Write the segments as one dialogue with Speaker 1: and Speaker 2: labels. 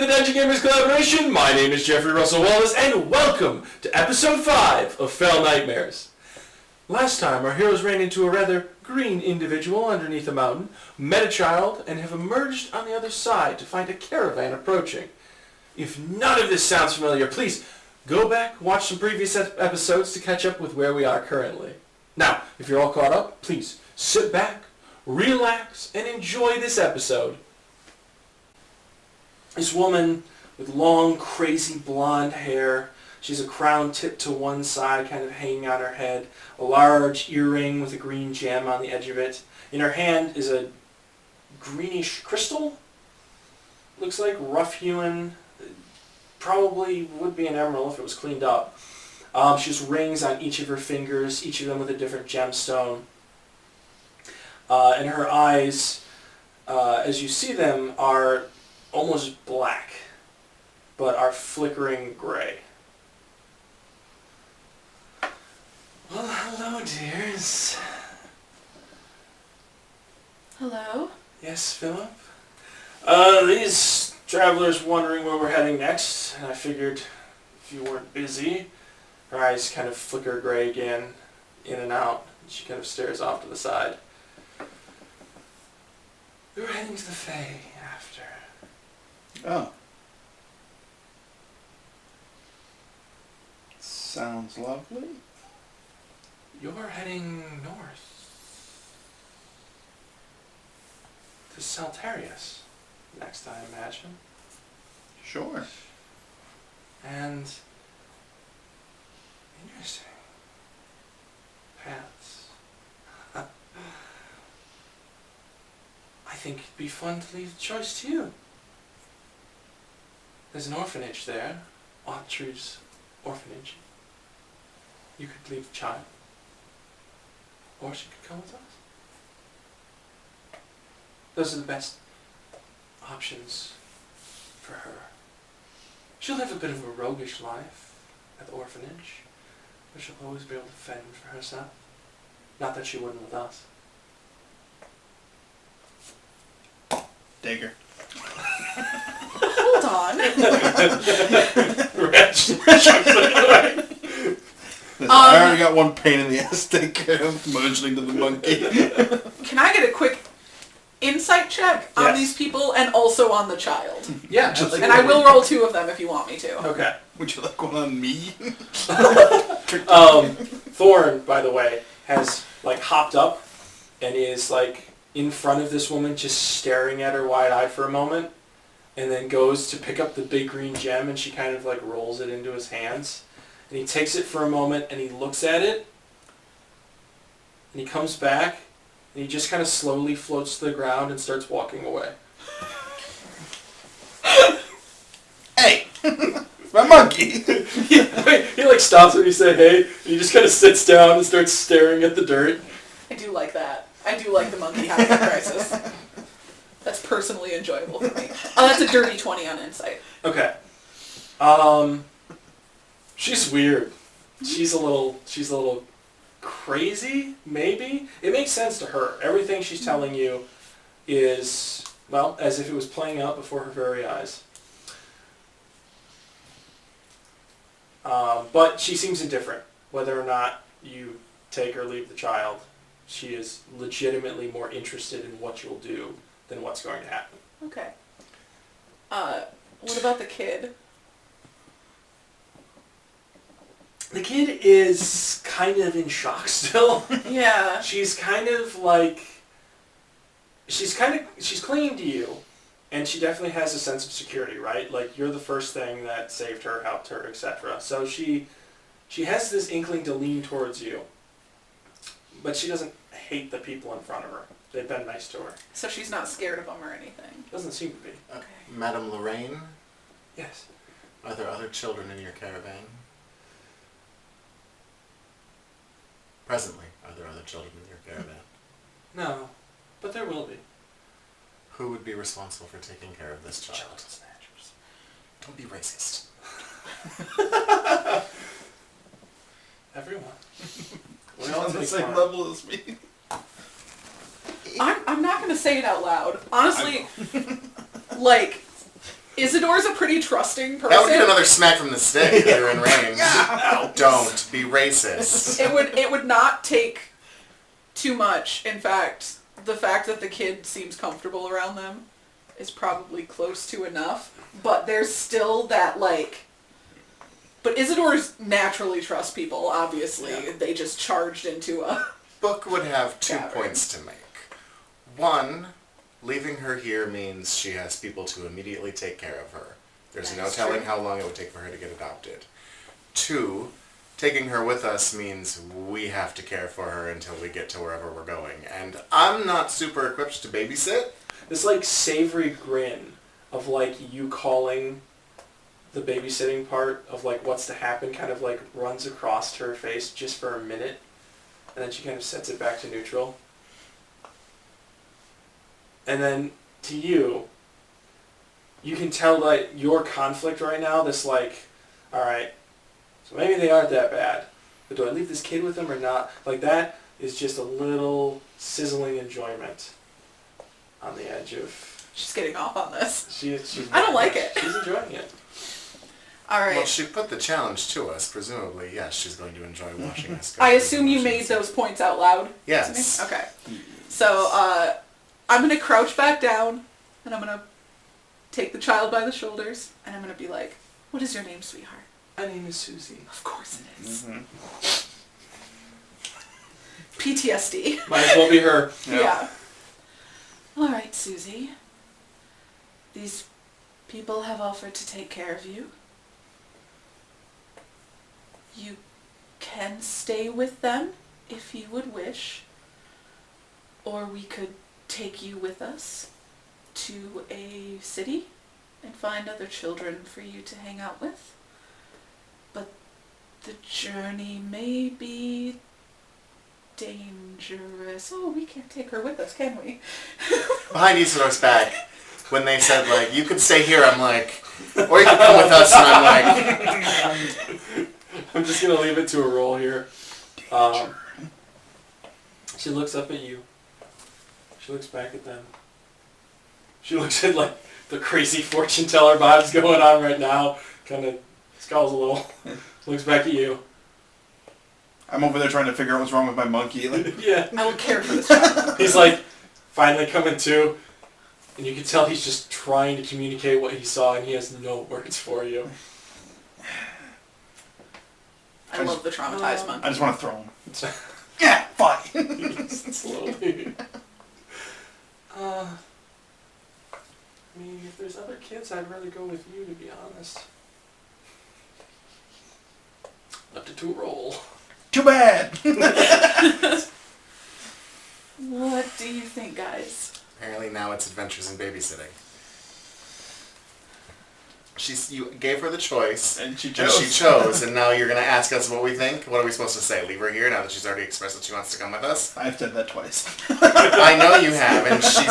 Speaker 1: the Dungeon Gamers Collaboration. My name is Jeffrey Russell Wallace, and welcome to Episode 5 of Fell Nightmares. Last time, our heroes ran into a rather green individual underneath a mountain, met a child, and have emerged on the other side to find a caravan approaching. If none of this sounds familiar, please go back, watch some previous episodes to catch up with where we are currently. Now, if you're all caught up, please sit back, relax, and enjoy this episode. This woman with long, crazy blonde hair. She's a crown tipped to one side, kind of hanging on her head. A large earring with a green gem on the edge of it. In her hand is a greenish crystal. Looks like rough-hewn. Probably would be an emerald if it was cleaned up. She has rings on each of her fingers, each of them with a different gemstone. And her eyes, as you see them, are almost black, but are flickering gray. Well, hello, dears.
Speaker 2: Hello?
Speaker 1: Yes, Philip? These travelers wondering where we're heading next, and I figured if you weren't busy. Her eyes kind of flicker gray again, in and out, and she kind of stares off to the side. We were heading to the Fae after.
Speaker 3: Oh. Sounds lovely.
Speaker 1: You're heading north to Saltarius next, I imagine.
Speaker 3: Sure.
Speaker 1: And interesting paths. I think it'd be fun to leave the choice to you. There's an orphanage there, Autrude's orphanage. You could leave the child. Or she could come with us. Those are the best options for her. She'll live a bit of a roguish life at the orphanage, but she'll always be able to fend for herself. Not that she wouldn't with us.
Speaker 3: Digger.
Speaker 2: Hold on.
Speaker 3: I already got one pain in the ass to take care of, merging into the monkey.
Speaker 2: Can I get a quick insight check on
Speaker 1: Yes.
Speaker 2: these people and also on the child?
Speaker 1: Yeah,
Speaker 2: And I will roll 2 of them if you want me to.
Speaker 1: Okay.
Speaker 3: Would you like one on me?
Speaker 1: Thorn, by the way, has hopped up and is in front of this woman, just staring at her wide-eyed for a moment, and then goes to pick up the big green gem, and she kind of rolls it into his hands. And he takes it for a moment, and he looks at it, and he comes back, and he just kind of slowly floats to the ground and starts walking away.
Speaker 3: Hey! My monkey!
Speaker 1: He stops when you say hey, and he just kind of sits down and starts staring at the dirt.
Speaker 2: I do like that. I do like the monkey having a crisis. That's personally enjoyable for me. That's a dirty 20 on insight.
Speaker 1: Okay. She's weird. She's a little crazy, maybe? It makes sense to her. Everything she's telling you is, well, as if it was playing out before her very eyes. But she seems indifferent. Whether or not you take or leave the child, she is legitimately more interested in what you'll do than what's going to happen.
Speaker 2: Okay. What about the kid?
Speaker 1: The kid is kind of in shock still.
Speaker 2: Yeah.
Speaker 1: She's kind of she's clinging to you, and she definitely has a sense of security, right? You're the first thing that saved her, helped her, etc. So she has this inkling to lean towards you, but she doesn't hate the people in front of her. They've been nice to her.
Speaker 2: So she's not scared of them or anything?
Speaker 1: Doesn't seem to be.
Speaker 2: Okay.
Speaker 4: Madame Lorraine,
Speaker 1: Yes.
Speaker 4: are there other children in your caravan? Presently, are there other children in your caravan?
Speaker 1: No, but there will be.
Speaker 4: Who would be responsible for taking care of this child?
Speaker 1: Child snatchers.
Speaker 4: Don't be racist.
Speaker 1: Everyone.
Speaker 3: She's on the same level as me.
Speaker 2: I'm not going to say it out loud. Honestly, Isidore's a pretty trusting person.
Speaker 4: That would get another smack from the stick if you're in range. Don't be racist.
Speaker 2: It would not take too much. In fact, the fact that the kid seems comfortable around them is probably close to enough. But there's still that, like... But Isidore's naturally trust people, obviously. Yeah. They just charged into a...
Speaker 4: Book would have 2
Speaker 2: tavern.
Speaker 4: points to make. 1, leaving her here means she has people to immediately take care of her. There's no telling how long it would take for her to get adopted. 2, taking her with us means we have to care for her until we get to wherever we're going. And I'm not super equipped to babysit.
Speaker 1: This, like, savory grin of, like, you calling the babysitting part of, like, what's to happen kind of, like, runs across her face just for a minute. And then she kind of sets it back to neutral. And then, to you, you can tell that your conflict right now, this, like, alright, so maybe they aren't that bad, but do I leave this kid with them or not? Like, that is just a little sizzling enjoyment on the edge of...
Speaker 2: She's getting off on this.
Speaker 1: She's
Speaker 2: I don't like it.
Speaker 1: She's enjoying it.
Speaker 2: Alright.
Speaker 4: Well, she put the challenge to us. Presumably, yes, she's going to enjoy watching us go
Speaker 2: I
Speaker 4: through
Speaker 2: assume
Speaker 4: the
Speaker 2: you made
Speaker 4: motions.
Speaker 2: those points out loud?
Speaker 4: Yes.
Speaker 2: Okay. So, I'm going to crouch back down, and I'm going to take the child by the shoulders, and I'm going to be like, what is your name, sweetheart?
Speaker 1: My name is Susie.
Speaker 2: Of course it is. PTSD.
Speaker 1: Might as well be her.
Speaker 2: Yeah. Alright, Susie. These people have offered to take care of you. You can stay with them if you would wish, or we could take you with us to a city and find other children for you to hang out with. But the journey may be dangerous. Oh, we can't take her with us, can we?
Speaker 4: Behind Isidore's back, when they said, like, you could stay here, I'm like, or you could come with us, and I'm like...
Speaker 1: I'm just going to leave it to a roll here. She looks up at you. She looks back at them. She looks at, like, the crazy fortune teller vibes going on right now. Kind of scowls a little. Looks back at you.
Speaker 3: I'm over there trying to figure out what's wrong with my monkey. Like,
Speaker 1: Yeah.
Speaker 2: I will care for this child.
Speaker 1: He's, like, finally coming to. And you can tell he's just trying to communicate what he saw, and he has no words for you.
Speaker 2: I love the traumatized monkey.
Speaker 3: I just want to throw him. Yeah, fine.
Speaker 1: Slowly. I mean, if there's other kids, I'd rather go with you, to be honest. Left it to a roll.
Speaker 3: Too bad.
Speaker 2: What do you think, guys?
Speaker 4: Apparently now it's Adventures in Babysitting. You gave her the choice,
Speaker 3: And she
Speaker 4: chose, and now you're going to ask us what we think? What are we supposed to say? Leave her here now that she's already expressed that she wants to come with us?
Speaker 3: I've said that twice.
Speaker 4: I know you have, and she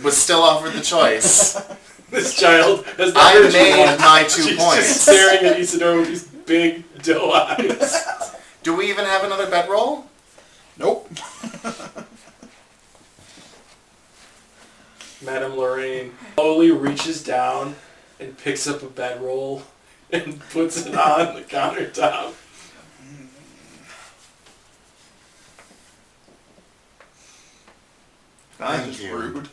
Speaker 4: was still offered the choice.
Speaker 1: This child has
Speaker 4: I
Speaker 1: never
Speaker 4: made my 2
Speaker 1: She's
Speaker 4: points.
Speaker 1: just staring at Isidore with these big doe eyes.
Speaker 4: Do we even have another bedroll?
Speaker 3: Nope.
Speaker 1: Madame Lorraine slowly reaches down and picks up a bedroll and puts it on the countertop.
Speaker 3: That's
Speaker 4: Thank
Speaker 3: just
Speaker 4: you.
Speaker 3: rude.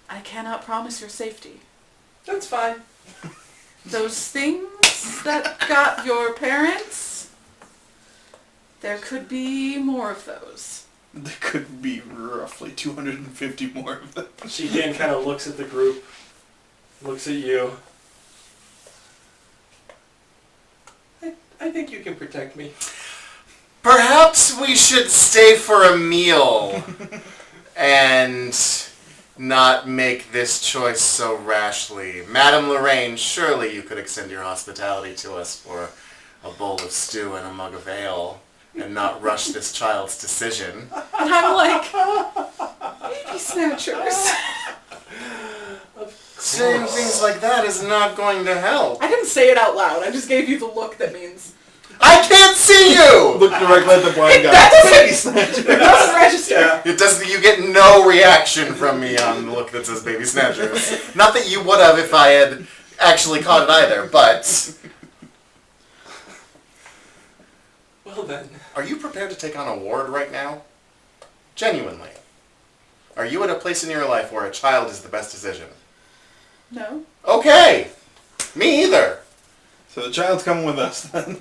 Speaker 2: I cannot promise your safety.
Speaker 1: That's fine.
Speaker 2: Those things that got your parents, there could be more of those.
Speaker 3: There could be roughly 250 more of them.
Speaker 1: She again kind of looks at the group, looks at you. I think you can protect me.
Speaker 4: Perhaps we should stay for a meal and not make this choice so rashly. Madame Lorraine, surely you could extend your hospitality to us for a bowl of stew and a mug of ale and not rush this child's decision.
Speaker 2: And I'm like, baby snatchers.
Speaker 4: Saying things like that is not going to help.
Speaker 2: I didn't say it out loud. I just gave you the look that means
Speaker 4: I can't see you!
Speaker 3: Look directly at the blind guy.
Speaker 2: It doesn't register.
Speaker 1: Yeah.
Speaker 4: It doesn't. You get no reaction from me on the look that says baby snatchers. Not that you would have if I had actually caught it either, but...
Speaker 1: Well then.
Speaker 4: Are you prepared to take on a ward right now? Genuinely. Are you at a place in your life where a child is the best decision?
Speaker 2: No.
Speaker 4: Okay! Me either!
Speaker 3: So the child's coming with us then.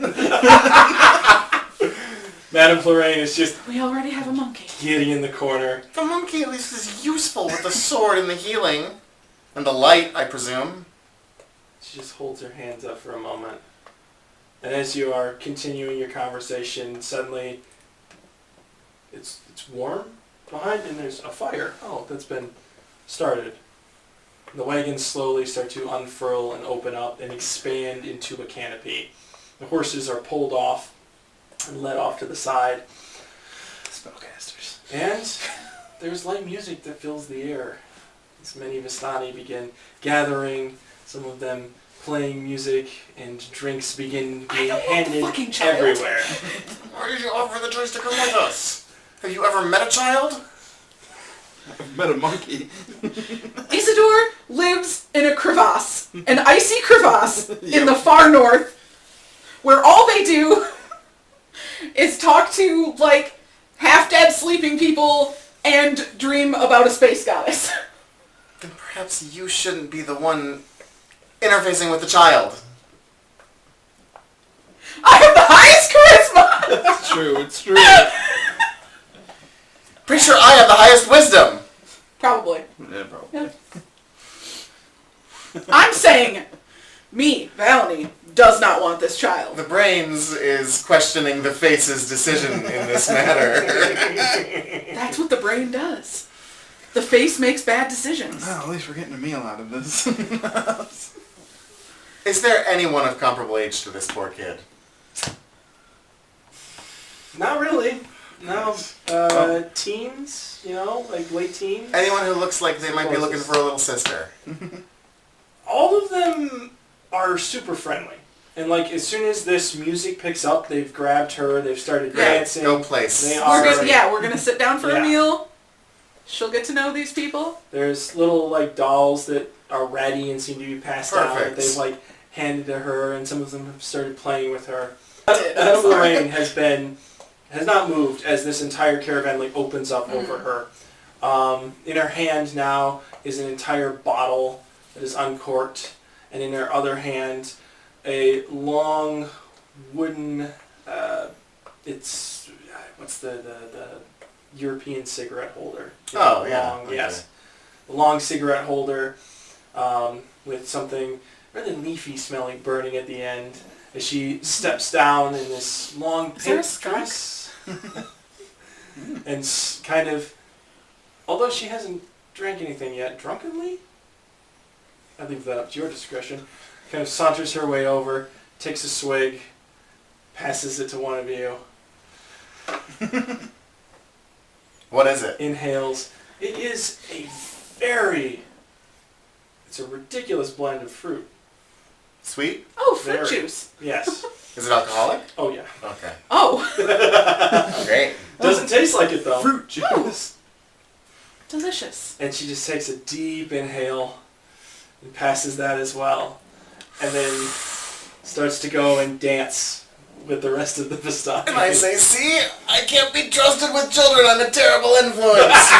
Speaker 1: Madame Florine is just
Speaker 2: We already have a monkey.
Speaker 1: getting in the corner.
Speaker 4: The monkey at least is useful with the sword and the healing. And the light, I presume.
Speaker 1: She just holds her hands up for a moment. And as you are continuing your conversation, suddenly it's warm behind and there's a fire. Oh, that's been started. The wagons slowly start to unfurl and open up and expand into a canopy. The horses are pulled off and led off to the side.
Speaker 3: Spellcasters.
Speaker 1: And there's light music that fills the air. As many Vistani begin gathering, some of them playing music, and drinks begin being handed
Speaker 2: fucking child.
Speaker 1: everywhere.
Speaker 4: Why did you offer the choice to come with us? Have you ever met a child?
Speaker 3: I've met a monkey.
Speaker 2: Isidore lives in a crevasse, an icy crevasse in the far north, where all they do is talk to, like, half-dead sleeping people and dream about a space goddess.
Speaker 4: Then perhaps you shouldn't be the one interfacing with the child.
Speaker 2: I have the highest charisma!
Speaker 3: It's true, it's true.
Speaker 4: Pretty sure I have the highest wisdom.
Speaker 2: Probably.
Speaker 3: Yeah, probably.
Speaker 2: Yeah. I'm saying, me, Valony, does not want this child.
Speaker 4: The brains is questioning the face's decision in this matter.
Speaker 2: That's what the brain does. The face makes bad decisions.
Speaker 3: Well, at least we're getting a meal out of this.
Speaker 4: Is there anyone of comparable age to this poor kid?
Speaker 1: Not really. No. Teens, like late teens.
Speaker 4: Anyone who looks like they might be looking for a little sister?
Speaker 1: All of them are super friendly. And like as soon as this music picks up, they've grabbed her, they've started dancing.
Speaker 4: No place.
Speaker 1: They
Speaker 2: We're
Speaker 1: are
Speaker 2: gonna, we're gonna sit down for
Speaker 1: Yeah.
Speaker 2: a meal. She'll get to know these people.
Speaker 1: There's little like dolls that are ready and seem to be passed out that
Speaker 4: Perfect.
Speaker 1: they've like handed to her, and some of them have started playing with her.
Speaker 2: Did, I'm
Speaker 1: Madame
Speaker 2: sorry.
Speaker 1: Lorraine has not moved as this entire caravan like opens up over her. In her hand now is an entire bottle that is uncorked, and in her other hand a long wooden what's the European cigarette holder.
Speaker 4: Oh, yeah.
Speaker 1: Long,
Speaker 4: Okay.
Speaker 1: yes. A long cigarette holder with something rather leafy smelling burning at the end as she steps down in this long
Speaker 2: Is there a
Speaker 1: pink
Speaker 2: skunk?
Speaker 1: dress and kind of, although she hasn't drank anything yet, drunkenly, I leave that up to your discretion, kind of saunters her way over, takes a swig, passes it to one of you,
Speaker 4: What is it?
Speaker 1: inhales. It is it's a ridiculous blend of fruit.
Speaker 4: Sweet?
Speaker 2: Oh, fruit
Speaker 1: Very.
Speaker 2: juice.
Speaker 1: Yes.
Speaker 4: Is it alcoholic?
Speaker 1: Oh yeah.
Speaker 4: Okay.
Speaker 2: Oh,
Speaker 4: Great.
Speaker 1: Doesn't taste like it though.
Speaker 3: Fruit juice.
Speaker 2: delicious.
Speaker 1: And she just takes a deep inhale and passes that as well. And then starts to go and dance with the rest of the Vistani.
Speaker 4: And I say, see? I can't be trusted with children. I'm a terrible influence.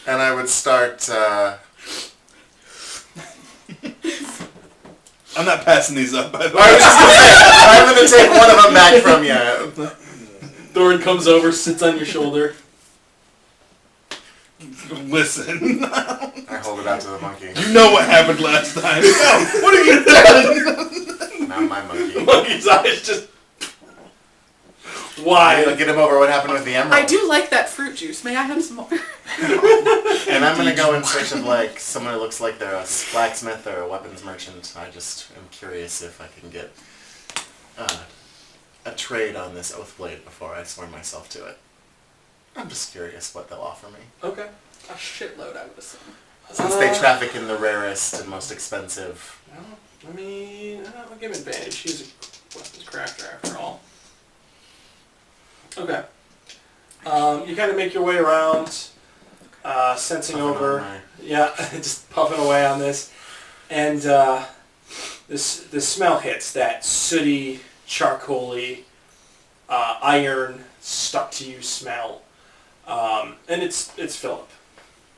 Speaker 4: And I would start,
Speaker 3: I'm not passing these up, by the
Speaker 4: I
Speaker 3: way.
Speaker 4: was just gonna say, I'm gonna take one of them back from you.
Speaker 1: Thorn comes over, sits on your shoulder.
Speaker 3: Listen,
Speaker 4: I hold it out to the monkey.
Speaker 3: you know what happened last time. No, what have you done?
Speaker 4: Not my monkey.
Speaker 1: Monkey's eyes just
Speaker 4: I
Speaker 1: wide.
Speaker 4: gotta get him over what happened with the emerald.
Speaker 2: I do like that fruit juice. May I have some more?
Speaker 4: And I'm gonna go in search of like someone who looks like they're a blacksmith or a weapons merchant. I just am curious if I can get a trade on this oath blade before I swear myself to it. I'm just curious what they'll offer me.
Speaker 1: Okay.
Speaker 2: A shitload, I would assume.
Speaker 4: Since they traffic in the rarest and most expensive.
Speaker 1: Well, I'll give him advantage. He's a weapons crafter after all. Okay. You kind of make your way around, sensing
Speaker 4: Puffing
Speaker 1: over.
Speaker 4: on
Speaker 1: Yeah, just puffing away on this. And the smell hits, that sooty, charcoaly, iron stuck to you smell. And it's Philip.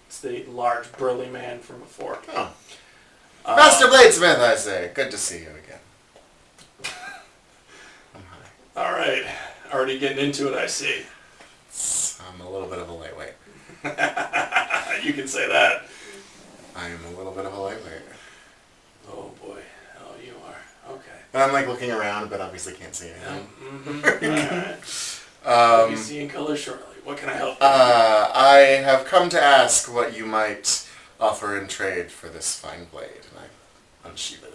Speaker 1: It's the large, burly man from before.
Speaker 4: Oh. Master Bladesmith, I say. Good to see you again. I'm high.
Speaker 1: All right. Already getting into it, I see.
Speaker 4: I'm a little bit of a lightweight.
Speaker 1: You can say that.
Speaker 4: I am a little bit of a lightweight.
Speaker 1: Oh boy. Oh, you are. Okay.
Speaker 4: And I'm like looking around, but obviously can't see anything.
Speaker 1: Alright. You see in color shortly. What can I help you?
Speaker 4: I have come to ask what you might offer in trade for this fine blade. And I unsheath it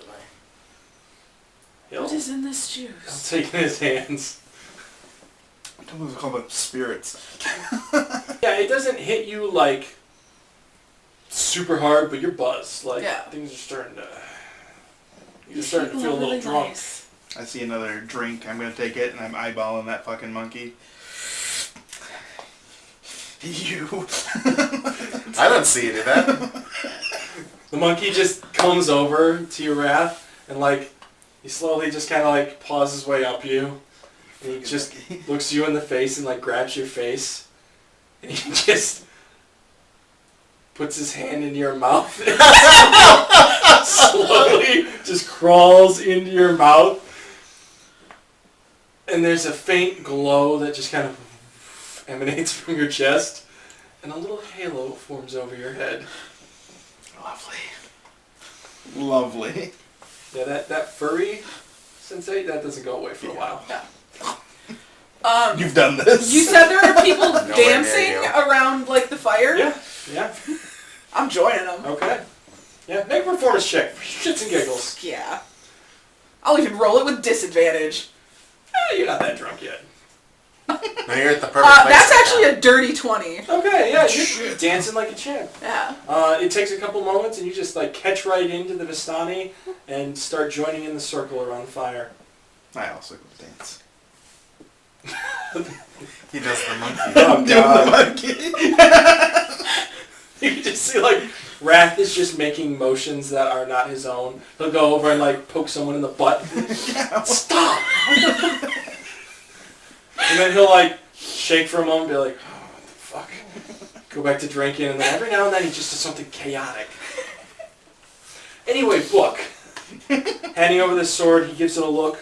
Speaker 4: and
Speaker 2: What is in this
Speaker 1: I'll
Speaker 2: juice?
Speaker 1: take it in his hands.
Speaker 3: I don't know what to call them spirits.
Speaker 1: Yeah, it doesn't hit you like super hard, but you're buzzed. Like
Speaker 2: Yeah.
Speaker 1: things are starting to. You're starting to feel a little
Speaker 2: Really
Speaker 1: drunk.
Speaker 2: nice.
Speaker 3: I see another drink. I'm gonna take it, and I'm eyeballing that fucking monkey. You.
Speaker 4: I don't see you do that.
Speaker 1: The monkey just comes over to your wrath and like he slowly just kind of like paws his way up you. And he just looks you in the face and like grabs your face. And he just puts his hand into your mouth. And slowly just crawls into your mouth. And there's a faint glow that just kind of emanates from your chest. And a little halo forms over your head.
Speaker 3: Lovely. Lovely.
Speaker 1: Yeah, that furry sensei, that doesn't go away for a while.
Speaker 2: Yeah.
Speaker 3: You've done this.
Speaker 2: You said there are people
Speaker 4: Nowhere near
Speaker 2: dancing
Speaker 4: you.
Speaker 2: around like the fire.
Speaker 1: Yeah.
Speaker 2: I'm joining them.
Speaker 1: Okay. Yeah, make a performance check for shits and giggles.
Speaker 2: Yeah. I'll even roll it with disadvantage.
Speaker 1: You're not that drunk yet.
Speaker 4: No, you're at the perfect place.
Speaker 2: That's
Speaker 4: right
Speaker 2: actually
Speaker 4: now.
Speaker 2: a dirty 20.
Speaker 1: Okay, yeah, you're dancing like a champ.
Speaker 2: Yeah.
Speaker 1: It takes a couple moments and you just like catch right into the Vistani and start joining in the circle around the fire.
Speaker 3: I also go dance.
Speaker 4: He does the monkey.
Speaker 1: Oh
Speaker 3: Do the
Speaker 1: god.
Speaker 3: monkey.
Speaker 1: You can just see like Wrath is just making motions that are not his own. He'll go over and like poke someone in the butt. Stop! And then he'll like shake for a moment and be like, oh, what the fuck? Go back to drinking, and then every now and then he just does something chaotic. Anyway, Book. Handing over this sword, he gives it a look,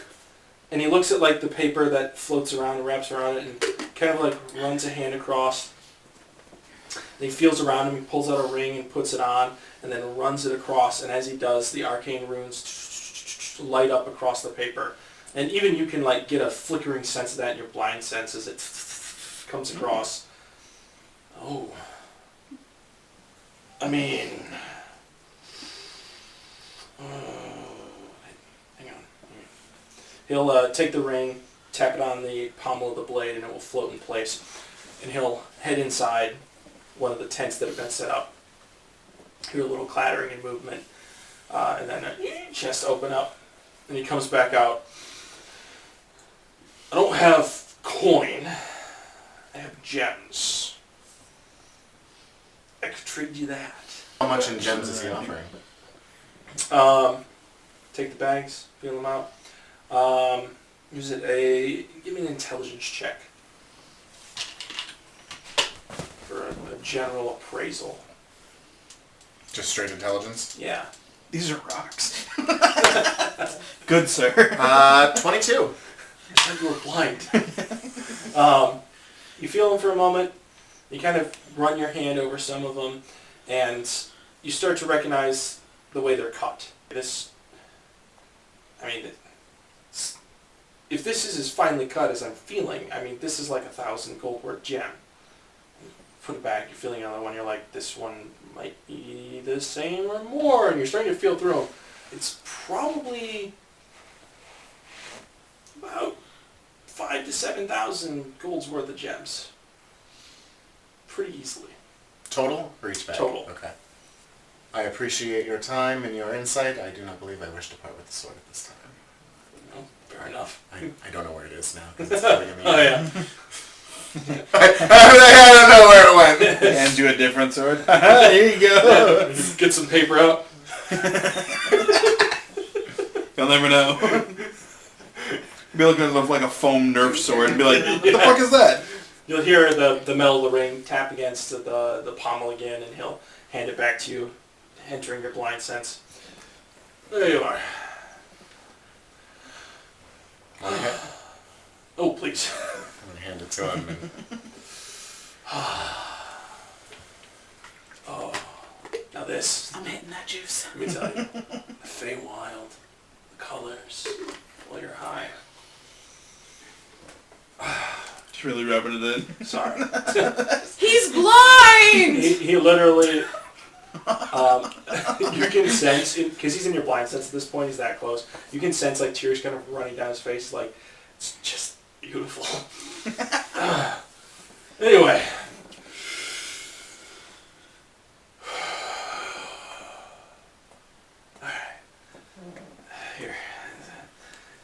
Speaker 1: and he looks at like the paper that floats around and wraps around it, and kind of like runs a hand across. And he feels around him, he pulls out a ring and puts it on, and then runs it across, and as he does, the arcane runes light up across the paper. And even you can like get a flickering sense of that in your blind sense as it comes across. Oh. I mean... hang on. He'll take the ring, tap it on the pommel of the blade, and it will float in place. And he'll head inside one of the tents that have been set up. Hear a little clattering and movement, and then a chest open up, and he comes back out. I don't have coin. I have gems. I could trade you that.
Speaker 4: How much in gems is he offering?
Speaker 1: Take the bags, feel them out. Use it give me an intelligence check for a general appraisal.
Speaker 4: Just straight intelligence?
Speaker 1: Yeah.
Speaker 3: These are rocks. Good sir.
Speaker 4: 22.
Speaker 1: I thought you were blind. You feel them for a moment. You kind of run your hand over some of them, and you start to recognize the way they're cut. If this is as finely cut as I'm feeling, this is like 1,000 gold worth gem. Put it back, you're feeling another one, you're like, this one might be the same or more, and you're starting to feel through them. It's probably about 5,000 to 7,000 gold's worth of gems. Pretty easily.
Speaker 4: Total or each bag?
Speaker 1: Total.
Speaker 4: Okay. I appreciate your time and your insight. I do not believe I wish to part with the sword at this time.
Speaker 1: Well, fair enough.
Speaker 4: I don't know where it is now because it's floating in the
Speaker 1: Oh
Speaker 4: air.
Speaker 1: yeah.
Speaker 4: I don't know where it went.
Speaker 3: And do a different sword. Here you go.
Speaker 1: Get some paper out.
Speaker 3: You'll never know. Be looking at like a foam Nerf sword and be like, what the fuck is that?
Speaker 1: You'll hear the metal of the ring tap against the pommel again, and he'll hand it back to you, entering your blind sense. There you are. Oh, please.
Speaker 4: I'm gonna hand it to him. And
Speaker 1: Oh, now this.
Speaker 2: I'm hitting that juice.
Speaker 1: Let me tell you, the Feywild, the colors, while you're high.
Speaker 3: Just really rubbing it in.
Speaker 1: Sorry.
Speaker 2: He's blind!
Speaker 1: He literally, you can sense, because he's in your blind sense at this point, he's that close, you can sense like tears kind of running down his face, like, it's just beautiful. Anyway. Here.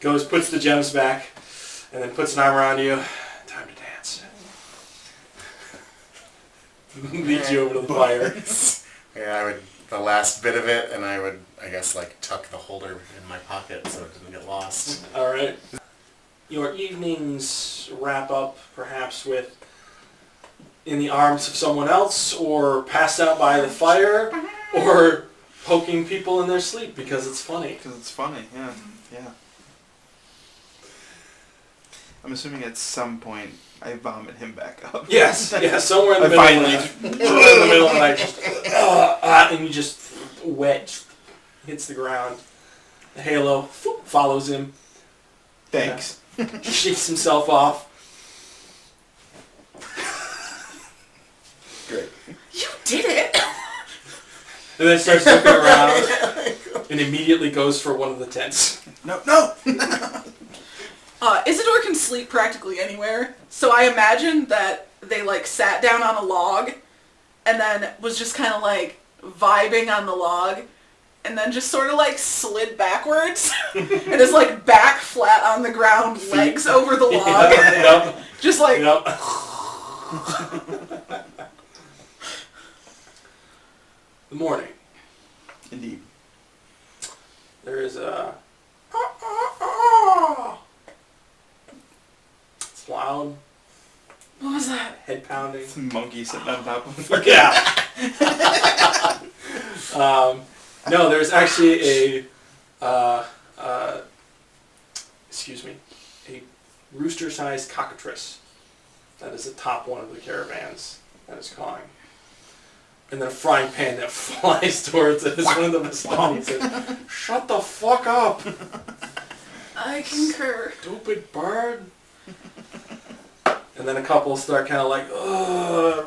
Speaker 1: Goes, puts the gems back, and then puts an arm around you. Time to dance. Leads you over to the fire.
Speaker 4: yeah, I would the last bit of it, and I would, I guess, like tuck the holder in my pocket so it didn't get lost.
Speaker 1: Alright. Your evenings wrap up perhaps with in the arms of someone else, or passed out by the fire, or poking people in their sleep because it's funny.
Speaker 3: Because it's funny, yeah. Yeah. I'm assuming at some point I vomit him back up.
Speaker 1: Yes, yeah, somewhere in the
Speaker 3: I
Speaker 1: middle
Speaker 3: finally-
Speaker 1: of the night. Somewhere in the middle of the night, just, and you just wet, hits the ground. The halo follows him,
Speaker 3: Thanks.
Speaker 1: shakes himself off.
Speaker 3: Great.
Speaker 2: You did it!
Speaker 1: And then starts looking around and immediately goes for one of the tents.
Speaker 3: No!
Speaker 2: Isidore can sleep practically anywhere, so I imagine that they like sat down on a log and then was just kind of like vibing on the log and then just sort of like slid backwards and is like back flat on the ground, legs over the log.
Speaker 1: Yep.
Speaker 2: Just like,
Speaker 1: Yep. The morning.
Speaker 3: Indeed.
Speaker 1: There is a... It's loud,
Speaker 2: what was that?
Speaker 1: head pounding.
Speaker 3: It's a monkey sitting on top of a
Speaker 1: Yeah. No, there's actually a rooster-sized cockatrice that is atop one of the caravans that is cawing. And then a frying pan that flies towards it as one of the Vistani says, "Shut the fuck up,
Speaker 2: I concur.
Speaker 1: stupid bird." And then a couple start kind of like,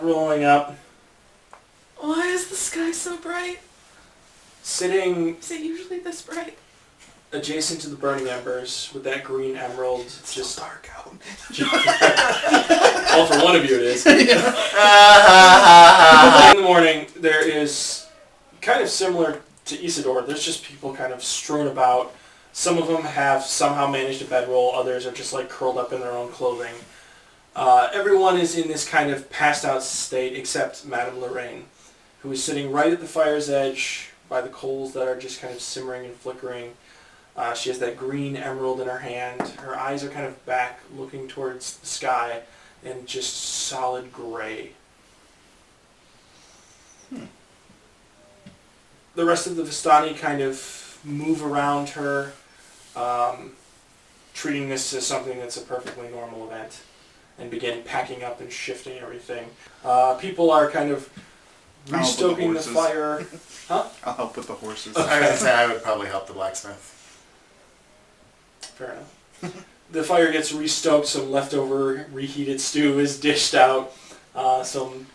Speaker 1: rolling up.
Speaker 2: Why is the sky so bright?
Speaker 1: Sitting
Speaker 2: Is it usually this bright?
Speaker 1: adjacent to the burning embers with that green emerald, it's just
Speaker 3: dark out.
Speaker 1: well, for one of you it is. In the morning, there is kind of similar to Isidore. There's just people kind of strewn about. Some of them have somehow managed a bedroll. Others are just like curled up in their own clothing. Everyone is in this kind of passed out state except Madame Lorraine, who is sitting right at the fire's edge by the coals that are just kind of simmering and flickering. She has that green emerald in her hand. Her eyes are kind of back, looking towards the sky, and just solid gray. The rest of the Vistani kind of move around her, treating this as something that's a perfectly normal event, and begin packing up and shifting everything. People are kind of restoking the
Speaker 3: horses.
Speaker 1: fire. Huh?
Speaker 3: I'll help with the horses.
Speaker 4: I was gonna say I would probably help the blacksmith.
Speaker 1: Fair enough. The fire gets restoked, some leftover reheated stew is dished out, some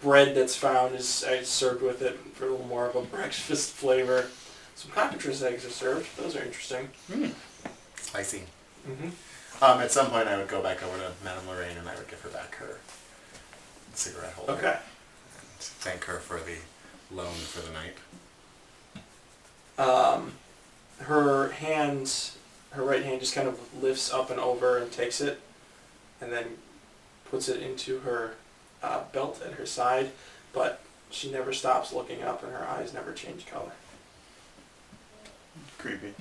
Speaker 1: bread that's found is served with it for a little more of a breakfast flavor. Some cockatrice eggs are served. Those are interesting.
Speaker 4: Spicy.
Speaker 1: Mm-hmm.
Speaker 4: At some point I would go back over to Madame Lorraine and I would give her back her cigarette holder.
Speaker 1: Okay.
Speaker 4: And thank her for the alone for the night.
Speaker 1: Her right hand just kind of lifts up and over and takes it, and then puts it into her belt at her side, but she never stops looking up and her eyes never change color.
Speaker 3: Creepy.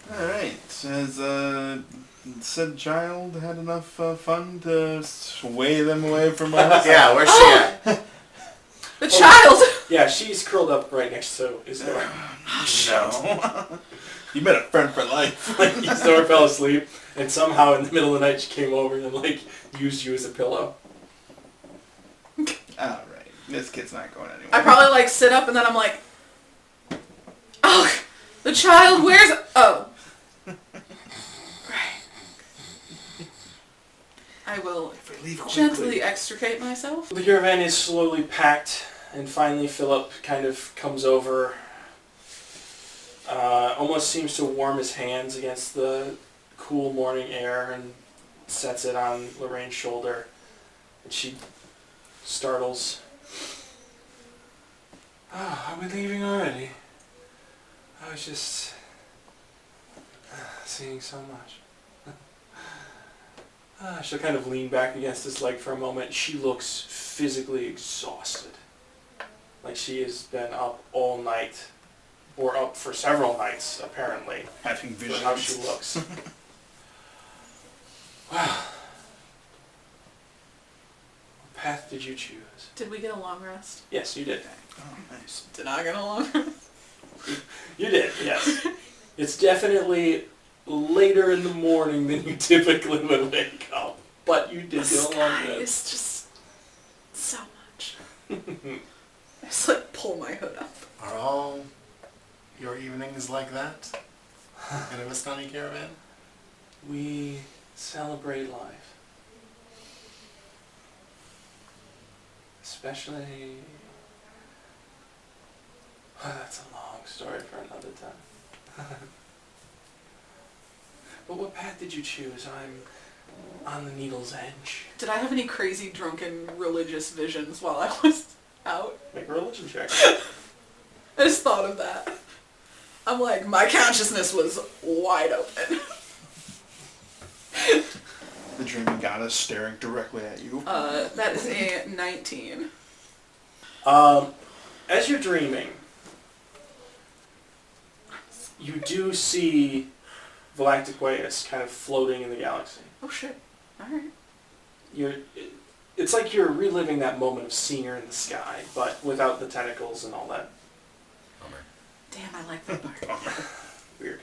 Speaker 3: Alright, has said child had enough fun to sway them away from us?
Speaker 4: Yeah, where's she at?
Speaker 2: The child!
Speaker 1: Yeah, she's curled up right next to Isidore.
Speaker 3: No. You met a friend for life.
Speaker 1: Like, Isidore fell asleep, and somehow in the middle of the night she came over and, like, used you as a pillow.
Speaker 3: Alright, this kid's not going anywhere.
Speaker 2: I probably like sit up and then I'm like, oh, the child, where's, oh. Right. I will gently extricate myself.
Speaker 1: The caravan is slowly packed, and finally Philip kind of comes over, almost seems to warm his hands against the cool morning air and sets it on Lorraine's shoulder, and she startles. Oh, are we leaving already? I was just seeing so much. She'll kind of lean back against his leg for a moment. She looks physically exhausted. Like she has been up all night. Or up for several nights, apparently.
Speaker 3: Having
Speaker 1: For
Speaker 3: visions.
Speaker 1: how she looks. Wow. What path did you choose?
Speaker 2: Did we get a long rest?
Speaker 1: Yes, you did.
Speaker 3: Oh, nice.
Speaker 2: Did I get a long rest?
Speaker 1: You did, yes. It's definitely later in the morning than you typically would wake up. But you did
Speaker 2: The
Speaker 1: get a long
Speaker 2: sky
Speaker 1: rest.
Speaker 2: is just so much. I just like pull my hood up.
Speaker 4: Are all your evenings like that? In a Vistani caravan?
Speaker 1: We celebrate life. Especially... Oh, that's a long story for another time. But what path did you choose? I'm on the needle's edge.
Speaker 2: Did I have any crazy drunken religious visions while I was out?
Speaker 1: Make a religion check.
Speaker 2: I just thought of that. I'm like, my consciousness was wide open.
Speaker 3: The dreaming goddess staring directly at you.
Speaker 2: That is a 19.
Speaker 1: As you're dreaming, you do see Galactic kind of floating in the galaxy.
Speaker 2: Oh shit. Alright.
Speaker 1: It's like you're reliving that moment of seeing her in the sky, but without the tentacles and all that.
Speaker 4: Bummer.
Speaker 2: Damn, I like that part.
Speaker 1: Weird.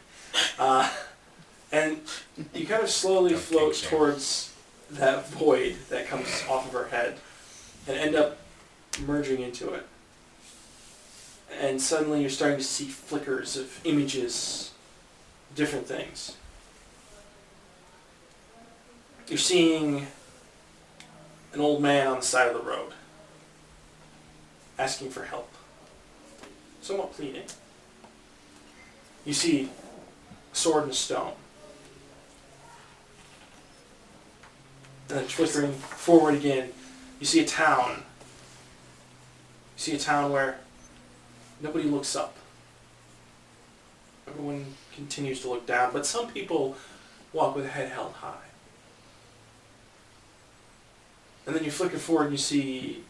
Speaker 1: And you kind of slowly
Speaker 4: Don't
Speaker 1: float
Speaker 4: kink shame.
Speaker 1: towards that void that comes off of her head and end up merging into it. And suddenly you're starting to see flickers of images, different things. You're seeing an old man on the side of the road, asking for help, somewhat pleading. You see a sword and a stone. And then flickering forward again, you see a town. You see a town where nobody looks up. Everyone continues to look down, but some people walk with a head held high. And then you flicker forward and you see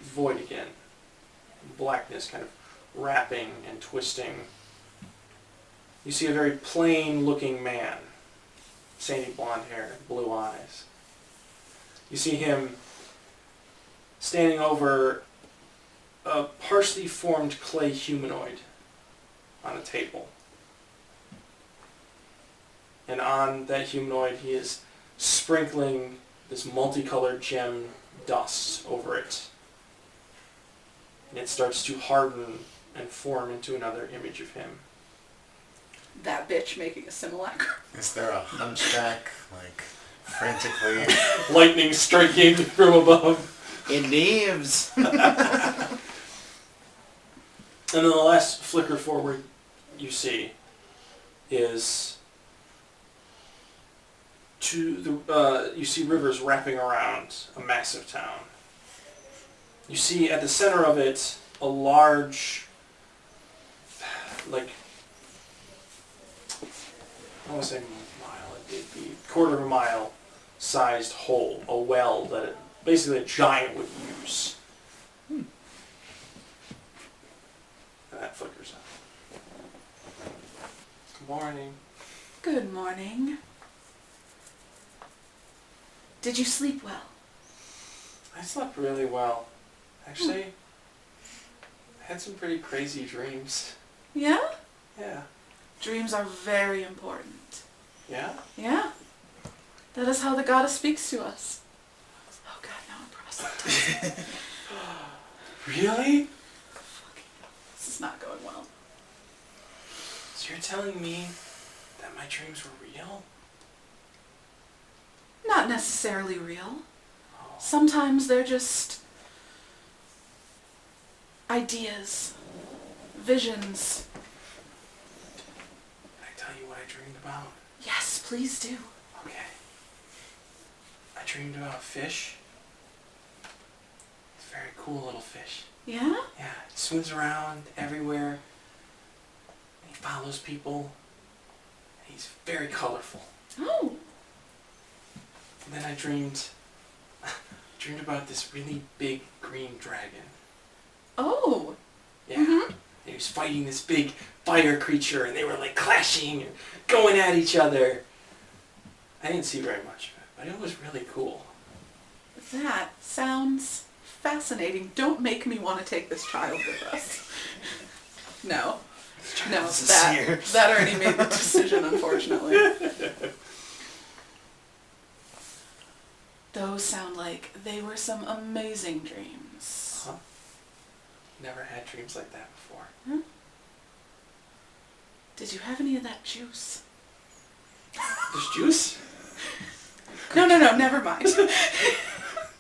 Speaker 1: void again. Blackness kind of wrapping and twisting. You see a very plain looking man. Sandy blonde hair, blue eyes. You see him standing over a partially formed clay humanoid on a table. And on that humanoid he is sprinkling this multicolored gem dust over it. And it starts to harden and form into another image of him.
Speaker 2: That bitch making a simulacrum.
Speaker 4: Is there a hunchback, like, frantically...
Speaker 1: Lightning striking from above.
Speaker 3: It lives.
Speaker 1: And then the last flicker forward you see is you see rivers wrapping around a massive town. You see at the center of it a large, like, I want to say mile, it'd be quarter of a mile sized hole, a well that basically a giant would use. And that flickers out. Good morning.
Speaker 2: Good morning. Did you sleep well?
Speaker 1: I slept really well. Actually, I had some pretty crazy dreams.
Speaker 2: Yeah?
Speaker 1: Yeah.
Speaker 2: Dreams are very important.
Speaker 1: Yeah?
Speaker 2: Yeah. That is how the goddess speaks to us. Oh god, now I'm proselytizing.
Speaker 1: Really?
Speaker 2: This is not going well.
Speaker 1: So you're telling me that my dreams were real?
Speaker 2: Not necessarily real.
Speaker 1: Oh.
Speaker 2: Sometimes they're just ideas, visions.
Speaker 1: Can I tell you what I dreamed about?
Speaker 2: Yes, please do.
Speaker 1: Okay. I dreamed about a fish. It's a very cool little fish.
Speaker 2: Yeah?
Speaker 1: Yeah, he swims around everywhere. And he follows people. And he's very colorful.
Speaker 2: Oh.
Speaker 1: And then I dreamed about this really big green dragon.
Speaker 2: Oh.
Speaker 1: Yeah.
Speaker 2: Mhm.
Speaker 1: And he was fighting this big fire creature, and they were like clashing and going at each other. I didn't see very much of it, but it was really cool.
Speaker 2: That sounds fascinating. Don't make me want to take this child with us. No. No, that already made the decision, unfortunately. Those sound like they were some amazing dreams.
Speaker 1: Huh? Never had dreams like that before.
Speaker 2: Huh? Did you have any of that juice?
Speaker 1: There's juice?
Speaker 2: No, never mind.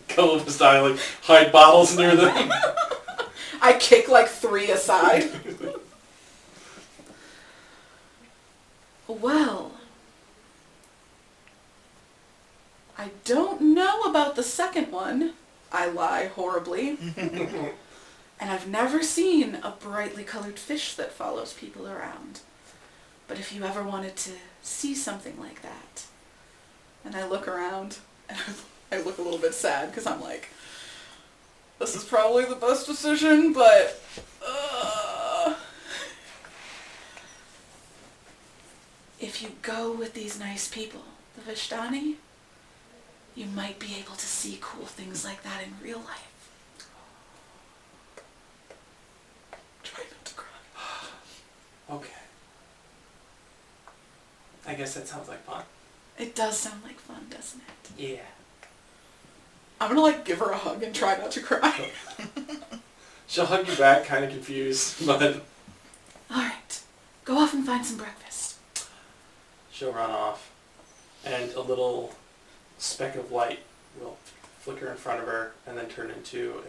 Speaker 1: Couple of us die, like, hide bottles near them.
Speaker 2: I kick like 3 aside. Well, I don't know about the second one. I lie horribly. And I've never seen a brightly colored fish that follows people around. But if you ever wanted to see something like that, and I look around, and I look a little bit sad because I'm like, this is probably the best decision, but if you go with these nice people, the Vishtani, you might be able to see cool things like that in real life. Try not to cry.
Speaker 1: Okay. I guess that sounds like fun.
Speaker 2: It does sound like fun, doesn't it?
Speaker 1: Yeah.
Speaker 2: I'm gonna like give her a hug and try not to cry.
Speaker 1: She'll hug you back, kind of confused, but
Speaker 2: Alright, go off and find some breakfast.
Speaker 1: she'll run off, and a little speck of light will flicker in front of her and then turn into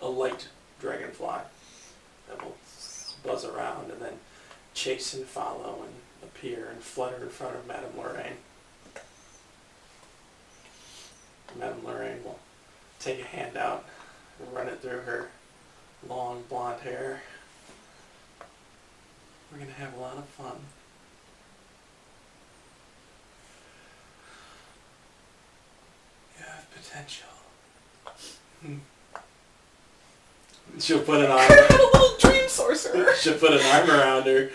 Speaker 1: a light dragonfly that will buzz around and then chase and follow and appear and flutter in front of Madame Lorraine. Madame Lorraine will take a hand out and run it through her long blonde hair. We're going to have a lot of fun. You have potential. She'll put an
Speaker 2: I
Speaker 1: arm.
Speaker 2: had a little dream sorcerer.
Speaker 1: She'll put an arm around her.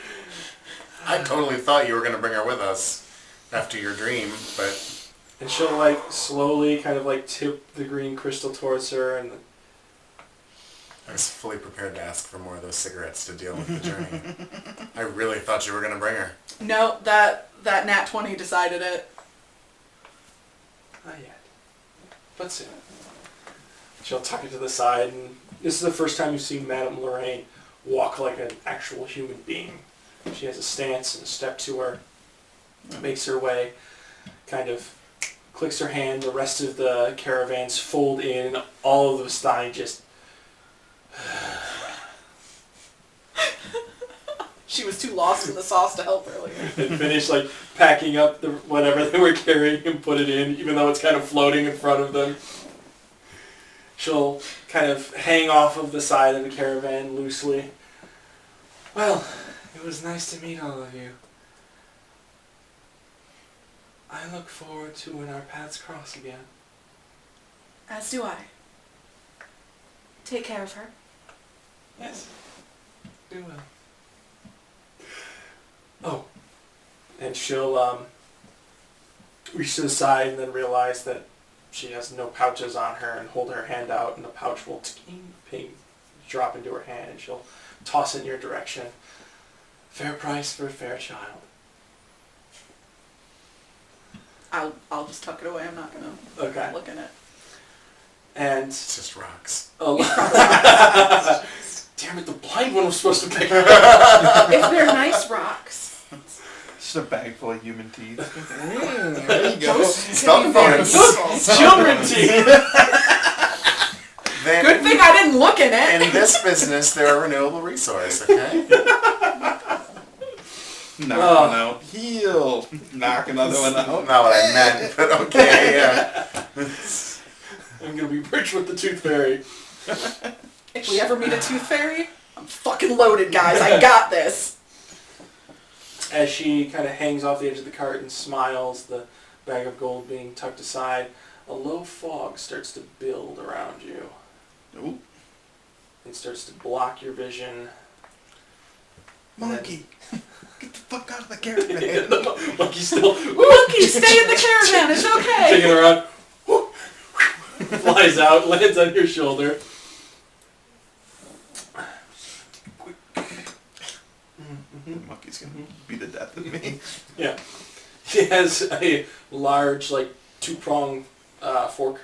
Speaker 4: I totally thought you were going to bring her with us after your dream, but
Speaker 1: And she'll like slowly kind of like tip the green crystal towards her, and
Speaker 4: I was fully prepared to ask for more of those cigarettes to deal with the journey. I really thought you were going to bring her.
Speaker 2: No, that nat 20 decided it.
Speaker 1: not yet, but soon. She'll tuck it to the side, and this is the first time you've seen Madame Lorraine walk like an actual human being. She has a stance and a step to her, makes her way, kind of clicks her hand, the rest of the caravans fold in, and all of the Vistani just...
Speaker 2: She was too lost in the sauce to help earlier.
Speaker 1: and finish like packing up the whatever they were carrying and put it in, even though it's kind of floating in front of them. She'll kind of hang off of the side of the caravan loosely. Well, it was nice to meet all of you. I look forward to when our paths cross again.
Speaker 2: As do I. Take care of her.
Speaker 1: Yes. Do well. Oh. And she'll reach to the side and then realize that she has no pouches on her and hold her hand out and the pouch will ping, drop into her hand and she'll toss it in your direction. Fair price for a fair child.
Speaker 2: I'll just tuck it away. I'm not gonna
Speaker 1: Okay.
Speaker 2: look in it.
Speaker 1: And
Speaker 4: It's just rocks.
Speaker 1: oh, damn it, the blind one was supposed to pick her.
Speaker 2: If they're nice rocks.
Speaker 3: Just a bag full of human teeth.
Speaker 4: There you go.
Speaker 2: Stop
Speaker 1: Children teeth.
Speaker 4: Then,
Speaker 2: Good thing I didn't look in it.
Speaker 4: in this business, they're a renewable resource, okay?
Speaker 3: Knock one out. Heal. Knock another one out.
Speaker 4: Not what I meant, but okay, yeah.
Speaker 1: I'm gonna be rich with the tooth fairy.
Speaker 2: If we ever meet a tooth fairy, I'm fucking loaded, guys. I got this.
Speaker 1: As she kind of hangs off the edge of the cart and smiles, the bag of gold being tucked aside, a low fog starts to build around you.
Speaker 3: Ooh.
Speaker 1: It starts to block your vision.
Speaker 3: Monkey. Get the fuck out of the caravan.
Speaker 1: The monkey still
Speaker 2: Monkey, stay in the caravan. It's okay.
Speaker 1: taking around. Flies out, lands on your shoulder.
Speaker 3: The monkey's gonna be the death of me.
Speaker 1: Yeah. He has a large, like, two-prong fork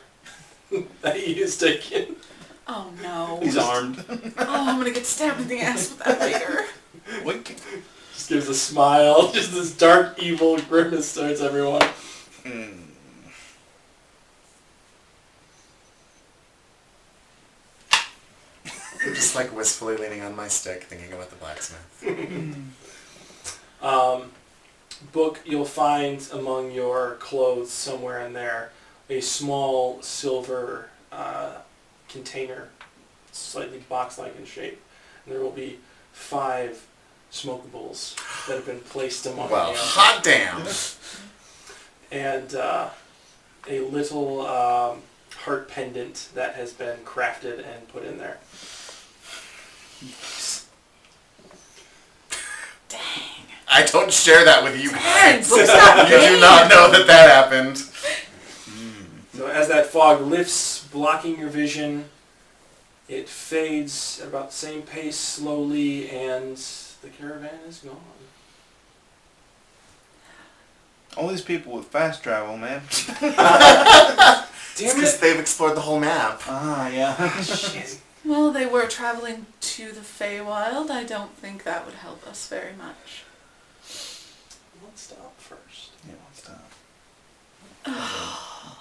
Speaker 1: that he is taking.
Speaker 2: Oh no.
Speaker 3: He's armed.
Speaker 2: Oh, I'm gonna get stabbed in the ass with that later.
Speaker 3: Wink.
Speaker 1: Just gives a smile. Just this dark, evil grimace towards everyone.
Speaker 3: Mm.
Speaker 4: I'm just like wistfully leaning on my stick, thinking about the blacksmith.
Speaker 1: Book, you'll find among your clothes somewhere in there a small silver container, slightly box-like in shape. And there will be 5 smokables that have been placed among
Speaker 4: Well,
Speaker 1: you.
Speaker 4: hot damn!
Speaker 1: And a little heart pendant that has been crafted and put in there.
Speaker 2: Dang.
Speaker 4: I don't share that with you
Speaker 2: Dang,
Speaker 4: guys.
Speaker 2: Book's not
Speaker 4: You do not know that that happened.
Speaker 1: So as that fog lifts, blocking your vision, it fades at about the same pace slowly, and the caravan is gone.
Speaker 3: All these people with fast travel, man.
Speaker 4: It's
Speaker 1: Damn
Speaker 4: because
Speaker 1: it!
Speaker 4: they've explored the whole map.
Speaker 3: Ah, yeah.
Speaker 1: Shit.
Speaker 2: Well, they were traveling to the Feywild. I don't think that would help us very much.
Speaker 1: Let's stop first.
Speaker 3: Yeah, what's that?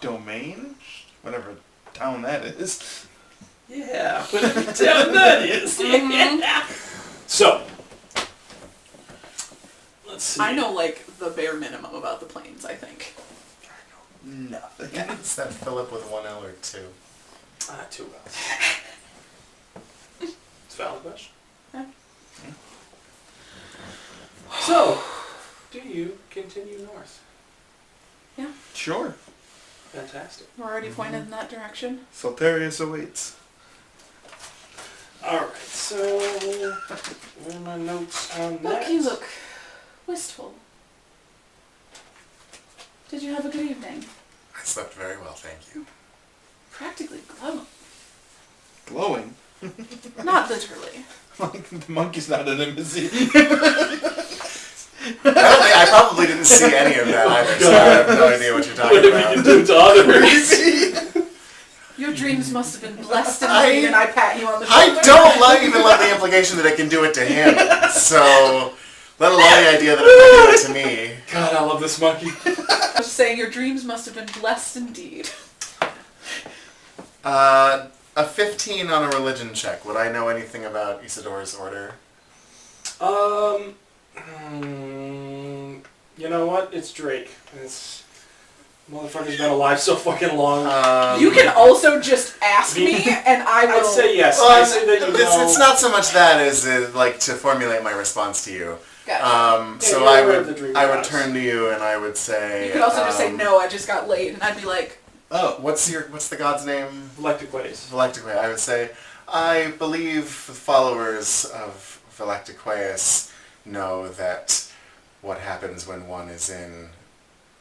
Speaker 3: Domain? Whatever town that is.
Speaker 1: Yeah, whatever town that is. So, let's see.
Speaker 2: I know, like, the bare minimum about the planes, I think.
Speaker 3: Nothing.
Speaker 4: Is that Philip with 1 L or 2?
Speaker 1: 2 L's. It's a valid question.
Speaker 2: Yeah.
Speaker 1: So, do you continue north?
Speaker 2: Yeah,
Speaker 3: Sure.
Speaker 1: Fantastic.
Speaker 2: we're already pointed in that direction.
Speaker 3: Solterius awaits.
Speaker 1: Alright, so where are my notes on that?
Speaker 2: Look, you look wistful. Did you have a good evening?
Speaker 4: I slept very well, thank you.
Speaker 2: Practically glowing.
Speaker 3: Glowing.
Speaker 2: Not literally.
Speaker 3: Like the monkey's not an embassy.
Speaker 4: I probably didn't see any of that either, so I have no idea what you're talking
Speaker 1: Whatever you can
Speaker 4: about.
Speaker 1: do to others.
Speaker 2: Your dreams must have been blessed indeed, and I pat you on the shoulder.
Speaker 4: I don't even love the implication that I can do it to him, so let alone the idea that I can do it to me.
Speaker 1: God, I love this monkey.
Speaker 2: I was saying your dreams must have been blessed indeed.
Speaker 4: A 15 on a religion check. Would I know anything about Isidore's order?
Speaker 1: You know what? It's Drake. Motherfucker's been alive so fucking long.
Speaker 2: You can also just ask me, and I will.
Speaker 1: I'd say yes.
Speaker 4: Well,
Speaker 1: I'd say that you know.
Speaker 4: it's not so much that as like to formulate my response to you.
Speaker 2: Gotcha.
Speaker 4: So
Speaker 1: you're
Speaker 4: I
Speaker 1: aware of the dream
Speaker 4: would
Speaker 1: gods.
Speaker 4: turn to you and I would say.
Speaker 2: You could also just say no. I just got laid, and I'd be like,
Speaker 3: Oh,
Speaker 4: What's the god's name?
Speaker 1: Galactic ways.
Speaker 4: Vellectiquae. I would say, I believe the followers of Vellectiqueus know that what happens when one is in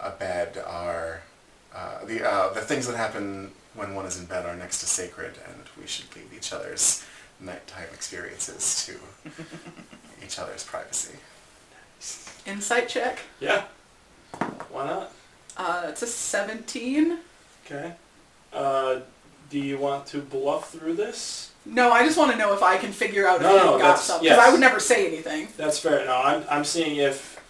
Speaker 4: a bed are the things that happen when one is in bed are next to sacred, and we should leave each other's nighttime experiences to each other's privacy.
Speaker 2: insight check.
Speaker 1: Yeah. Why not?
Speaker 2: It's a 17.
Speaker 1: Okay. Do you want to bluff through this?
Speaker 2: No, I just want to know if I can figure out if
Speaker 1: No,
Speaker 2: you
Speaker 1: no,
Speaker 2: got
Speaker 1: that's-
Speaker 2: something. Because
Speaker 1: yes.
Speaker 2: I would never say anything.
Speaker 1: That's fair. No, I'm seeing if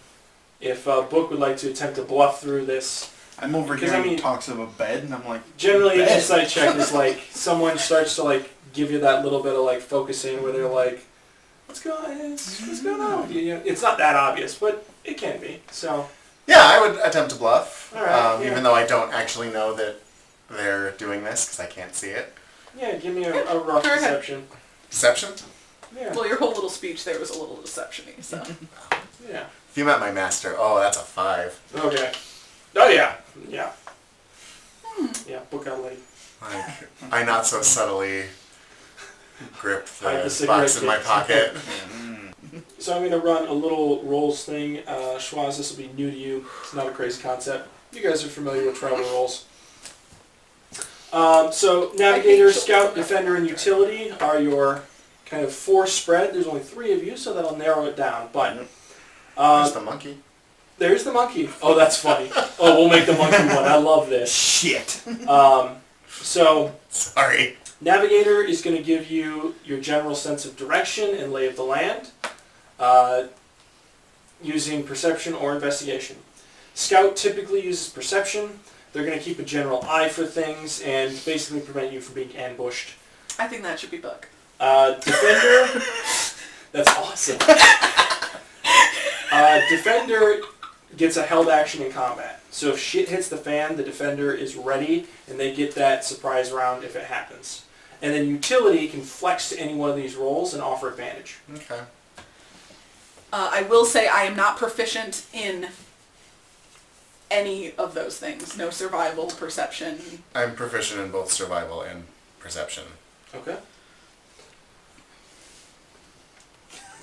Speaker 1: Book would like to attempt to bluff through this.
Speaker 3: I'm over
Speaker 1: Because,
Speaker 3: here
Speaker 1: I mean-
Speaker 3: and talks of a bed, and I'm like,
Speaker 1: Generally, an
Speaker 3: bed.
Speaker 1: insight check is like someone starts to like give you that little bit of like focusing where they're like, what's going on with you? You know, it's not that obvious, but it can be. So,
Speaker 4: Yeah, I would attempt to bluff,
Speaker 1: All right, yeah.
Speaker 4: even though I don't actually know that they're doing this because I can't see it.
Speaker 1: yeah, give me a rough
Speaker 2: go ahead.
Speaker 1: deception.
Speaker 4: Deception?
Speaker 1: Yeah.
Speaker 2: Well, your whole little speech there was a little deception-y, so.
Speaker 1: Yeah.
Speaker 4: If you met my master, oh, that's a 5.
Speaker 1: Okay. Oh yeah. Yeah. Yeah. Book out late.
Speaker 4: Like, I not so subtly grip
Speaker 1: Hide the
Speaker 4: the
Speaker 1: cigarette
Speaker 4: box in my
Speaker 1: case.
Speaker 4: pocket.
Speaker 1: So I'm going to run a little rolls thing. Schwaz, this will be new to you. It's not a crazy concept. You guys are familiar with travel rolls. So Navigator, Scout, Defender, and Utility are your kind of 4 spread. There's only 3 of you, so that'll narrow it down. But
Speaker 4: There's the monkey.
Speaker 1: there's the monkey. Oh, that's funny. Oh, we'll make the monkey one. I love this.
Speaker 3: shit.
Speaker 1: So
Speaker 4: Sorry.
Speaker 1: Navigator is going to give you your general sense of direction and lay of the land using perception or investigation. Scout typically uses perception. They're going to keep a general eye for things and basically prevent you from being ambushed.
Speaker 2: I think that should be Buck.
Speaker 1: Defender, that's awesome. Defender gets a held action in combat. So if shit hits the fan, the Defender is ready and they get that surprise round if it happens. And then Utility can flex to any one of these rolls and offer advantage.
Speaker 4: Okay.
Speaker 2: I will say I am not proficient in any of those things. No survival, perception.
Speaker 4: I'm proficient in both survival and perception.
Speaker 1: Okay.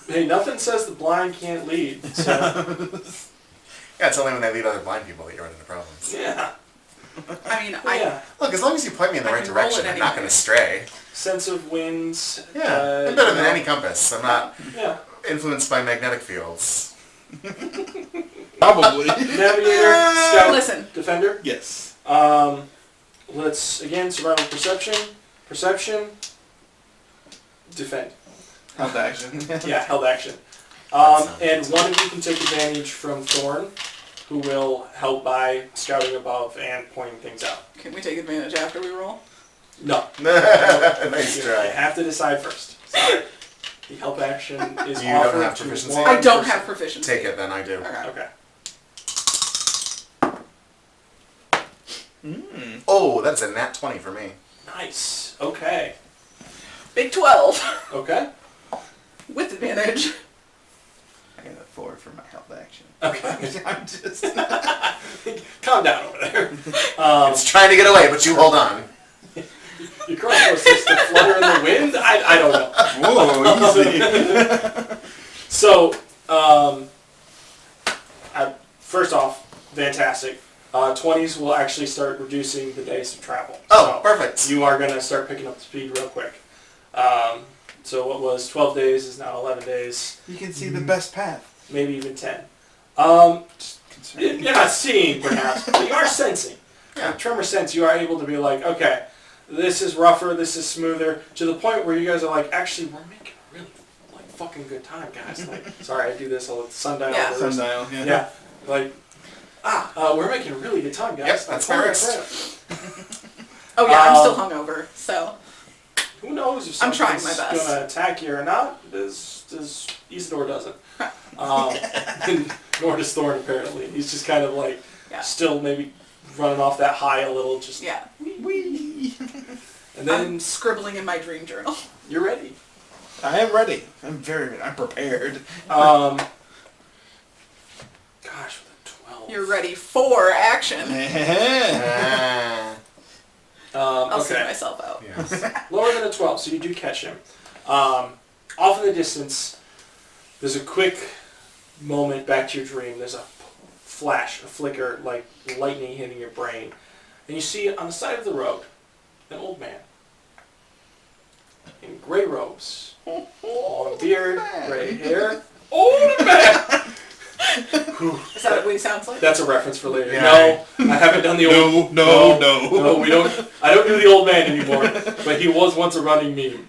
Speaker 1: Hey, nothing says the blind can't lead. So,
Speaker 4: Yeah, it's only when I lead other blind people that you run into problems.
Speaker 1: yeah.
Speaker 2: I mean,
Speaker 1: Yeah.
Speaker 4: Look, as long as you point me in the
Speaker 2: I
Speaker 4: right
Speaker 2: can roll it
Speaker 4: direction, I'm not
Speaker 2: anyway.
Speaker 4: going to stray.
Speaker 1: Sense of winds.
Speaker 4: Yeah, I'm better
Speaker 1: you
Speaker 4: than
Speaker 1: know,
Speaker 4: any compass. I'm not
Speaker 1: Yeah.
Speaker 4: influenced by magnetic fields.
Speaker 3: Probably.
Speaker 1: Navigator, Scout,
Speaker 2: listen.
Speaker 1: Defender.
Speaker 3: Yes.
Speaker 1: Let's, again, survival perception. Perception. Defend.
Speaker 3: Held action.
Speaker 1: Yeah, held action. And one of you can take advantage from Thorn, who will help by scouting above and pointing things out.
Speaker 2: Can we take advantage after we roll?
Speaker 1: No.
Speaker 4: Nice
Speaker 1: You
Speaker 4: try.
Speaker 1: have to decide first. Sorry. The help action is
Speaker 4: You don't
Speaker 1: offered
Speaker 4: have
Speaker 1: to
Speaker 4: proficiency?
Speaker 1: one
Speaker 2: I don't
Speaker 1: person.
Speaker 2: have proficiency.
Speaker 4: Take it then, I do.
Speaker 2: Okay.
Speaker 1: Okay.
Speaker 4: Oh, that's a nat 20 for me.
Speaker 1: Nice. Okay.
Speaker 2: Big 12
Speaker 1: Okay.
Speaker 2: with advantage.
Speaker 3: I got a 4 for my held action.
Speaker 1: Okay.
Speaker 3: I'm just.
Speaker 1: Calm down over there.
Speaker 4: It's trying to get away, but you hold on.
Speaker 1: Your crossbow starts to flutter in the wind? I don't know.
Speaker 3: Whoa, easy.
Speaker 1: So, first off, fantastic. 20s will actually start reducing the days of travel.
Speaker 4: Oh,
Speaker 1: So
Speaker 4: perfect.
Speaker 1: you are going to start picking up the speed real quick. So what was 12 days is now 11 days,
Speaker 3: You can see the best path.
Speaker 1: maybe even 10.
Speaker 3: Concerning.
Speaker 1: You're not seeing, perhaps, but you are sensing.
Speaker 4: Yeah.
Speaker 1: With Tremor Sense, you are able to be like, okay, this is rougher, this is smoother, to the point where you guys are like, actually, we're making a really like fucking good time, guys. Like, sorry, I do this all the sundial.
Speaker 2: Yeah.
Speaker 1: reverse.
Speaker 3: Sundial, yeah.
Speaker 1: Yeah, like, we're making a really good time, guys.
Speaker 4: Yep,
Speaker 1: Like,
Speaker 4: that's
Speaker 1: holy
Speaker 4: first.
Speaker 1: crap.
Speaker 2: Oh yeah, I'm still
Speaker 1: Um,
Speaker 2: hungover, so.
Speaker 1: Who knows if
Speaker 2: I'm trying
Speaker 1: something's
Speaker 2: my best.
Speaker 1: going to attack you or not? Does Isidore doesn't. Nor does Thorn, apparently. He's just kind of like,
Speaker 2: Yeah.
Speaker 1: still maybe running off that high a little, just
Speaker 2: Yeah.
Speaker 3: Whee!
Speaker 1: and then
Speaker 2: I'm scribbling in my dream journal.
Speaker 1: you're ready.
Speaker 3: I am ready. I'm prepared.
Speaker 1: Gosh, with a 12.
Speaker 2: You're ready for action.
Speaker 4: Ah,
Speaker 2: I'll see
Speaker 1: okay.
Speaker 2: myself out.
Speaker 4: yes.
Speaker 1: Lower than a 12, so you do catch him. Off in the distance, there's a quick moment back to your dream. There's a flash, a flicker, like lightning hitting your brain. And you see on the side of the road an old man in gray robes, long beard, gray hair. Old man!
Speaker 2: Is that what he sounds like?
Speaker 1: That's a reference for later.
Speaker 4: Yeah.
Speaker 1: No, I haven't done the old...
Speaker 3: No.
Speaker 1: we don't. I don't do the old man anymore. But he was once a running meme.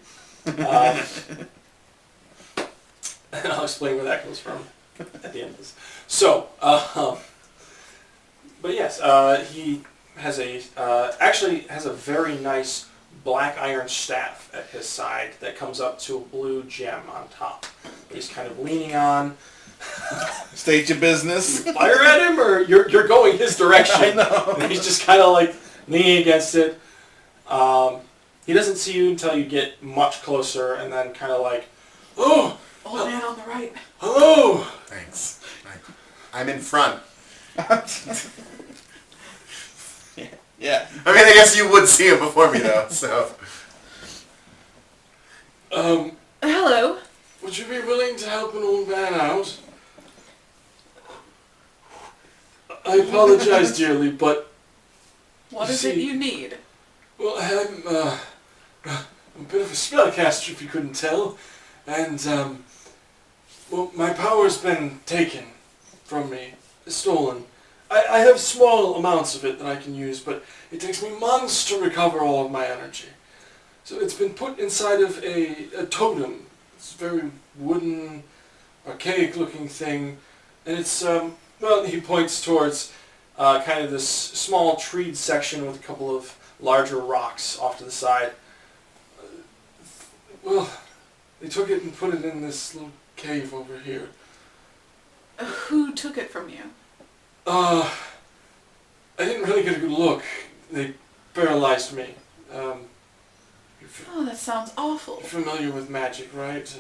Speaker 1: And I'll explain where that comes from at the end of this. So, but yes, he has actually has a very nice black iron staff at his side that comes up to a blue gem on top. He's kind of leaning on.
Speaker 3: State your business.
Speaker 1: Fire at him, or you're going his direction.
Speaker 3: I know.
Speaker 1: And he's just kind of like leaning against it. He doesn't see you until you get much closer, and then kind of like, oh,
Speaker 2: Old man on the right.
Speaker 1: hello.
Speaker 4: Thanks. I'm in front.
Speaker 3: Yeah.
Speaker 4: I mean, I guess you would see him before me, though, so...
Speaker 2: Hello.
Speaker 1: Would you be willing to help an old man out? I apologize dearly, but
Speaker 2: What
Speaker 1: You
Speaker 2: is it
Speaker 1: see-
Speaker 2: you need?
Speaker 1: well, I'm a bit of a spellcaster, if you couldn't tell, and well, my power's been taken from me, stolen. I have small amounts of it that I can use, but it takes me months to recover all of my energy. So it's been put inside of a totem. It's a very wooden, archaic-looking thing, and it's well, he points towards kind of this small treed section with a couple of larger rocks off to the side. Well, they took it and put it in this little cave over here.
Speaker 2: Who took it from you?
Speaker 1: I didn't really get a good look. They paralyzed me. You're
Speaker 2: Oh, that sounds awful.
Speaker 1: familiar with magic, right?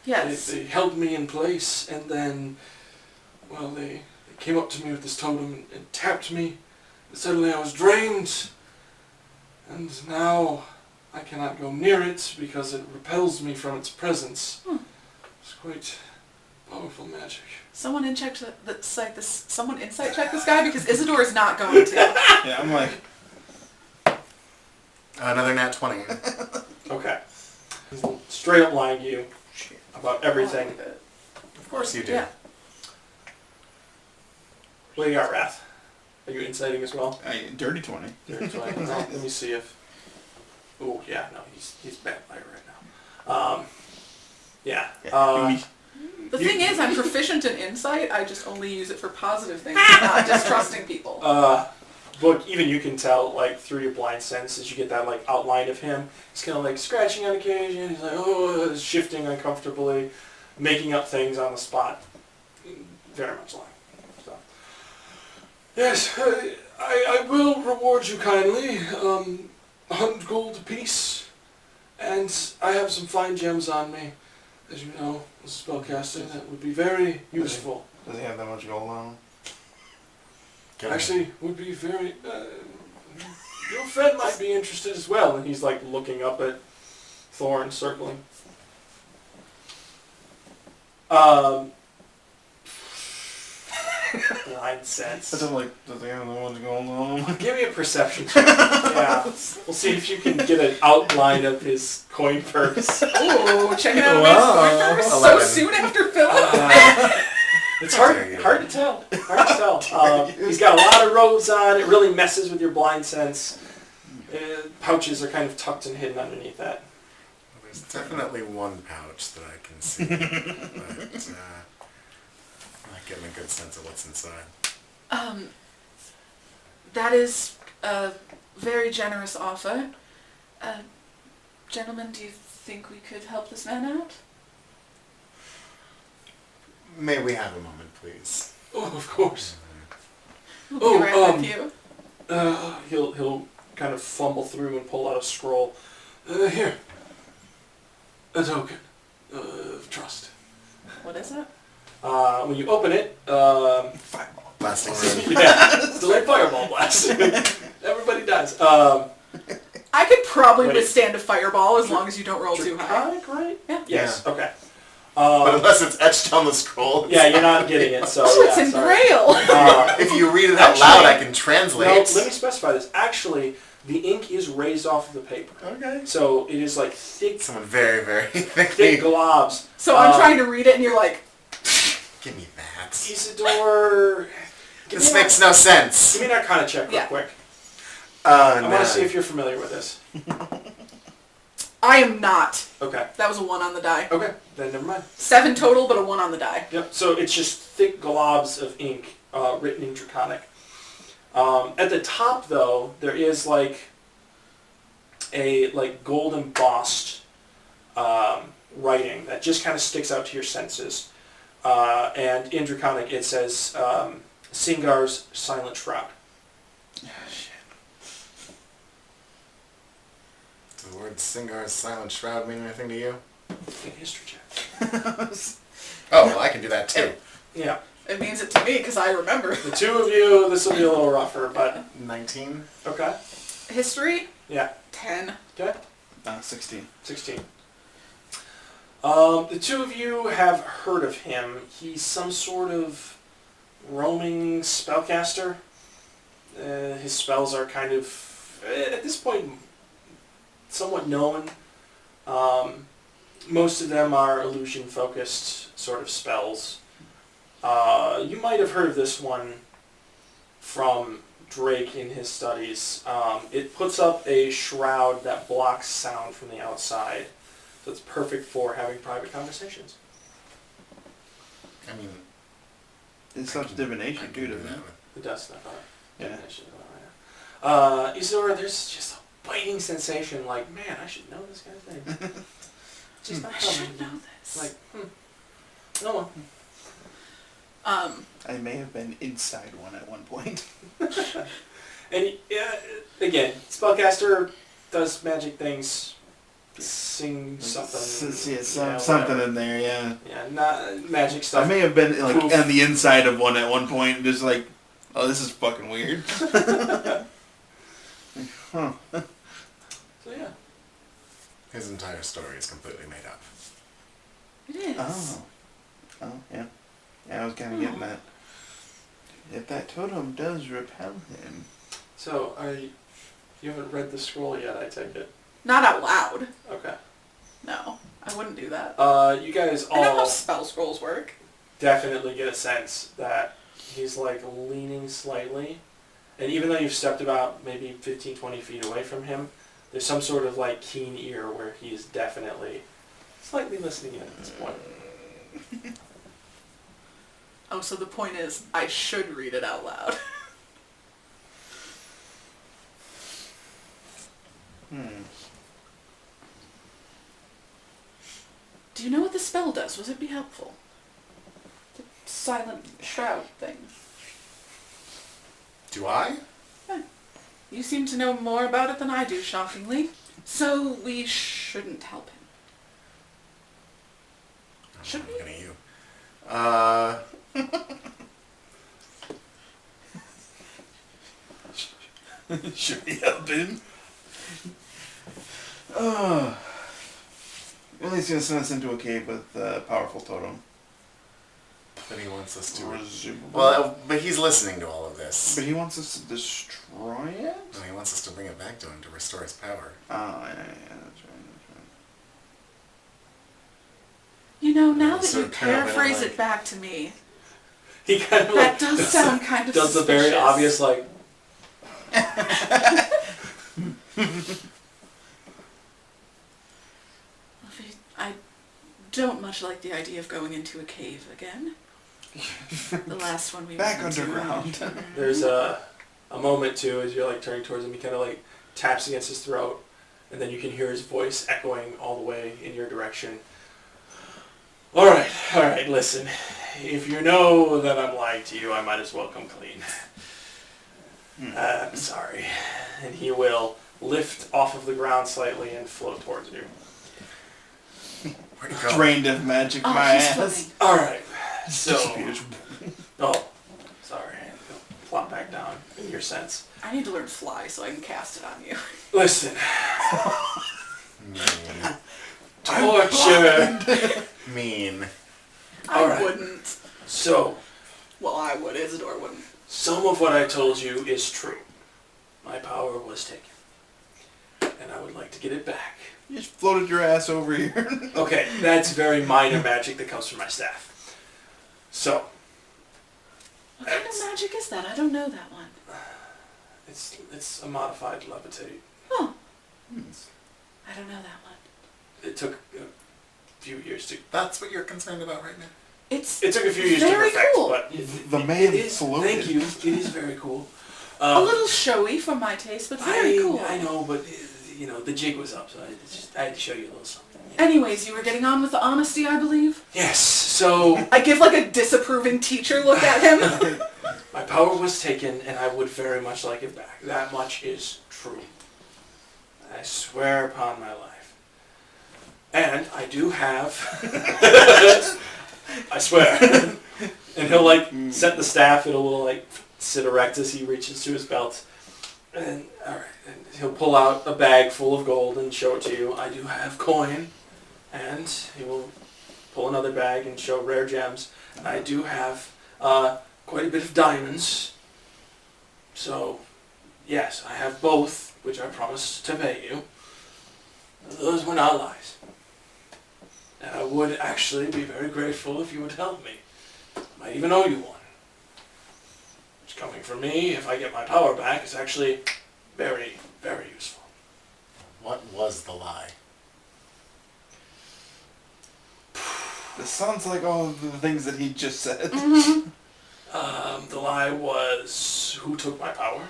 Speaker 2: Yes.
Speaker 1: They held me in place, and then, well, they came up to me with this totem and tapped me. And suddenly I was drained, and now I cannot go near it because it repels me from its presence. It's quite powerful magic.
Speaker 2: Someone insight check this guy because Isidore is not going to.
Speaker 3: Yeah, I'm like,
Speaker 4: Another nat 20.
Speaker 1: Okay. He's straight up lying to you about everything.
Speaker 4: Of course you do.
Speaker 2: Yeah.
Speaker 1: What do you got, Wrath? Are you inciting as well?
Speaker 3: dirty 20.
Speaker 1: Let me see if... Oh, yeah, no, he's bad liar right now. Yeah.
Speaker 2: The thing is, I'm proficient in insight. I just only use it for positive things, not distrusting people.
Speaker 1: But even you can tell, like, through your blind sense, as you get that, like, outline of him, he's kind of, like, scratching on occasion, he's like, oh, shifting uncomfortably, making up things on the spot. Very much lying. So. Yes, I will reward you kindly. 100 gold apiece, and I have some fine gems on me. As you know, as a spellcaster, that would be very useful.
Speaker 3: Does he have that much gold on him?
Speaker 1: Actually, would be very... your friend might be interested as well. And he's like looking up at Thorn, circling. Blind sense.
Speaker 3: I'm like, does he have that much gold on him?
Speaker 1: Give me a perception check. Yeah. We'll see if you can get an outline of his coin purse.
Speaker 2: Ooh, check it out.
Speaker 3: Wow.
Speaker 2: First, so
Speaker 4: 11.
Speaker 2: soon after Philip.
Speaker 1: It's hard to tell. Hard to tell. He's got a lot of robes on. It really messes with your blind sense. Pouches are kind of tucked and hidden underneath that.
Speaker 4: There's definitely one pouch that I can see. But, I'm not getting a good sense of what's inside.
Speaker 2: That is a very generous offer. Gentlemen, do you think we could help this man out?
Speaker 4: May we have a moment, please?
Speaker 1: Oh, of course.
Speaker 2: We'll be right with you.
Speaker 1: He'll kind of fumble through and pull out a scroll. Here. A token of trust.
Speaker 2: What is it?
Speaker 1: When you open it,
Speaker 3: Fireball.
Speaker 4: Blasting room.
Speaker 1: yeah, delayed fireball blast. Everybody dies.
Speaker 2: I could probably
Speaker 1: Wait.
Speaker 2: withstand a fireball as long as you don't roll too high.
Speaker 1: Draconic, right?
Speaker 2: Yeah.
Speaker 1: Yes. Okay.
Speaker 4: But unless it's etched on the scroll.
Speaker 1: Yeah, you're not getting it. So
Speaker 2: Oh,
Speaker 1: yeah,
Speaker 2: it's in
Speaker 1: sorry.
Speaker 2: Braille.
Speaker 4: If you read it out
Speaker 1: Actually-
Speaker 4: loud, I can
Speaker 1: No,
Speaker 4: translate.
Speaker 1: let me specify this. Actually, the ink is raised off of the paper,
Speaker 3: Okay.
Speaker 1: so it is like thick,
Speaker 4: Someone very, very
Speaker 1: thick
Speaker 4: thickly.
Speaker 1: globs.
Speaker 2: So I'm trying to read it, and you're like,
Speaker 4: Give me that.
Speaker 1: Isidore.
Speaker 4: This makes no sense.
Speaker 1: Give me an Arcana check real
Speaker 2: Yeah.
Speaker 1: quick.
Speaker 4: I
Speaker 1: I want to see if you're familiar with this.
Speaker 2: I am not.
Speaker 1: Okay.
Speaker 2: That was a 1 on the die.
Speaker 1: Okay. Then never mind.
Speaker 2: 7 total, but a 1 on the die.
Speaker 1: Yep. So it's just thick globs of ink written in Draconic. At the top, though, there is like a gold embossed writing that just kind of sticks out to your senses. And in Draconic, it says Singar's Silent Shroud.
Speaker 4: Does the word Singar's Silent Shroud mean anything to you?
Speaker 1: Make a history check.
Speaker 4: Oh, well, I can do that too.
Speaker 1: Yeah.
Speaker 2: It means it to me because I remember.
Speaker 1: The two of you, this will be a little rougher, but
Speaker 4: 19?
Speaker 1: okay.
Speaker 2: History?
Speaker 1: Yeah.
Speaker 2: 10.
Speaker 1: Okay.
Speaker 3: 16.
Speaker 1: 16. The two of you have heard of him. He's some sort of roaming spellcaster. His spells are kind of, at this point, somewhat known. Most of them are illusion-focused sort of spells. You might have heard of this one from Drake in his studies. It puts up a shroud that blocks sound from the outside. So it's perfect for having private conversations.
Speaker 4: I mean,
Speaker 3: It's such divination, too, doesn't it?
Speaker 1: It does, I thought.
Speaker 3: Yeah.
Speaker 1: I should know right now. Isidore, there's just a biting sensation like, man, I should know this guy's name. Just not
Speaker 2: I
Speaker 1: coming.
Speaker 2: should know this.
Speaker 1: Like, no one.
Speaker 3: I may have been inside one at one point.
Speaker 1: And again, spellcaster does magic things, sing something.
Speaker 3: Yeah, something in there, yeah.
Speaker 1: Yeah, not magic stuff.
Speaker 3: I may have been like
Speaker 1: Poof.
Speaker 3: on the inside of one at one point, just like, oh, this is fucking weird. Huh.
Speaker 1: So yeah.
Speaker 4: his entire story is completely made up.
Speaker 2: It is.
Speaker 3: Oh, yeah. Yeah, I was kind of getting that. If that totem does repel him.
Speaker 1: So you haven't read the scroll yet, I take it.
Speaker 2: Not out loud.
Speaker 1: Okay.
Speaker 2: No, I wouldn't do that.
Speaker 1: You guys
Speaker 2: I know how
Speaker 1: all
Speaker 2: spell scrolls work.
Speaker 1: definitely get a sense that he's like leaning slightly. And even though you've stepped about maybe 15, 20 feet away from him, there's some sort of like keen ear where he's definitely slightly listening in at this point.
Speaker 2: Oh, so the point is, I should read it out loud. Do you know what the spell does? Would it be helpful? The silent shroud thing.
Speaker 4: Do I?
Speaker 2: You seem to know more about it than I do, shockingly. So we shouldn't help him. Should
Speaker 4: I'm
Speaker 2: we?
Speaker 4: looking at you.
Speaker 3: Should we help him? Oh. Well, he's going to send us into a cave with a powerful totem.
Speaker 4: But he wants us to...
Speaker 3: Presumably.
Speaker 4: Well, but he's listening to all of this.
Speaker 3: But he wants us to destroy it?
Speaker 4: And he wants us to bring it back to him to restore his power.
Speaker 3: Oh, yeah, that's right.
Speaker 2: You know, now that
Speaker 4: So
Speaker 2: you
Speaker 4: apparently
Speaker 2: paraphrase
Speaker 4: like-
Speaker 2: it back to me,
Speaker 1: He kind of
Speaker 2: that does sound kind of
Speaker 1: does the
Speaker 2: suspicious.
Speaker 1: very obvious like,
Speaker 2: I don't much like the idea of going into a cave again. The last one we
Speaker 3: Back
Speaker 2: went to.
Speaker 3: underground.
Speaker 1: there's a moment too as you're like turning towards him. He kind of like taps against his throat, and then you can hear his voice echoing all the way in your direction. All right, listen. If you know that I'm lying to you, I might as well come clean. I'm sorry. And he will lift off of the ground slightly and float towards you.
Speaker 4: Where'd he go?
Speaker 3: Drained of magic,
Speaker 2: Oh,
Speaker 3: my
Speaker 2: he's
Speaker 3: ass.
Speaker 2: floating.
Speaker 1: Alright. So,
Speaker 3: Disappears.
Speaker 1: oh, sorry. Plop back down in your sense.
Speaker 2: I need to learn fly so I can cast it on you.
Speaker 1: Listen. Torture.
Speaker 4: Mean.
Speaker 2: I
Speaker 1: Alright.
Speaker 2: wouldn't.
Speaker 1: So,
Speaker 2: Well, I would. Isidore wouldn't.
Speaker 1: some of what I told you is true. My power was taken. And I would like to get it back.
Speaker 3: You just floated your ass over here.
Speaker 1: Okay, that's very minor magic that comes from my staff. So,
Speaker 2: What kind of magic is that? I don't know that one.
Speaker 1: it's a modified levitate.
Speaker 2: Oh. I don't know that one.
Speaker 1: It took a few years to...
Speaker 4: That's what you're concerned about right now?
Speaker 2: It's
Speaker 1: It took a few years to
Speaker 2: very
Speaker 1: perfect,
Speaker 2: cool.
Speaker 1: but...
Speaker 3: The man
Speaker 1: it is,
Speaker 3: floated.
Speaker 1: Thank you. It is very cool.
Speaker 2: A little showy for my taste, but very cool.
Speaker 1: I know, but, you know, the jig was up, so I had to show you a little something.
Speaker 2: Anyways, you were getting on with the honesty, I believe?
Speaker 1: Yes, so...
Speaker 2: I give like a disapproving teacher look at him.
Speaker 1: My power was taken, and I would very much like it back. That much is true. I swear upon my life. And I do have... I swear. And he'll, like, set the staff. It'll, like, sit erect as he reaches to his belt. And, alright, and he'll pull out a bag full of gold and show it to you. I do have coin. And he will pull another bag and show rare gems. And I do have quite a bit of diamonds. So, yes, I have both, which I promised to pay you. Those were not lies. And I would actually be very grateful if you would help me. Might even owe you one. Which, coming from me, if I get my power back, is actually very, very useful.
Speaker 4: What was the lie?
Speaker 3: This sounds like all of the things that he just said.
Speaker 1: The lie was who took my power,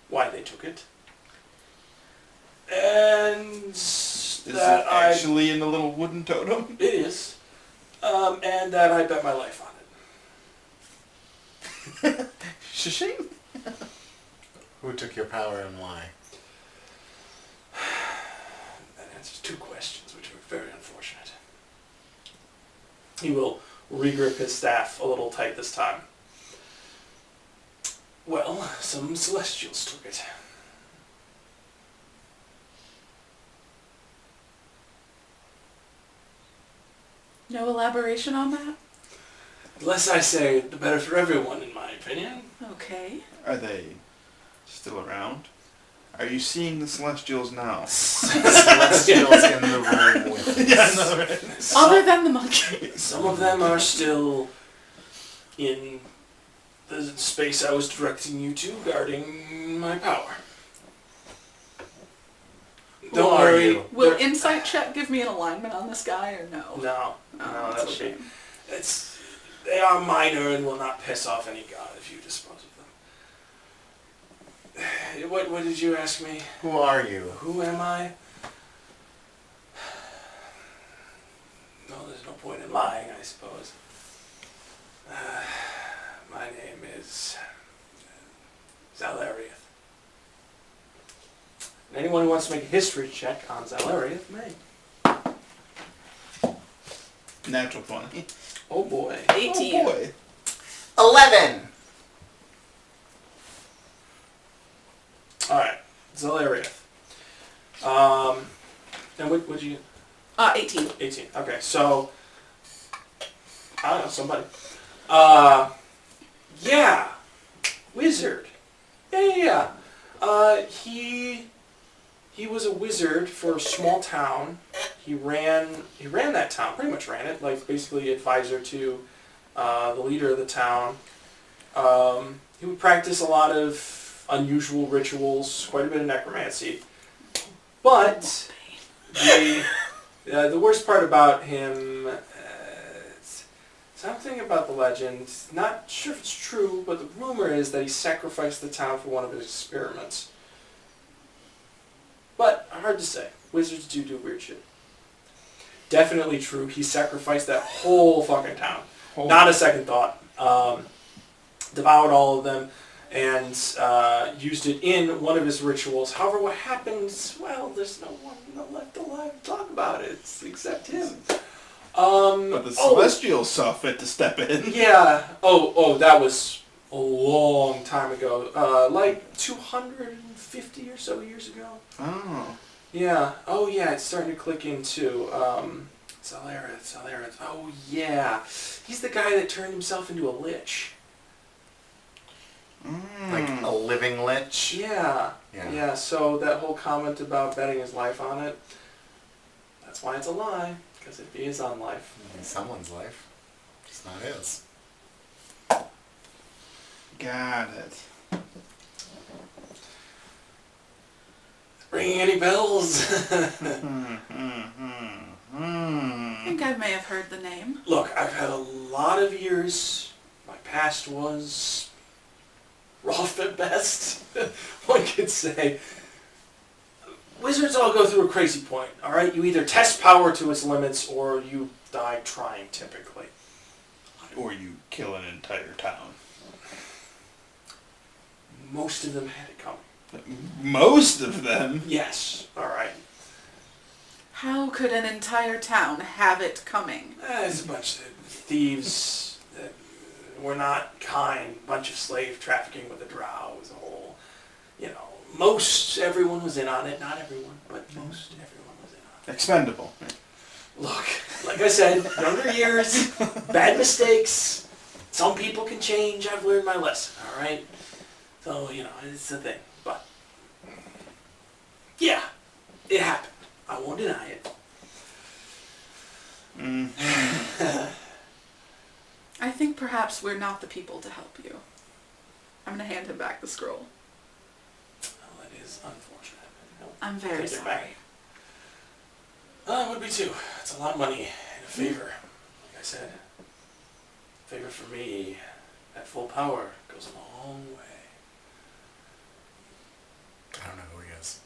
Speaker 1: why they took it, and
Speaker 3: Is
Speaker 1: that
Speaker 3: it actually in the little wooden totem?
Speaker 1: It is, and that I bet my life on it.
Speaker 3: Shishing?
Speaker 4: Who took your power and why?
Speaker 1: That answers two questions, which are very unfortunate. He will regrip his staff a little tight this time. Well, some Celestials took it.
Speaker 2: No elaboration on that?
Speaker 1: The less I say, the better for everyone, in my opinion.
Speaker 2: Okay.
Speaker 3: Are they still around? Are you seeing the Celestials now?
Speaker 4: Celestials in the room with us.
Speaker 3: Yeah, no, right.
Speaker 2: Other than the monkey.
Speaker 1: Some of them are still in the space I was directing you to, guarding my power. Don't
Speaker 4: are
Speaker 1: worry.
Speaker 4: you?
Speaker 2: Will
Speaker 1: they're-
Speaker 2: insight check give me an alignment on this guy or no?
Speaker 1: No,
Speaker 2: Oh,
Speaker 1: no,
Speaker 2: that's a
Speaker 1: that'll be.
Speaker 2: shame.
Speaker 1: They are minor and will not piss off any god if you dispose of them. What did you ask me?
Speaker 4: Who are you?
Speaker 1: Who am I? No, there's no point in lying, I suppose. My name is Zalariath. And anyone who wants to make a history check on Zalariath may.
Speaker 3: Natural 20.
Speaker 1: Oh boy.
Speaker 2: 18.
Speaker 3: Oh boy.
Speaker 4: 11!
Speaker 1: Alright, Zalariath. And what'd you...
Speaker 2: 18.
Speaker 1: 18. Okay, so... I don't know, somebody. Yeah! Wizard. Yeah. He was a wizard for a small town. He ran that town, pretty much ran it, like basically advisor to the leader of the town. He would practice a lot of unusual rituals, quite a bit of necromancy. But the worst part about him, something about the legend, not sure if it's true, but the rumor is that he sacrificed the town for one of his experiments. But, hard to say. Wizards do weird shit. Definitely true. He sacrificed that whole fucking town. Not a second thought. Devoured all of them. and used it in one of his rituals. However, what happens, well, there's no one left alive to talk about it except him.
Speaker 3: But the Celestials saw fit to step in.
Speaker 1: Yeah. Oh, that was a long time ago. Like 250 or so years ago.
Speaker 3: Oh.
Speaker 1: Yeah. Oh, yeah, it's starting to click in too. Zalareth. Oh, yeah. He's the guy that turned himself into a lich.
Speaker 4: Like a living lich?
Speaker 1: Yeah.
Speaker 4: Yeah.
Speaker 1: Yeah, so that whole comment about betting his life on it, that's why it's a lie. Because it is on life.
Speaker 4: In someone's life. It's not his.
Speaker 3: Got it.
Speaker 1: Ringing any bells?
Speaker 2: I think I may have heard the name.
Speaker 1: Look, I've had a lot of years. My past was rough at best, one could say. Wizards all go through a crazy point, alright? You either test power to its limits or you die trying, typically.
Speaker 3: Or you kill an entire town.
Speaker 1: Most of them had it coming.
Speaker 3: Most of them?
Speaker 1: Yes, alright.
Speaker 2: How could an entire town have it coming?
Speaker 1: There's a bunch of thieves that were not kind, bunch of slave trafficking with the drow as a whole. You know, most everyone was in on it. Not everyone, but most everyone was in on it.
Speaker 3: Expendable.
Speaker 1: Look, like I said, younger years, bad mistakes. Some people can change. I've learned my lesson, alright? So, you know, it's a thing. But, yeah, it happened. I won't deny it.
Speaker 2: I think perhaps we're not the people to help you. I'm going to hand him back the scroll.
Speaker 1: Well, it is unfortunate. No,
Speaker 2: I'm very
Speaker 1: take it back.
Speaker 2: sorry.
Speaker 1: It would be too. It's a lot of money and a favor. Like I said, a favor for me at full power goes a long way.
Speaker 4: I don't know who he is.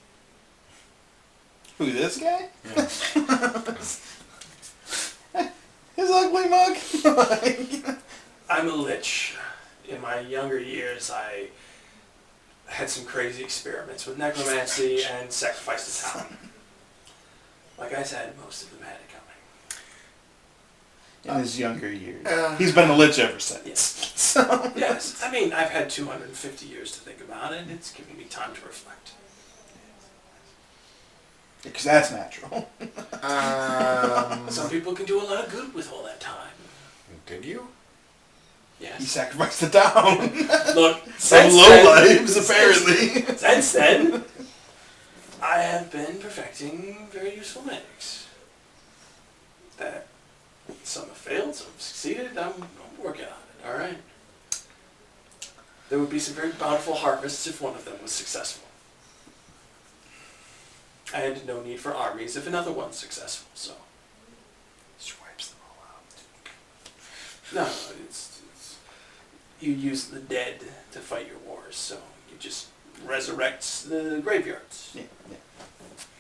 Speaker 3: Who, this guy?
Speaker 4: Yeah.
Speaker 3: His ugly mug?
Speaker 1: I'm a lich. In my younger years, I had some crazy experiments with necromancy and sacrificed a town. Like I said, most of them had it coming.
Speaker 3: In his younger years. He's been a lich ever since.
Speaker 1: Yes.
Speaker 3: So.
Speaker 1: Yes. I mean, I've had 250 years to think about it. It's given me time to reflect.
Speaker 3: Because that's natural.
Speaker 1: Some people can do a lot of good with all that time.
Speaker 4: Did you?
Speaker 3: He
Speaker 1: Yes.
Speaker 3: sacrificed the town.
Speaker 1: Look,
Speaker 3: Some
Speaker 1: since
Speaker 3: low
Speaker 1: then-
Speaker 3: lives, apparently.
Speaker 1: Since then, I have been perfecting very useful magics. That some have failed, some have succeeded. I'm working on it, alright? There would be some very bountiful harvests if one of them was successful. And no need for armies if another one's successful, so.
Speaker 4: Just wipes them all out.
Speaker 1: No, it's you use the dead to fight your wars, so you just resurrect the graveyards.
Speaker 3: Yeah, yeah.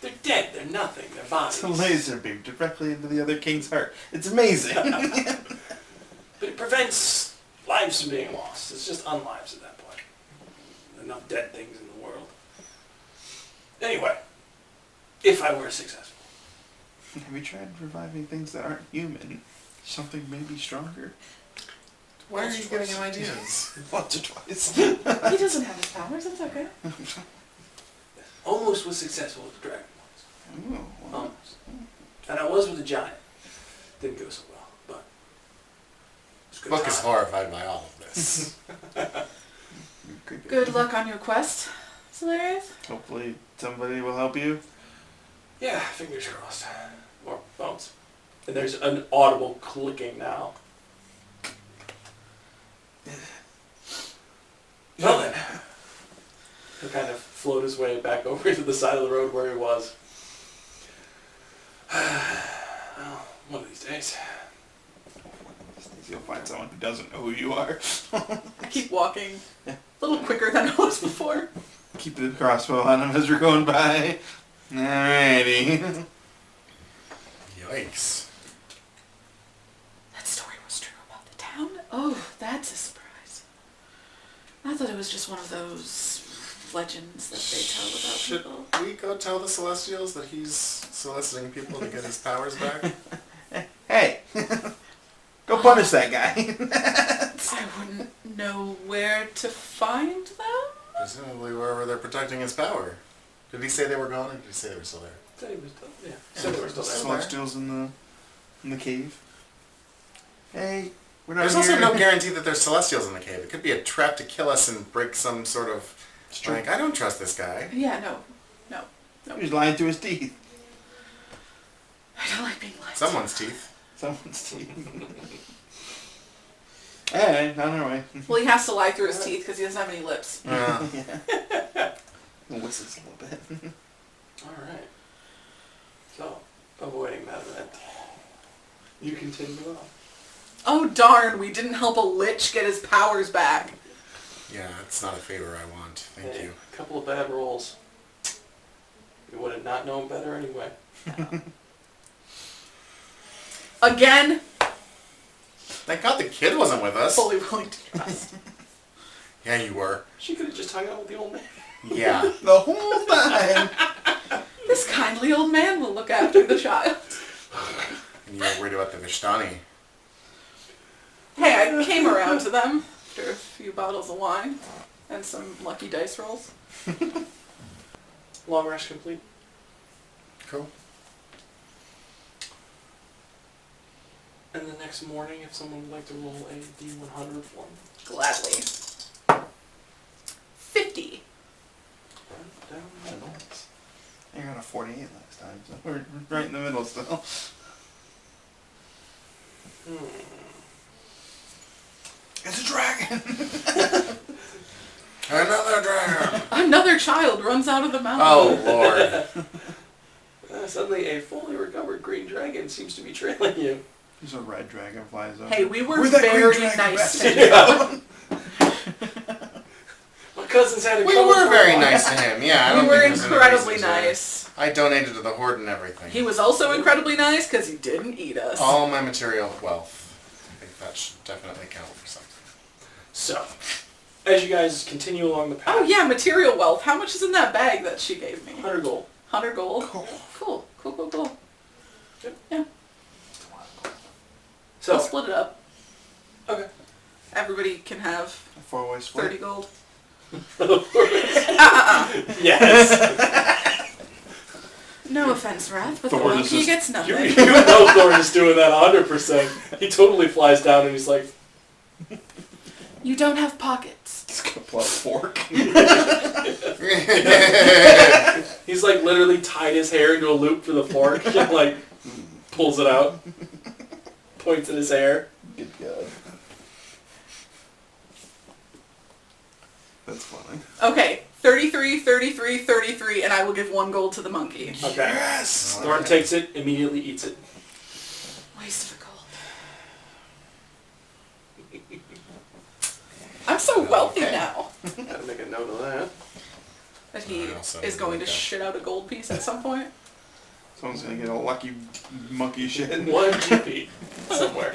Speaker 1: They're dead, they're nothing, they're bodies.
Speaker 3: It's a laser beam directly into the other king's heart. It's amazing.
Speaker 1: But it prevents lives from being lost. It's just unlives at that point. Enough dead things in the world. Anyway, if I were successful.
Speaker 3: Have you tried reviving things that aren't human? Something maybe stronger?
Speaker 4: Where are you getting your ideas?
Speaker 3: Once or twice.
Speaker 2: He doesn't have his powers, that's okay.
Speaker 1: Almost was successful with the dragon ones.
Speaker 3: Ooh, well,
Speaker 1: Almost. And I was with the giant. Didn't go so well, but it was a good
Speaker 4: Book is
Speaker 1: time.
Speaker 4: horrified by all of this.
Speaker 2: Good luck on your quest, Solarius.
Speaker 3: Hopefully somebody will help you.
Speaker 1: Yeah, fingers crossed. Or bones. And there's an audible clicking now. Well then, he'll kind of float his way back over to the side of the road where he was. Well, one of these days.
Speaker 3: You'll find someone who doesn't know who you are.
Speaker 2: I keep walking a little quicker than I was before.
Speaker 3: Keep the crossbow on him as we're going by. Alrighty.
Speaker 4: Yikes.
Speaker 2: That story was true about the town? Oh, that's a surprise. I thought it was just one of those legends that they tell about
Speaker 4: Should
Speaker 2: people.
Speaker 4: we go tell the Celestials that he's soliciting people to get his powers back?
Speaker 3: Hey, go punish that guy.
Speaker 2: I wouldn't know where to find them.
Speaker 4: Presumably wherever they're protecting his power. Did he say they were gone, or did he say they were still there?
Speaker 1: Said he was still, yeah. Said they were still there.
Speaker 3: Celestials in the cave. Hey, we're not
Speaker 4: There's
Speaker 3: here.
Speaker 4: also no guarantee that there's Celestials in the cave. It could be a trap to kill us and break some sort of... Like, I don't trust this guy.
Speaker 2: Yeah, no.
Speaker 3: He's lying to his teeth.
Speaker 2: I don't like being lied to.
Speaker 4: Someone's teeth.
Speaker 3: Someone's teeth. Hey, on our way.
Speaker 2: Well, he has to lie through his teeth because he doesn't have any lips.
Speaker 4: Yeah.
Speaker 3: Yeah. Whistles a little bit.
Speaker 1: Alright. So, avoiding that event. You continue on.
Speaker 2: Oh darn, we didn't help a lich get his powers back.
Speaker 4: Yeah, it's not a favor I want. Thank
Speaker 1: Hey,
Speaker 4: you.
Speaker 1: a couple of bad rolls. You would have not known better anyway.
Speaker 2: Again,
Speaker 4: Thank God the kid wasn't with us.
Speaker 2: fully willing to trust.
Speaker 4: Yeah, you were.
Speaker 1: She could have just hung out with the old man.
Speaker 4: Yeah.
Speaker 3: The whole time.
Speaker 2: This kindly old man will look after the child.
Speaker 4: And you were worried about the Vishtani.
Speaker 2: Hey, I came around to them after a few bottles of wine and some lucky dice rolls.
Speaker 1: Long rest complete.
Speaker 4: Cool.
Speaker 1: And the next morning, if someone would like to roll a D100 for me.
Speaker 2: Gladly. 50.
Speaker 1: Down.
Speaker 3: I got a 48 last time, so we're right in the middle still. It's a dragon!
Speaker 4: Another dragon!
Speaker 2: Another child runs out of the mountain.
Speaker 4: Oh, Lord.
Speaker 1: Suddenly, a fully recovered green dragon seems to be trailing you.
Speaker 3: There's a red dragon flies up.
Speaker 2: Hey, we were
Speaker 3: Where'd that
Speaker 2: very
Speaker 3: green dragon
Speaker 2: nice to
Speaker 3: bastard
Speaker 2: him.
Speaker 3: go?
Speaker 1: My cousin's had a
Speaker 4: We
Speaker 1: cover
Speaker 4: were
Speaker 1: for
Speaker 4: very
Speaker 1: a while.
Speaker 4: nice to him, yeah. I
Speaker 2: We
Speaker 4: don't
Speaker 2: were
Speaker 4: think there's any
Speaker 2: incredibly
Speaker 4: reason to-
Speaker 2: nice.
Speaker 4: I donated to the Horde and everything.
Speaker 2: He was also incredibly nice because he didn't eat us.
Speaker 4: All my material wealth. I think that should definitely count for something.
Speaker 1: So, as you guys continue along the path,
Speaker 2: Oh yeah, material wealth. How much is in that bag that she gave me?
Speaker 1: 100 gold.
Speaker 2: 100 gold.
Speaker 3: Cool.
Speaker 2: Cool.
Speaker 1: Yep.
Speaker 2: Yeah.
Speaker 1: So,
Speaker 2: I'll split it up.
Speaker 1: okay.
Speaker 2: Everybody can have
Speaker 3: A 4-way split.
Speaker 2: 30 gold.
Speaker 1: Yes.
Speaker 2: No offense, Wrath, but
Speaker 3: Thor
Speaker 2: the
Speaker 3: is
Speaker 2: monkey
Speaker 3: just-
Speaker 2: gets
Speaker 1: You
Speaker 2: nothing.
Speaker 1: know Thorn is doing that 100%. He totally flies down and he's like,
Speaker 2: You don't have pockets.
Speaker 3: He's gonna pull out a fork.
Speaker 1: he's like literally tied his hair into a loop for the fork and like pulls it out, points at his hair.
Speaker 3: Good God. That's funny.
Speaker 2: Okay, 33, 33, 33, and I will give 1 gold to the monkey.
Speaker 1: Okay.
Speaker 3: Yes!
Speaker 1: Thorn takes it, immediately eats it.
Speaker 2: Waste of a gold. I'm so wealthy
Speaker 4: Okay.
Speaker 2: now
Speaker 1: Gotta make a note of that.
Speaker 2: that he
Speaker 4: I also
Speaker 2: is going to
Speaker 4: like that.
Speaker 2: shit out a gold piece at some point.
Speaker 3: Someone's gonna get a lucky monkey shit
Speaker 1: 1 GP somewhere.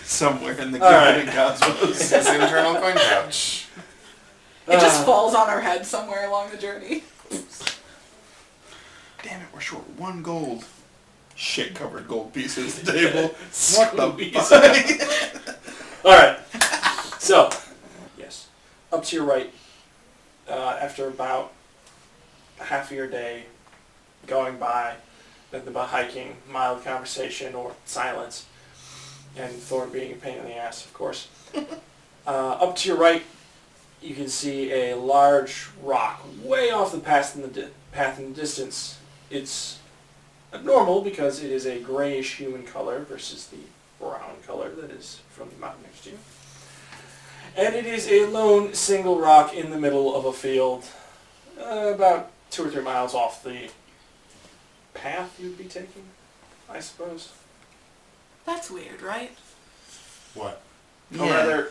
Speaker 3: somewhere in the
Speaker 1: All right.
Speaker 3: Gilded Cosmos.
Speaker 4: His internal coin pouch.
Speaker 2: It just falls on our head somewhere along the journey.
Speaker 3: Damn it, we're short 1 gold. Shit covered gold pieces at the table. What the
Speaker 1: Squeeze.
Speaker 3: fuck?
Speaker 1: Alright. So, yes. Up to your right, after about half of your day going by, about hiking, mild conversation, or silence, and Thorn being a pain in the ass, of course. Up to your right, you can see a large rock way off the path in the distance. It's abnormal because it is a grayish human color versus the brown color that is from the mountain next to you. And it is a lone single rock in the middle of a field, about 2 or 3 miles off the path you'd be taking, I suppose.
Speaker 2: That's weird, right?
Speaker 4: What?
Speaker 1: Or rather,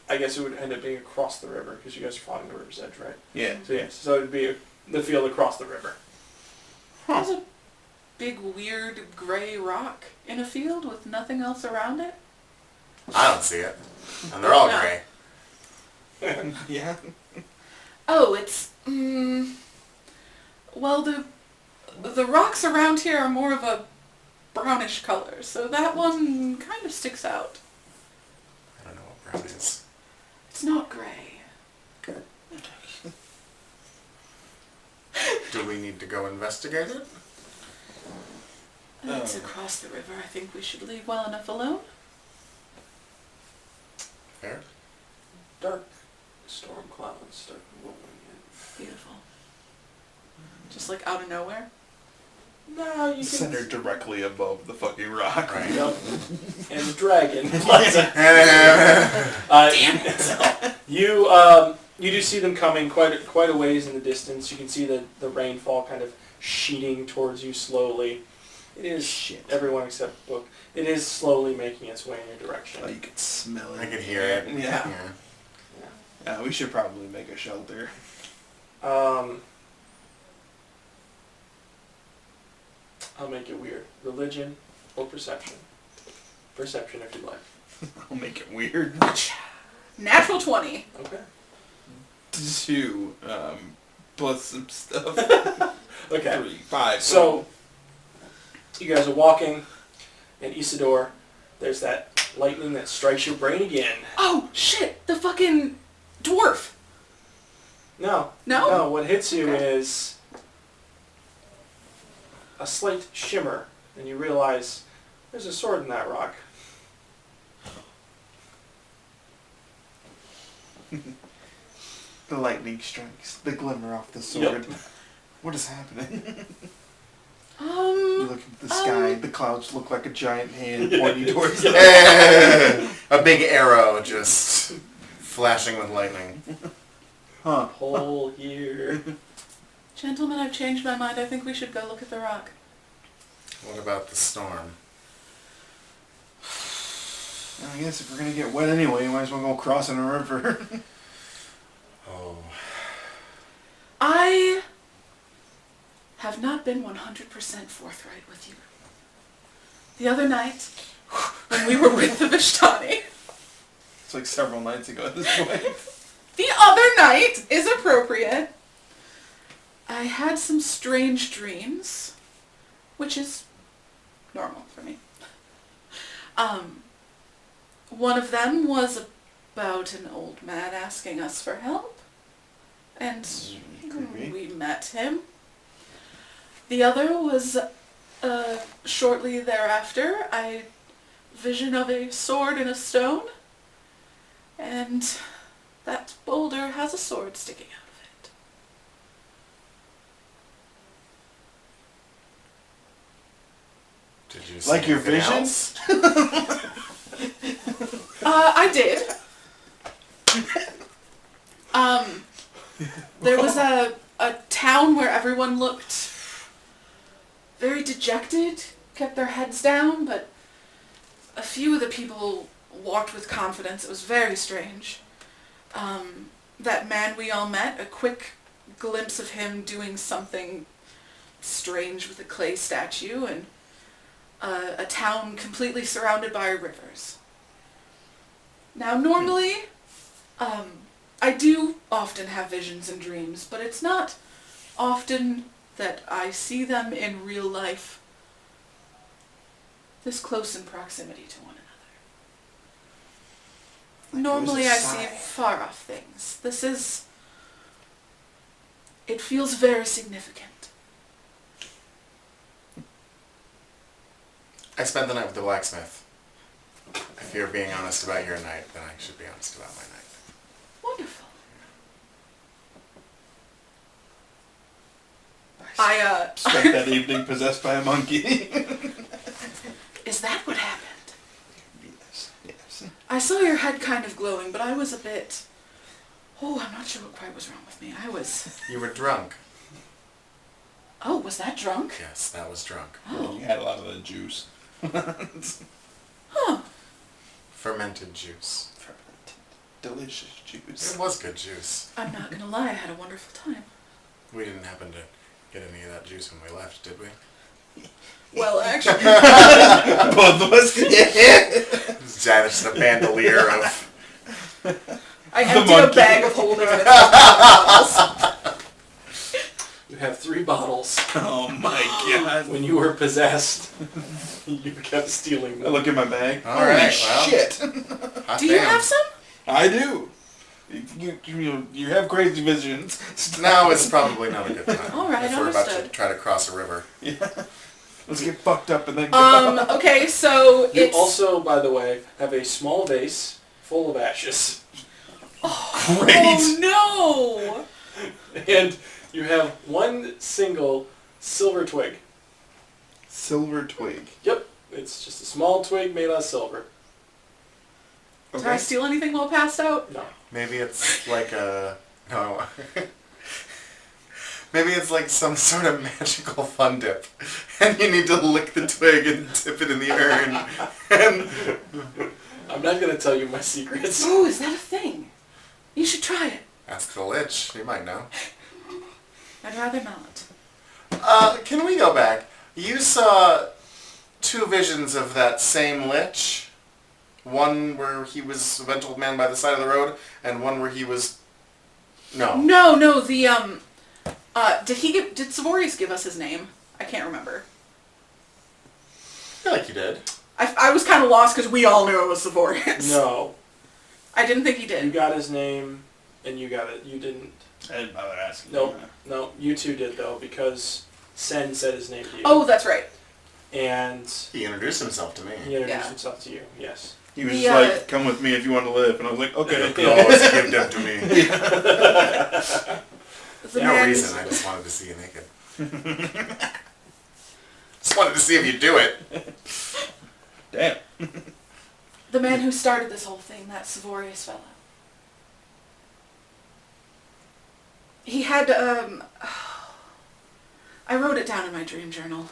Speaker 1: I guess it would end up being across the river, because you guys are following the river's edge, right?
Speaker 3: Yeah.
Speaker 1: So yes, so it would be the field across the river.
Speaker 2: There's a big, weird, gray rock in a field with nothing else around it.
Speaker 4: I don't see it. And they're all
Speaker 2: No.
Speaker 4: gray.
Speaker 3: Yeah.
Speaker 2: Oh, it's well, the rocks around here are more of a brownish color, so that one kind of sticks out.
Speaker 4: I don't know what brown is.
Speaker 2: It's not gray.
Speaker 4: Do we need to go investigate it?
Speaker 2: It's across the river. I think we should leave well enough alone.
Speaker 4: Fair.
Speaker 1: Dark storm clouds start rolling in.
Speaker 2: Beautiful. Just like out of nowhere.
Speaker 1: No, you can...
Speaker 3: Centered directly above the fucking rock.
Speaker 4: Right.
Speaker 1: Yep. And the dragon. You do see them coming quite a ways in the distance. You can see the rainfall kind of sheeting towards you slowly. It is everyone except Book. It is slowly making its way in your direction.
Speaker 3: Oh, you could smell it.
Speaker 4: I could hear it.
Speaker 3: Yeah. We should probably make a shelter.
Speaker 1: I'll make it weird. Religion or perception? Perception, if you like.
Speaker 3: I'll make it weird.
Speaker 2: Natural 20.
Speaker 1: Okay.
Speaker 3: 2, plus some stuff.
Speaker 1: Okay.
Speaker 3: 3, 5.
Speaker 1: So, you guys are walking, and Isidore, there's that lightning that strikes your brain again.
Speaker 2: Oh, shit! The fucking dwarf!
Speaker 1: No.
Speaker 2: No?
Speaker 1: No, what hits you
Speaker 2: Okay.
Speaker 1: is a slight shimmer, and you realize there's a sword in that rock.
Speaker 3: The lightning strikes, the glimmer off the sword.
Speaker 1: Yep.
Speaker 3: What is happening? You look at the sky, the clouds look like a giant hand pointing towards them.
Speaker 4: A big arrow just flashing with lightning.
Speaker 3: Huh.
Speaker 1: Whole year.
Speaker 2: Gentlemen, I've changed my mind. I think we should go look at the rock.
Speaker 4: What about the storm?
Speaker 3: I guess if we're gonna get wet anyway, you might as well go crossing a river.
Speaker 4: Oh.
Speaker 2: I have not been 100% forthright with you. The other night, when we were with the Vishtani,
Speaker 3: It's like several nights ago at this point.
Speaker 2: the other night is appropriate. I had some strange dreams, which is normal for me. One of them was about an old man asking us for help, and
Speaker 3: Creepy.
Speaker 2: we met him. The other was shortly thereafter, I vision of a sword and a stone, and that boulder has a sword sticking out of it.
Speaker 4: Did you see
Speaker 3: Like your
Speaker 4: anything
Speaker 3: vision?
Speaker 4: else?
Speaker 2: I did. There was a town where everyone looked very dejected, kept their heads down, but a few of the people walked with confidence. It was very strange. That man we all met, a quick glimpse of him doing something strange with a clay statue, and a town completely surrounded by rivers. Now, normally, I do often have visions and dreams, but it's not often that I see them in real life this close in proximity to one another.
Speaker 3: Like it was
Speaker 2: Normally
Speaker 3: a
Speaker 2: I see
Speaker 3: sigh.
Speaker 2: far off things. This is... It feels very significant.
Speaker 4: I spent the night with the blacksmith. If you're being honest about your night, then I should be honest about my night.
Speaker 2: Wonderful. I
Speaker 3: Spent that evening possessed by a monkey.
Speaker 2: Is that what happened?
Speaker 3: Yes. Yes.
Speaker 2: I saw your head kind of glowing, but I was a bit... Oh, I'm not sure what quite was wrong with me. I was...
Speaker 4: You were drunk.
Speaker 2: Oh, was that drunk?
Speaker 4: Yes, that was drunk.
Speaker 2: Oh.
Speaker 3: You had a lot of the juice.
Speaker 2: Huh.
Speaker 4: Fermented juice.
Speaker 3: Delicious juice.
Speaker 4: It was good juice.
Speaker 2: I'm not gonna lie, I had a wonderful time.
Speaker 4: We didn't happen to get any of that juice when we left, did we?
Speaker 2: Well, actually...
Speaker 3: Both of us.
Speaker 4: Just a bandolier of...
Speaker 2: I
Speaker 3: The
Speaker 2: empty a
Speaker 3: monkey.
Speaker 2: bag of holding and it's bottles.
Speaker 1: You have 3 bottles.
Speaker 3: Oh my god.
Speaker 1: When you were possessed, you kept stealing
Speaker 3: I
Speaker 1: them.
Speaker 3: look in my bag.
Speaker 4: All
Speaker 3: Holy
Speaker 4: right, well.
Speaker 3: shit.
Speaker 4: Hot
Speaker 2: Do you
Speaker 4: damn.
Speaker 2: have some?
Speaker 3: I do. You have crazy visions.
Speaker 4: Now is probably not a good time.
Speaker 2: All right,
Speaker 4: if we're about to
Speaker 2: understood.
Speaker 4: try to cross a river.
Speaker 3: Yeah. Let's get fucked up and then go.
Speaker 2: Okay, so
Speaker 1: You
Speaker 2: it's...
Speaker 1: also, by the way, have a small vase full of ashes.
Speaker 3: Great.
Speaker 2: Oh
Speaker 1: And you have 1 single silver twig.
Speaker 3: Silver twig.
Speaker 1: Yep. It's just a small twig made out of silver.
Speaker 2: no! Did I steal anything while passed out?
Speaker 1: No.
Speaker 4: Maybe it's like a... No. Maybe it's like some sort of magical fun dip. And you need to lick the twig and dip it in the urn. And
Speaker 1: I'm not going to tell you my secrets.
Speaker 2: Ooh, is that a thing? You should try it.
Speaker 4: ask the lich. You might know.
Speaker 2: I'd rather not.
Speaker 4: Can we go back? You saw 2 visions of that same lich. One where he was a bent old man by the side of the road, and one where he was... No.
Speaker 2: No, the, did Savorius give us his name? I can't remember.
Speaker 4: I feel like you did.
Speaker 2: I was kind of lost because we all knew it was Savorius.
Speaker 1: No.
Speaker 2: I didn't think he
Speaker 1: You
Speaker 2: did.
Speaker 1: got his name, and you got it. You didn't.
Speaker 3: I didn't bother asking.
Speaker 1: Nope. No, you 2 did, though, because Sen said his name to you.
Speaker 2: Oh, that's right.
Speaker 1: And
Speaker 4: He introduced himself to me.
Speaker 1: he introduced
Speaker 2: Yeah.
Speaker 1: himself to you, yes.
Speaker 3: He was
Speaker 2: The,
Speaker 3: just like, come with me if you want to live. And I was like, okay.
Speaker 4: You could always give them to me.
Speaker 2: The
Speaker 4: No
Speaker 2: man,
Speaker 4: reason, I just wanted to see you naked. Just wanted to see if you do it.
Speaker 3: Damn.
Speaker 2: the man who started this whole thing, that Savorius fellow. He had, I wrote it down in my dream journal.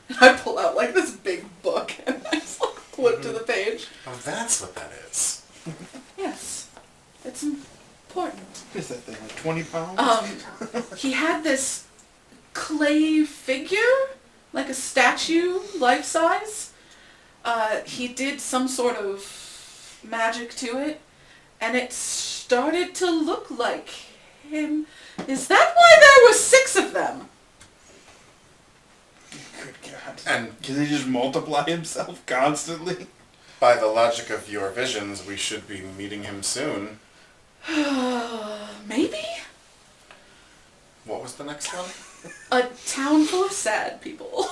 Speaker 2: And I pull out like this big book and I just like flip to the page.
Speaker 4: Oh, that's what that is.
Speaker 2: Yes. It's important.
Speaker 3: What is that thing, like 20 pounds?
Speaker 2: He had this clay figure, like a statue, life size. He did some sort of magic to it, and it started to look like him. Is that why there were 6 of them?
Speaker 3: Good God.
Speaker 4: And
Speaker 3: Can he just multiply himself constantly?
Speaker 4: by the logic of your visions, we should be meeting him soon.
Speaker 2: Maybe?
Speaker 4: What was the next one?
Speaker 2: A town full of sad people.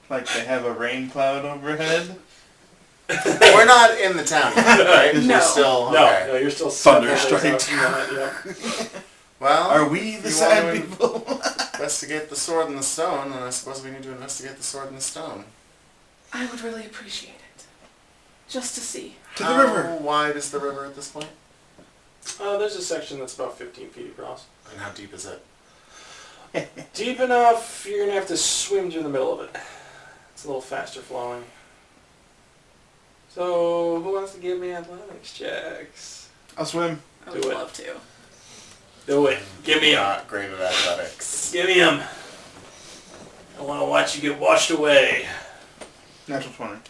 Speaker 3: Like they have a rain cloud overhead?
Speaker 4: We're not in the town yet, right?
Speaker 2: No.
Speaker 4: We're still...
Speaker 1: No,
Speaker 4: okay.
Speaker 1: no, you're still
Speaker 3: Thunderstrike.
Speaker 1: 7 days out from that, yeah.
Speaker 4: Well,
Speaker 3: Are we the
Speaker 4: you
Speaker 3: sad
Speaker 4: want to
Speaker 3: people?
Speaker 4: investigate the sword and the stone, and I suppose we need to investigate the sword and the stone.
Speaker 2: I would really appreciate it. Just to see.
Speaker 3: To the river.
Speaker 4: How wide is the river at this point?
Speaker 1: There's a section that's about 15 feet across.
Speaker 4: And how deep is it?
Speaker 1: Deep enough, you're going to have to swim through the middle of it. It's a little faster flowing. So, who wants to give me athletics checks?
Speaker 3: I'll swim.
Speaker 2: I would
Speaker 1: Do it.
Speaker 2: love to.
Speaker 1: Do it. Give me 'em.
Speaker 4: Not great at athletics.
Speaker 1: Give me 'em. I want to watch you get washed away.
Speaker 3: Natural 20.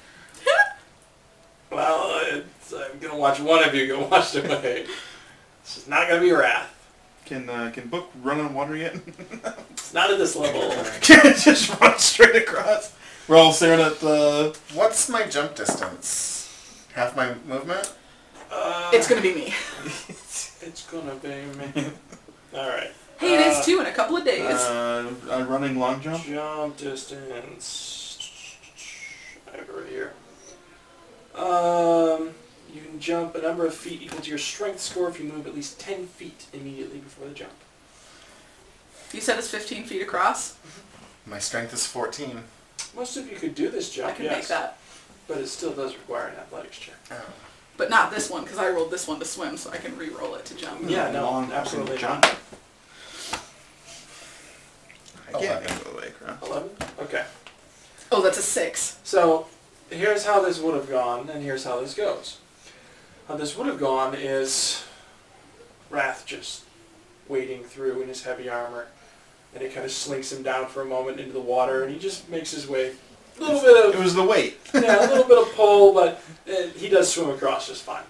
Speaker 1: Well, I'm going to watch one of you get washed away. It's just not going to be Wrath.
Speaker 3: Can Book run on water yet?
Speaker 1: It's not at this level.
Speaker 3: Can it just run straight across? We're all staring at the...
Speaker 4: What's my jump distance? Half my movement?
Speaker 2: It's gonna be me.
Speaker 1: It's going to be me. Alright.
Speaker 2: Hey, it is too in a couple of days.
Speaker 3: A running long jump?
Speaker 1: Jump distance. I have it right here. You can jump a number of feet equal to your strength score if you move at least 10 feet immediately before the jump.
Speaker 2: You said it's 15 feet across.
Speaker 4: My strength is 14.
Speaker 1: Most of you could do this jump,
Speaker 2: I can
Speaker 1: yes,
Speaker 2: make that.
Speaker 1: but it still does require an athletics check.
Speaker 4: Oh.
Speaker 2: But not this one, because I rolled this one to swim, so I can re-roll it to jump.
Speaker 1: Yeah, no,
Speaker 3: Long
Speaker 1: absolutely
Speaker 3: jump.
Speaker 1: not.
Speaker 3: I can't
Speaker 4: 11.
Speaker 3: make the way across.
Speaker 1: 11? Okay.
Speaker 2: Oh, that's a 6.
Speaker 1: So, here's how this would have gone, and here's how this goes. How this would have gone is Wrath just wading through in his heavy armor, and it kind of slinks him down for a moment into the water, and he just makes his way. A little bit
Speaker 3: It
Speaker 1: of,
Speaker 3: was the weight.
Speaker 1: yeah, a little bit of pull, but he does swim across just fine.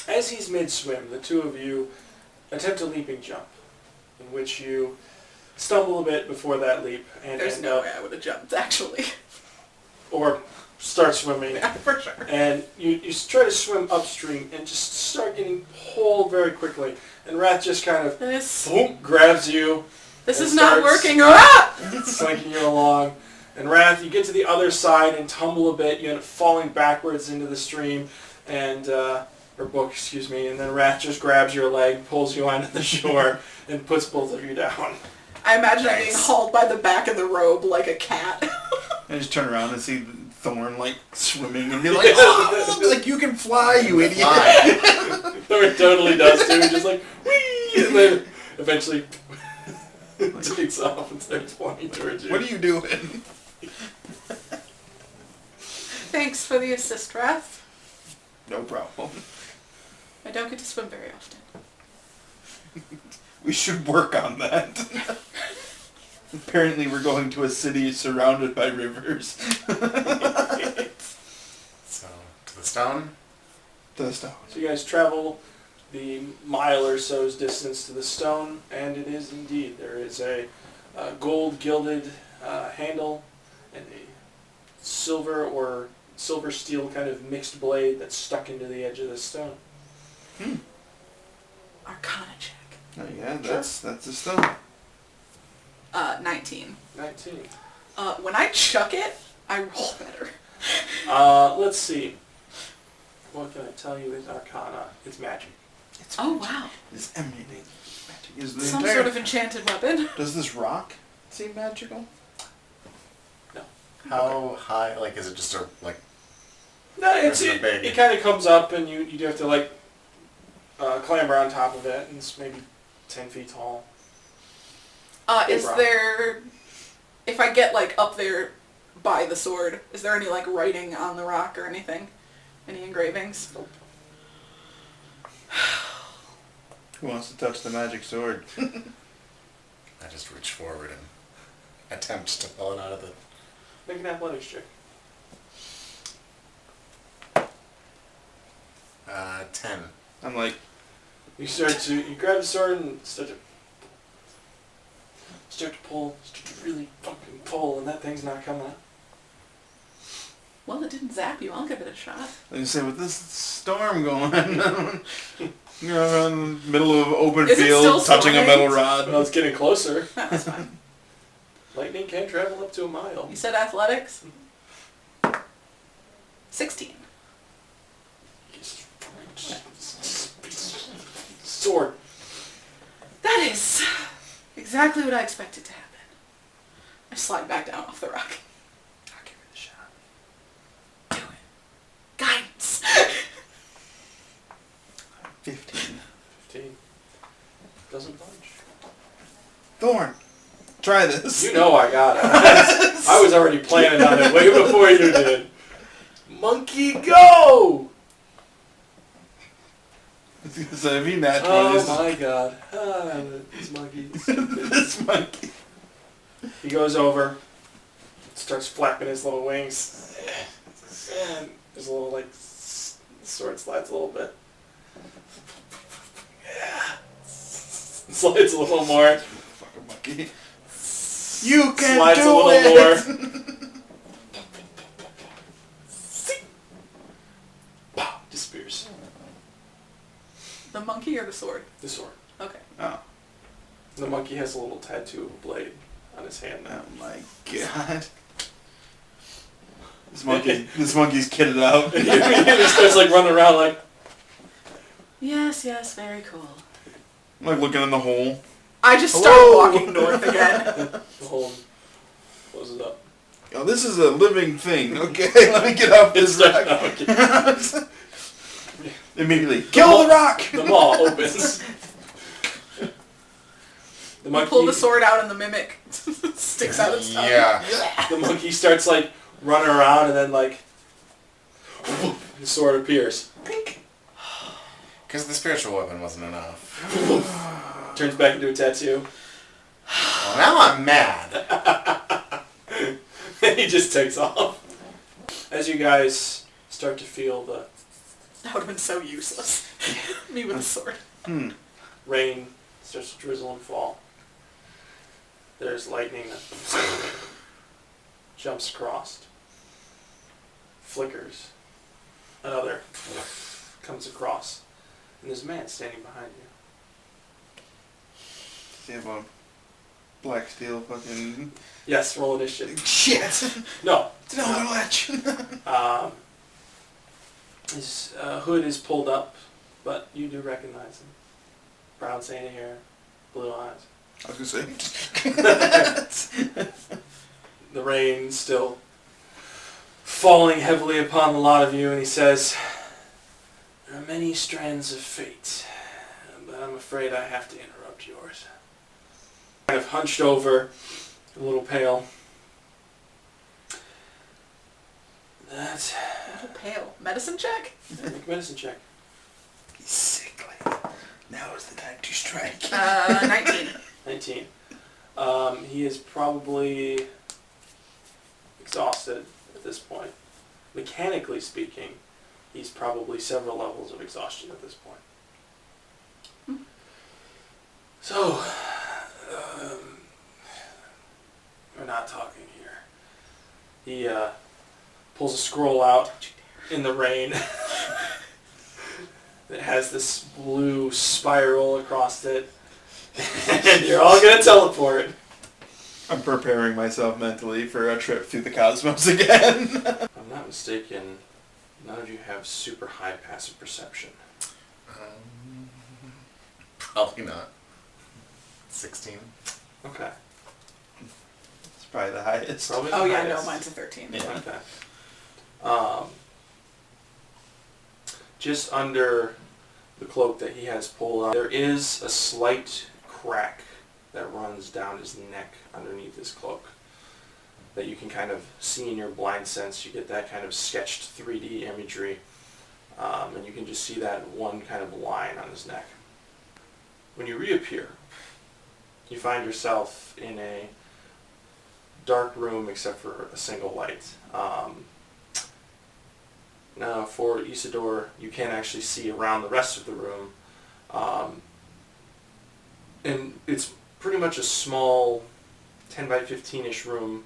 Speaker 1: As he's mid-swim, the two of you attempt a leaping jump, in which you stumble a bit before that leap and
Speaker 2: There's
Speaker 1: end
Speaker 2: no
Speaker 1: up,
Speaker 2: way I would have jumped, actually.
Speaker 1: or start swimming.
Speaker 2: Yeah, for sure.
Speaker 1: And you try to swim upstream and just start getting pulled very quickly. And Wrath just kind of boom, grabs you,
Speaker 2: This
Speaker 1: and
Speaker 2: is not
Speaker 1: starts-
Speaker 2: working. Ah!
Speaker 1: slinking you along. And Wrath, you get to the other side and tumble a bit. You end up falling backwards into the stream, and or book, excuse me. And then Wrath just grabs your leg, pulls you onto the shore, and puts both of you down.
Speaker 2: I imagine I'm being
Speaker 4: Nice.
Speaker 2: hauled by the back of the robe like a cat.
Speaker 3: I just turn around and see Thorn like swimming and be like, oh, like you can fly, you idiot.
Speaker 4: Fine.
Speaker 1: Thor totally does too. Just like whee, and then eventually takes off and starts flying towards you.
Speaker 3: What are you doing?
Speaker 2: Thanks for the assist, Wrath.
Speaker 3: No problem.
Speaker 2: I don't get to swim very often.
Speaker 3: We should work on that. Apparently we're going to a city surrounded by rivers.
Speaker 4: So, to the stone?
Speaker 3: To the stone.
Speaker 1: So you guys travel the mile or so's distance to the stone, and it is indeed. There is a gold gilded handle and a silver or silver steel kind of mixed blade that's stuck into the edge of the stone.
Speaker 2: Arcana check.
Speaker 3: Oh yeah, that's the stone.
Speaker 2: 19.
Speaker 1: 19.
Speaker 2: When I chuck it, I roll better.
Speaker 1: Let's see. What can I tell you is Arcana? It's magic.
Speaker 3: It's
Speaker 2: Oh,
Speaker 3: magic.
Speaker 2: wow.
Speaker 3: It's emanating magic. Is the
Speaker 2: Some
Speaker 3: entire...
Speaker 2: sort of enchanted weapon.
Speaker 3: Does this rock seem magical?
Speaker 4: How high? Like, is it just a, like,
Speaker 1: No, it's,
Speaker 4: There's a big-
Speaker 1: it kind of comes up, and you do have to like clamber on top of it, and it's maybe 10 feet tall.
Speaker 2: Is
Speaker 1: rock.
Speaker 2: there... If I get, like, up there by the sword, is there any, like, writing on the rock or anything? Any engravings?
Speaker 1: Nope.
Speaker 3: Who wants to touch the magic sword?
Speaker 4: I just reach forward and attempt to pull it out of the...
Speaker 1: Make an athletics check.
Speaker 4: 10.
Speaker 3: I'm like,
Speaker 1: You grab the sword and start to really fucking pull, and that thing's not coming up.
Speaker 2: Well, it didn't zap you. I'll give it a shot.
Speaker 3: like you say, with this storm going on, you're in the middle of open
Speaker 2: Is it still
Speaker 3: field, touching a
Speaker 2: storming?
Speaker 3: metal rod.
Speaker 1: Well, it's getting closer.
Speaker 2: That's fine.
Speaker 1: Lightning can travel up to a mile.
Speaker 2: You said athletics? 16.
Speaker 1: Sword.
Speaker 2: That is exactly what I expected to happen. I slide back down off the rock.
Speaker 1: I'll give it a shot.
Speaker 2: Do it. Guidance.
Speaker 3: 15.
Speaker 1: 15. Doesn't budge.
Speaker 3: Thorn, try this.
Speaker 1: You know I got it. I was already planning on it way before you did. Monkey, go!
Speaker 3: So if he nat
Speaker 1: Oh
Speaker 3: 20s,
Speaker 1: my god. These monkeys.
Speaker 3: this monkey.
Speaker 1: He goes over, starts flapping his little wings, and there's a little, like, sword slides a little bit. Slides a little more.
Speaker 3: Fucking monkey. You can
Speaker 1: Slides
Speaker 3: do
Speaker 1: a little
Speaker 3: it!
Speaker 1: more. Pow! Disappears.
Speaker 2: The monkey or the sword?
Speaker 1: The sword.
Speaker 2: Okay.
Speaker 3: Oh.
Speaker 1: The monkey has a little tattoo of a blade on his hand now.
Speaker 3: Oh my god. This monkey's kitted out.
Speaker 1: And he starts like running around like,
Speaker 2: Yes, yes, very cool.
Speaker 3: I'm like looking in the hole.
Speaker 2: I just start
Speaker 3: Hello?
Speaker 2: walking north again.
Speaker 1: the whole closes up.
Speaker 3: Oh, this is a living thing. Okay, let me get off this rock.
Speaker 1: Okay.
Speaker 3: Immediately. Kill the rock!
Speaker 1: The maw opens. The monkey,
Speaker 2: Pull the sword out and the mimic sticks out its tongue.
Speaker 4: Yeah.
Speaker 1: the monkey starts like running around, and then like the sword appears. Pink.
Speaker 4: Because the spiritual weapon wasn't enough.
Speaker 1: Turns back into a tattoo.
Speaker 4: Well, now I'm mad.
Speaker 1: And he just takes off. As you guys start to feel the
Speaker 2: That would have been so useless. Me with a sword.
Speaker 1: Rain starts to drizzle and fall. There's lightning that jumps across, flickers. Another comes across, and there's a man standing behind you.
Speaker 3: Does he have a black steel fucking...
Speaker 1: Yes, roll initiative.
Speaker 3: Shit!
Speaker 1: No.
Speaker 3: No, little edge.
Speaker 1: His hood is pulled up, but you do recognize him. Brown sandy hair, blue eyes.
Speaker 3: I was gonna say.
Speaker 1: The rain still falling heavily upon the lot of you, and he says, "There are many strands of fate, but I'm afraid I have to interrupt yours." Kind of hunched over, a little pale. That's...
Speaker 2: A little pale. Medicine check?
Speaker 1: Make a medicine check.
Speaker 3: He's sickly. Now is the time to strike.
Speaker 2: 19.
Speaker 1: 19. He is probably exhausted at this point. Mechanically speaking, he's probably several levels of exhaustion at this point. So, we're not talking here. He pulls a scroll out in the rain that has this blue spiral across it. And you're all gonna teleport.
Speaker 3: I'm preparing myself mentally for a trip through the cosmos again.
Speaker 1: If I'm not mistaken, none of you have super high passive perception.
Speaker 4: Probably not. 16.
Speaker 1: Okay.
Speaker 3: It's probably the highest.
Speaker 1: Probably
Speaker 2: Oh
Speaker 1: the
Speaker 2: yeah,
Speaker 1: highest.
Speaker 2: no, mine's a 13.
Speaker 3: Yeah.
Speaker 1: Okay. Just under the cloak that he has pulled up, there is a slight crack that runs down his neck underneath his cloak that you can kind of see in your blind sense. You get that kind of sketched 3D imagery, and you can just see that one kind of line on his neck. When you reappear, you find yourself in a dark room except for a single light. Now for Isidore, you can actually see around the rest of the room, and it's pretty much a small 10 by 15-ish room.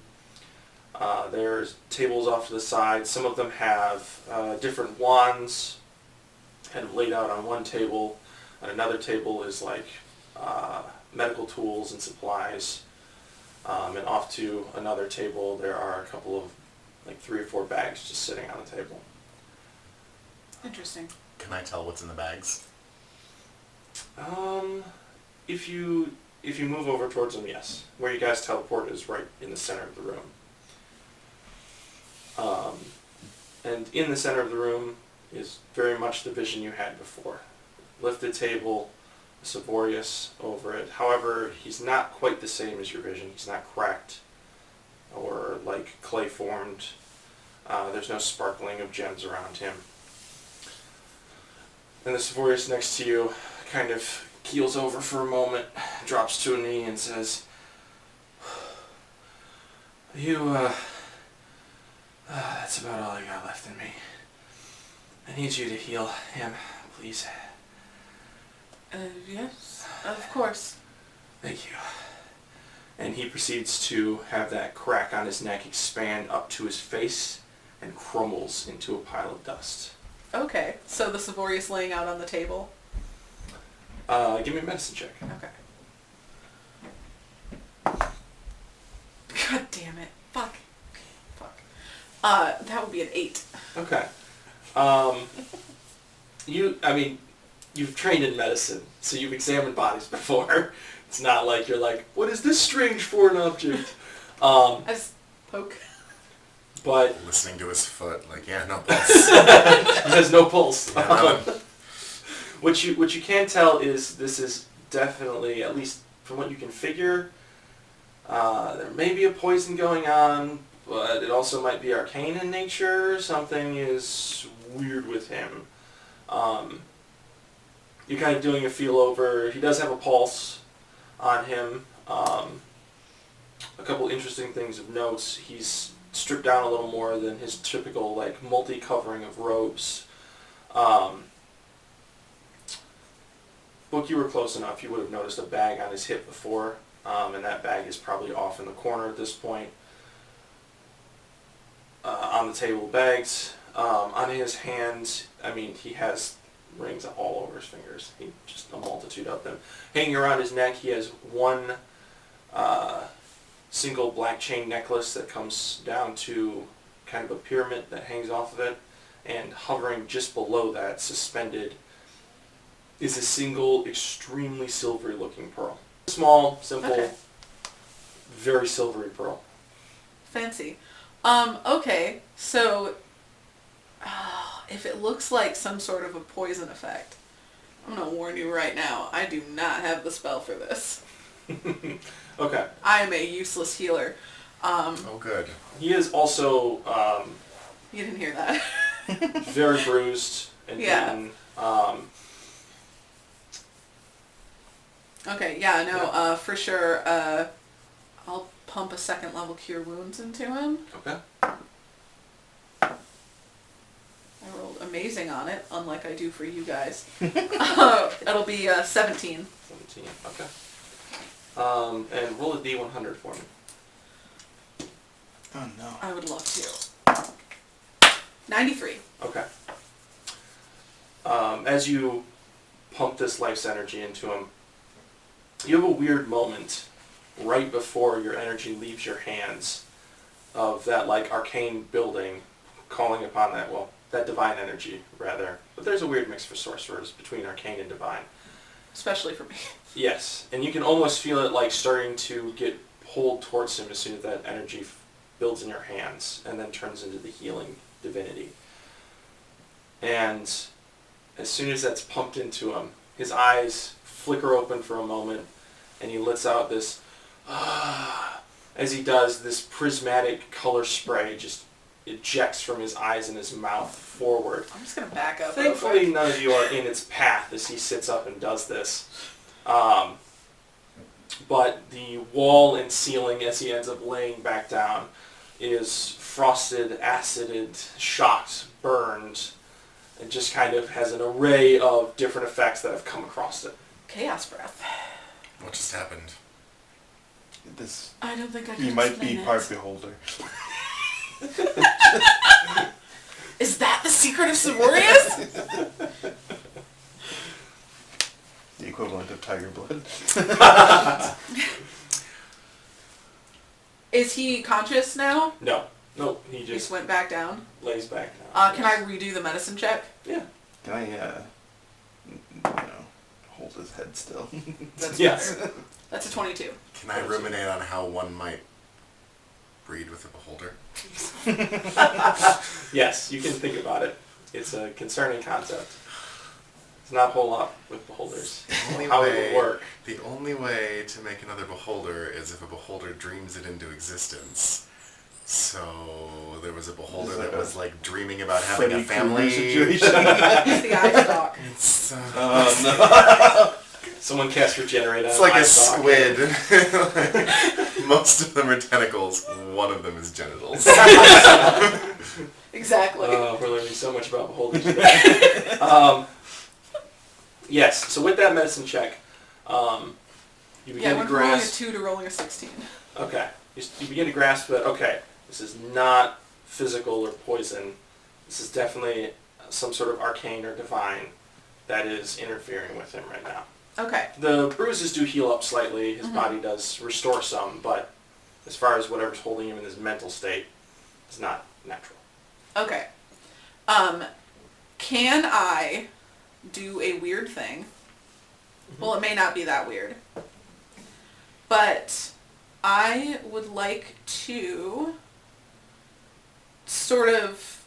Speaker 1: There's tables off to the side. Some of them have different wands kind of laid out on one table. On another table is like medical tools and supplies. And off to another table there are a couple of, like 3 or 4 bags just sitting on the table.
Speaker 2: Interesting.
Speaker 4: Can I tell what's in the bags?
Speaker 1: If you move over towards them, yes. Where you guys teleport is right in the center of the room. And in the center of the room is very much the vision you had before. Lifted table, Savorius over it. However, he's not quite the same as your vision. He's not cracked or like clay formed. There's no sparkling of gems around him. And the Savorius next to you kind of keels over for a moment, drops to a knee and says, that's about all I got left in me. I need you to heal him, please.
Speaker 2: Yes, of course.
Speaker 1: Thank you. And he proceeds to have that crack on his neck expand up to his face and crumbles into a pile of dust.
Speaker 2: Okay, so the Savorius laying out on the table.
Speaker 1: Give me a medicine check.
Speaker 2: Okay. God damn it. Fuck. That would be an 8.
Speaker 1: Okay. You've trained in medicine, so you've examined bodies before. It's not like you're like, what is this strange foreign object?
Speaker 2: I just poke.
Speaker 1: But
Speaker 4: Listening to his foot, like, yeah, no pulse.
Speaker 1: it has no pulse.
Speaker 4: Yeah, no.
Speaker 1: What you can tell is this is definitely, at least from what you can figure, there may be a poison going on, but it also might be arcane in nature. Something is weird with him. You're kind of doing a feel over. He does have a pulse on him. A couple interesting things of notes. He's stripped down a little more than his typical like multi-covering of robes. Book, you were close enough. You would have noticed a bag on his hip before, and that bag is probably off in the corner at this point. On the table, bags. On his hands, I mean, he has rings all over his fingers. Just a multitude of them. Hanging around his neck, he has one single black chain necklace that comes down to kind of a pyramid that hangs off of it, and hovering just below that, suspended, is a single extremely silvery looking pearl. Small, simple,
Speaker 2: Okay.
Speaker 1: very silvery pearl.
Speaker 2: Fancy. Okay, so if it looks like some sort of a poison effect, I'm gonna warn you right now, I do not have the spell for this.
Speaker 1: Okay.
Speaker 2: I am a useless healer.
Speaker 4: Oh, good.
Speaker 1: He is also
Speaker 2: You didn't hear that.
Speaker 1: very bruised and
Speaker 2: Yeah.
Speaker 1: beaten.
Speaker 2: Okay, yeah, no, for sure, I'll pump a second level Cure Wounds into him.
Speaker 1: Okay.
Speaker 2: I rolled amazing on it, unlike I do for you guys. It'll be 17.
Speaker 1: 17. Okay. And roll a D100 for me.
Speaker 3: Oh no.
Speaker 2: I would love to. 93.
Speaker 1: Okay. As you pump this life's energy into him, you have a weird moment right before your energy leaves your hands of that like arcane building calling upon that divine energy rather. But there's a weird mix for sorcerers between arcane and divine.
Speaker 2: Especially for me.
Speaker 1: Yes, and you can almost feel it like starting to get pulled towards him as soon as that energy builds in your hands and then turns into the healing divinity. And as soon as that's pumped into him, his eyes flicker open for a moment and he lets out this, as he does, this prismatic color spray just ejects from his eyes and his mouth forward.
Speaker 2: I'm just going to back up.
Speaker 1: Thankfully, none of you are in its path as he sits up and does this. But the wall and ceiling, as he ends up laying back down, is frosted, acided, shocked, burned, and just kind of has an array of different effects that have come across it.
Speaker 2: Chaos Breath.
Speaker 4: What just happened?
Speaker 3: This
Speaker 2: I don't think I can
Speaker 3: you might
Speaker 2: explain
Speaker 3: be
Speaker 2: it.
Speaker 3: part beholder.
Speaker 2: Is that the secret of Siborius?
Speaker 3: The equivalent of tiger blood.
Speaker 2: Is he conscious now?
Speaker 1: No, he
Speaker 2: He
Speaker 1: just
Speaker 2: just went back down.
Speaker 1: lays back down.
Speaker 2: Can I redo the medicine check?
Speaker 1: Yeah.
Speaker 3: Can I, hold his head still?
Speaker 2: That's
Speaker 1: Yes.
Speaker 2: fair. That's a 22.
Speaker 4: Can I ruminate on how one might breed with a beholder?
Speaker 1: Yes, you can think about it. It's a concerning concept. It's not a whole lot with beholders. How it would work.
Speaker 4: The only way to make another beholder is if a beholder dreams it into existence. So there was a beholder
Speaker 3: It's like
Speaker 4: that
Speaker 3: a
Speaker 4: was like dreaming about having
Speaker 3: Freddy
Speaker 4: a family.
Speaker 3: Krueger situation.
Speaker 2: It's the eye stalk.
Speaker 4: It's,
Speaker 3: Oh
Speaker 1: Someone cast Regenerate on
Speaker 4: it's like
Speaker 1: eye
Speaker 4: a
Speaker 1: stalk.
Speaker 4: squid. Most of them are tentacles. One of them is genitals.
Speaker 2: Exactly.
Speaker 1: We're learning so much about beholders today. Yes, so with that medicine check, you
Speaker 2: Yeah,
Speaker 1: begin
Speaker 2: I
Speaker 1: to
Speaker 2: went from rolling a
Speaker 1: grasp...
Speaker 2: 2 to rolling a 16.
Speaker 1: Okay. You begin to grasp that, okay, this is not physical or poison. This is definitely some sort of arcane or divine that is interfering with him right now.
Speaker 2: Okay.
Speaker 1: The bruises do heal up slightly. His body does restore some, but as far as whatever's holding him in his mental state, it's not natural.
Speaker 2: Okay. Can I do a weird thing? Well, it may not be that weird. But I would like to sort of,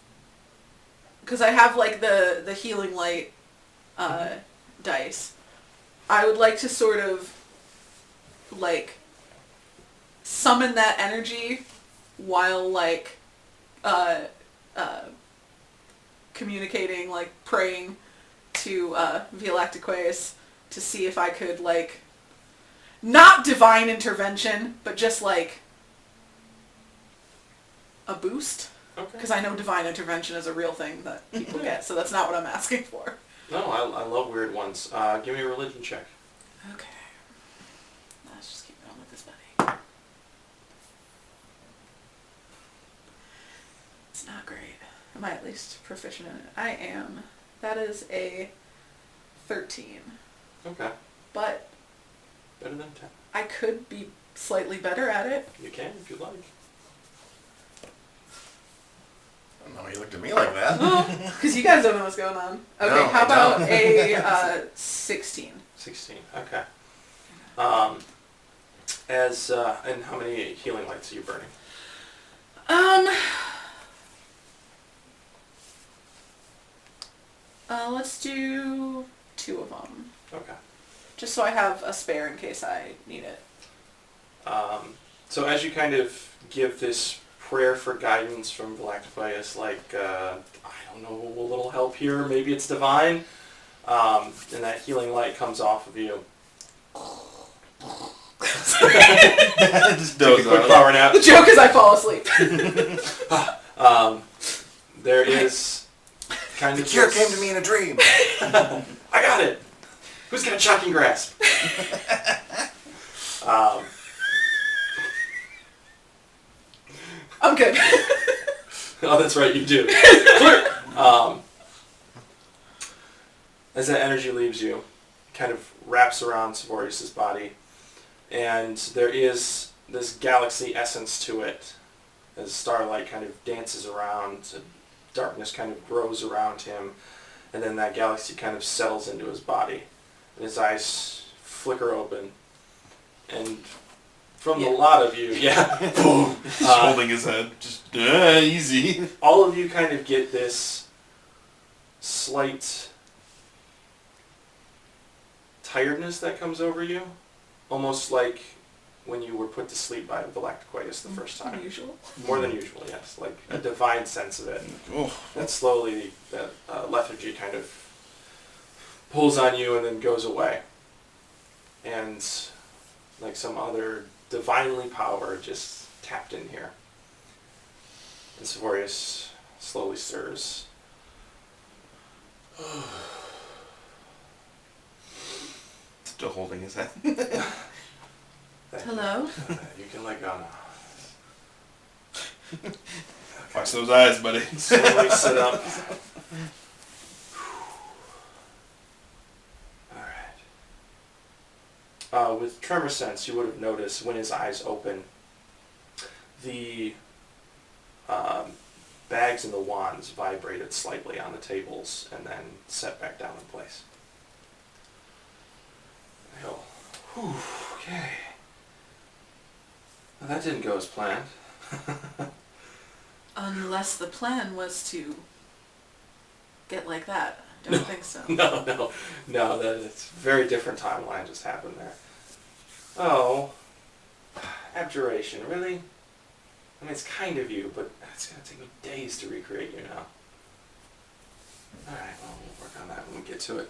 Speaker 2: because I have like the healing light dice. I would like to sort of like summon that energy while like communicating, like praying to Violactiquaeus to see if I could like not divine intervention, but just like a boost.
Speaker 1: Okay.
Speaker 2: Because I know divine intervention is a real thing that people get, so that's not what I'm asking for.
Speaker 1: No, I love weird ones. Give me a religion check.
Speaker 2: Okay. Let's just keep going with this buddy. It's not great. Am I at least proficient in it? I am. That is a 13.
Speaker 1: Okay.
Speaker 2: But
Speaker 1: Better than 10.
Speaker 2: I could be slightly better at it.
Speaker 1: You can if you like.
Speaker 4: I don't know why you looked at me like that.
Speaker 2: Because you guys don't know what's going on. Okay,
Speaker 4: No,
Speaker 2: how
Speaker 4: I
Speaker 2: about
Speaker 4: don't.
Speaker 2: a 16?
Speaker 1: 16. Okay. And how many healing lights are you burning?
Speaker 2: Let's do 2 of them.
Speaker 1: Okay.
Speaker 2: Just so I have a spare in case I need it.
Speaker 1: So as you kind of give this prayer for guidance from Galactifius, like, I don't know, a little help here, maybe it's divine, and that healing light comes off of you.
Speaker 3: Just
Speaker 1: Take a
Speaker 3: doze
Speaker 1: quick
Speaker 3: off.
Speaker 1: power nap.
Speaker 2: The joke is I fall asleep.
Speaker 1: There is kind
Speaker 4: The
Speaker 1: of
Speaker 4: cure
Speaker 1: this-
Speaker 4: came to me in a dream.
Speaker 1: I got it! Who's got shocking grasp?
Speaker 2: I'm good.
Speaker 1: Oh, that's right, you do. Clear! As that energy leaves you, kind of wraps around Savorius' body, and there is this galaxy essence to it, as starlight kind of dances around, and darkness kind of grows around him, and then that galaxy kind of settles into his body, and his eyes flicker open, and from the lot of you, boom,
Speaker 3: Just holding his head. Just easy.
Speaker 1: all of you kind of get this slight tiredness that comes over you, almost like when you were put to sleep by Galacticoitus the first time.
Speaker 2: Unusual.
Speaker 1: More than usual, yes. Like a divine sense of it.
Speaker 3: Oh,
Speaker 1: That slowly, that lethargy kind of pulls on you and then goes away. And like some other divinely power just tapped in here. And Savorius slowly stirs.
Speaker 3: still holding his head.
Speaker 1: Thank you.
Speaker 2: Hello?
Speaker 1: You can let go now.
Speaker 3: Watch those eyes, buddy.
Speaker 1: Slowly sit up. Alright. With tremor sense, you would have noticed when his eyes open, the bags and the wands vibrated slightly on the tables and then set back down in place. He'll, whew, okay. Well, that didn't go as planned.
Speaker 2: Unless the plan was to get like that. Don't think so.
Speaker 1: No, it's a very different timeline just happened there. Oh, abjuration, really? I mean, it's kind of you, but it's going to take me days to recreate you now. Alright, well, we'll work on that when we get to it.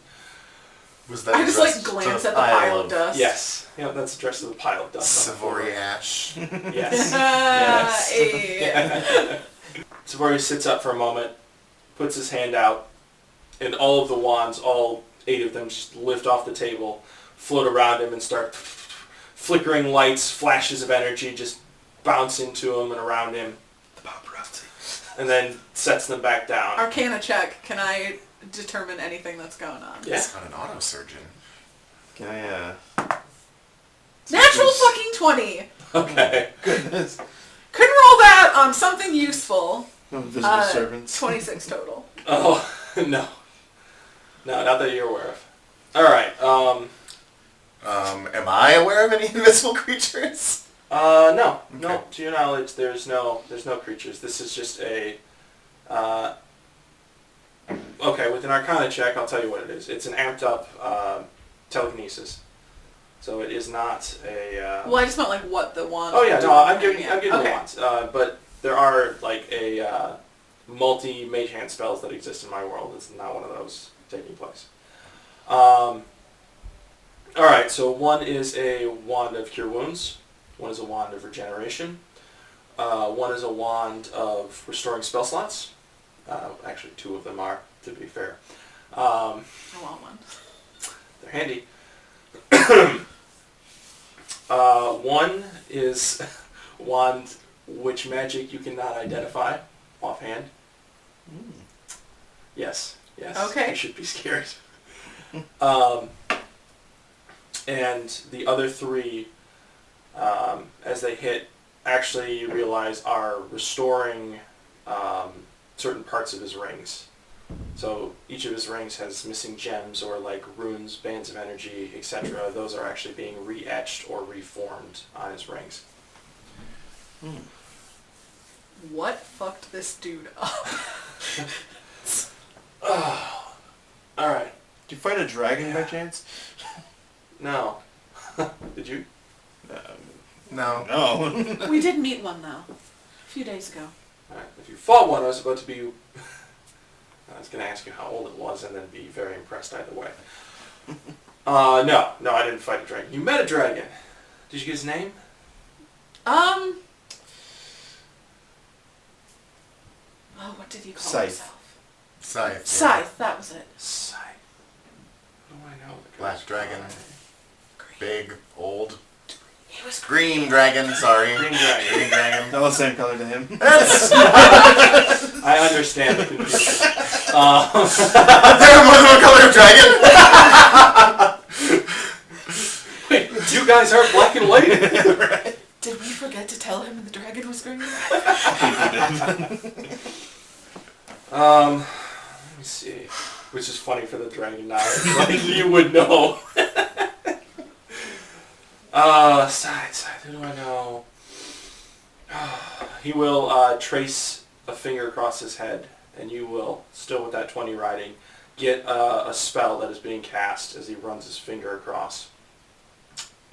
Speaker 4: Was that
Speaker 2: I just like
Speaker 4: addressed to
Speaker 2: glance at the pile of dust.
Speaker 1: Yes, that's addressed to the pile of dust. on the floor.
Speaker 4: Savory ash?
Speaker 1: Yes.
Speaker 2: Yes.
Speaker 1: Yes. Savori sits up for a moment, puts his hand out, and all of the wands, all 8 of them, just lift off the table, float around him, and start flickering lights, flashes of energy just bounce into him and around him.
Speaker 3: The paparazzi.
Speaker 1: And then sets them back down.
Speaker 2: Arcana check. Can I determine anything that's going on?
Speaker 1: Yeah.
Speaker 4: It's not an autosurgeon.
Speaker 3: Can I,
Speaker 2: Natural fucking 20!
Speaker 1: Okay.
Speaker 3: Goodness.
Speaker 2: Couldn't roll that on something useful.
Speaker 3: No visible servants.
Speaker 2: 26 total.
Speaker 1: Oh, no. No, not that you're aware of. Alright,
Speaker 4: Am I aware of any invisible creatures?
Speaker 1: no.
Speaker 4: Okay.
Speaker 1: No, to your knowledge, there's no creatures. This is just a, okay, with an Arcana check, I'll tell you what it is. It's an amped up, telekinesis. So it is not a,
Speaker 2: Well, I just meant like what the wand.
Speaker 1: oh yeah,
Speaker 2: would
Speaker 1: no,
Speaker 2: do.
Speaker 1: I'm giving
Speaker 2: Yeah.
Speaker 1: the
Speaker 2: Okay.
Speaker 1: wands. But there are, like, a, multi-mage hand spells that exist in my world. It's not one of those taking place. Alright, so one is a wand of cure wounds. One is a wand of regeneration. One is a wand of restoring spell slots. Actually, 2 of them are, to be fair.
Speaker 2: I want one.
Speaker 1: They're handy. One is wand which magic you cannot identify offhand. Yes.
Speaker 2: Okay.
Speaker 1: You should be scared. And the other three, as they hit, actually you realize are restoring certain parts of his rings. So each of his rings has missing gems or like runes, bands of energy, etc. Those are actually being re-etched or reformed on his rings.
Speaker 2: What fucked this dude up?
Speaker 1: Alright.
Speaker 3: Did you fight a dragon by chance?
Speaker 1: No. Did you?
Speaker 4: No.
Speaker 3: No.
Speaker 2: We did meet one though, a few days ago.
Speaker 1: Alright. If you fought one, I was about to be... I was going to ask you how old it was and then be very impressed either way. No, I didn't fight a dragon. You met a dragon. Did you get his name?
Speaker 2: Oh, what did he call
Speaker 3: Scythe.
Speaker 2: himself?
Speaker 4: Scythe. yeah.
Speaker 2: Scythe, that was it.
Speaker 1: Scythe. What do I know? The
Speaker 4: Black
Speaker 1: guy's
Speaker 4: dragon.
Speaker 2: Green.
Speaker 4: Big, old.
Speaker 2: He was
Speaker 4: Green dragon, sorry.
Speaker 1: Green dragon.
Speaker 4: Green dragon.
Speaker 3: They're all the same color to him.
Speaker 4: That's...
Speaker 1: I understand the confusion.
Speaker 4: There was one color of dragon!
Speaker 1: Wait, you guys are black and white?
Speaker 3: Right.
Speaker 2: Did we forget to tell him the dragon was green?
Speaker 1: Let me see. Which is funny for the dragon now. Like you would know. Scythe, who do I know? He will trace a finger across his head, and you will, still with that 20 riding, get a spell that is being cast as he runs his finger across.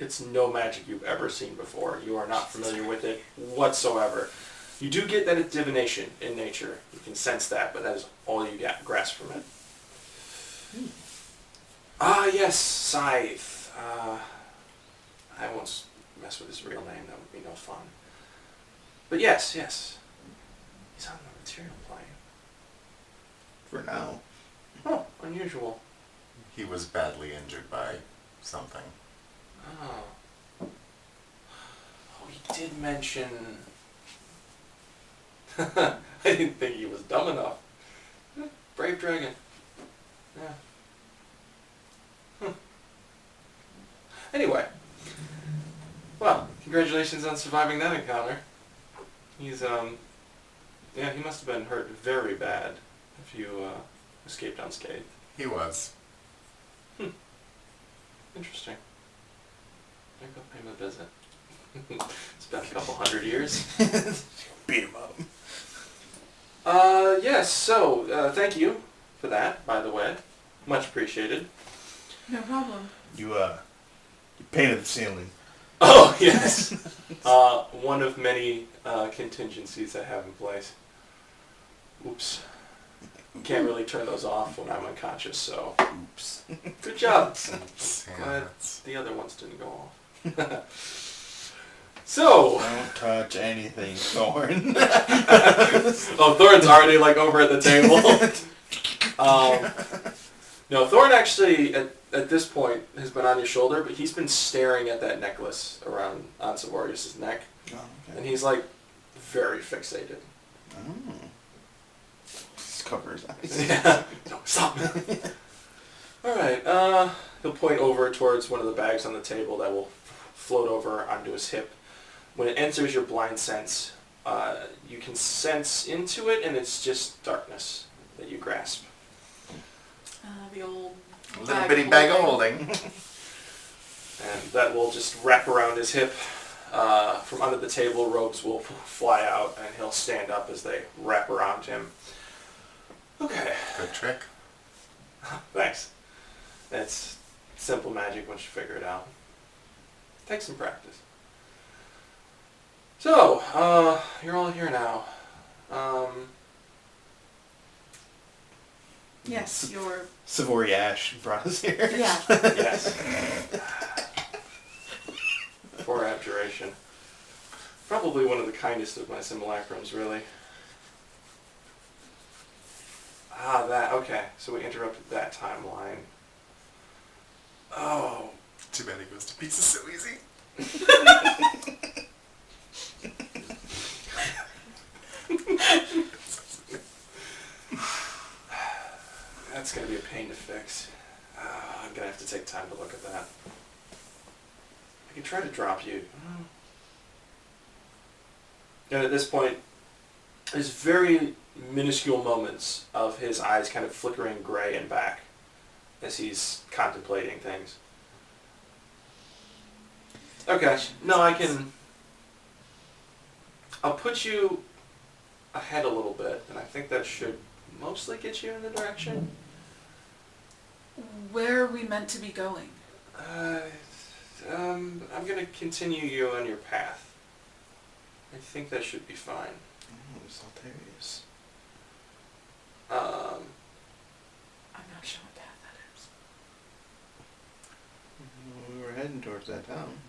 Speaker 1: It's no magic you've ever seen before. You are not familiar with it whatsoever. You do get that it's divination in nature. You can sense that, but that is all you grasp from it. Yes, Scythe. I won't mess with his real name. That would be no fun. But yes. He's on the material plane.
Speaker 3: For now.
Speaker 1: Oh, unusual.
Speaker 4: He was badly injured by something.
Speaker 1: Oh, he did mention... I didn't think he was dumb enough. Brave dragon. Yeah. Anyway. Well, congratulations on surviving that encounter. He's, yeah, he must have been hurt very bad if you, escaped unscathed.
Speaker 4: He was.
Speaker 1: Interesting. Maybe I'll pay him a visit. It's been a couple 100 years.
Speaker 3: Beat him up.
Speaker 1: Yes, so, thank you for that, by the way. Much appreciated.
Speaker 2: No problem.
Speaker 3: You painted the ceiling.
Speaker 1: Oh, yes. One of many contingencies I have in place. Oops. Can't really turn those off when I'm unconscious, so...
Speaker 3: Oops.
Speaker 1: Good job.
Speaker 4: Yeah,
Speaker 1: Glad
Speaker 4: that's-
Speaker 1: the other ones didn't go off. So...
Speaker 3: Don't touch anything, Thorn.
Speaker 1: Oh, Thorn's already, like, over at the table. No, Thorn actually, at this point, has been on your shoulder, but he's been staring at that necklace around on Savorius' neck.
Speaker 3: Oh,
Speaker 1: And
Speaker 3: okay.
Speaker 1: he's, like, very fixated.
Speaker 3: Oh. Just cover his eyes.
Speaker 1: Yeah. No, stop. Alright, he'll point over towards one of the bags on the table that will float over onto his hip. When it enters your blind sense, you can sense into it, and it's just darkness that you grasp.
Speaker 2: The old
Speaker 4: Little bitty bag of holding.
Speaker 1: And that will just wrap around his hip. From under the table, robes will fly out, and he'll stand up as they wrap around him. Okay.
Speaker 4: Good trick.
Speaker 1: Thanks. It's simple magic once you figure it out. Takes some practice. So, you're all here now.
Speaker 2: Yes, your...
Speaker 3: Savory Ash brought us here.
Speaker 2: Yeah.
Speaker 1: Yes. For abjuration. Probably one of the kindest of my simulacrums, really. Okay. So we interrupted that timeline. Oh.
Speaker 4: Too bad it goes to pieces so easy.
Speaker 1: That's going to be a pain to fix. I'm going to have to take time to look at that. I can try to drop you. And at this point, there's very minuscule moments of his eyes kind of flickering gray and back as he's contemplating things. Okay, no, I'll put you ahead a little bit, and I think that should mostly get you in the direction.
Speaker 2: Where are we meant to be going?
Speaker 1: I'm going to continue you on your path. I think that should be fine.
Speaker 3: Oh, Saltarius.
Speaker 2: I'm not sure what path that is.
Speaker 3: We were heading towards that town.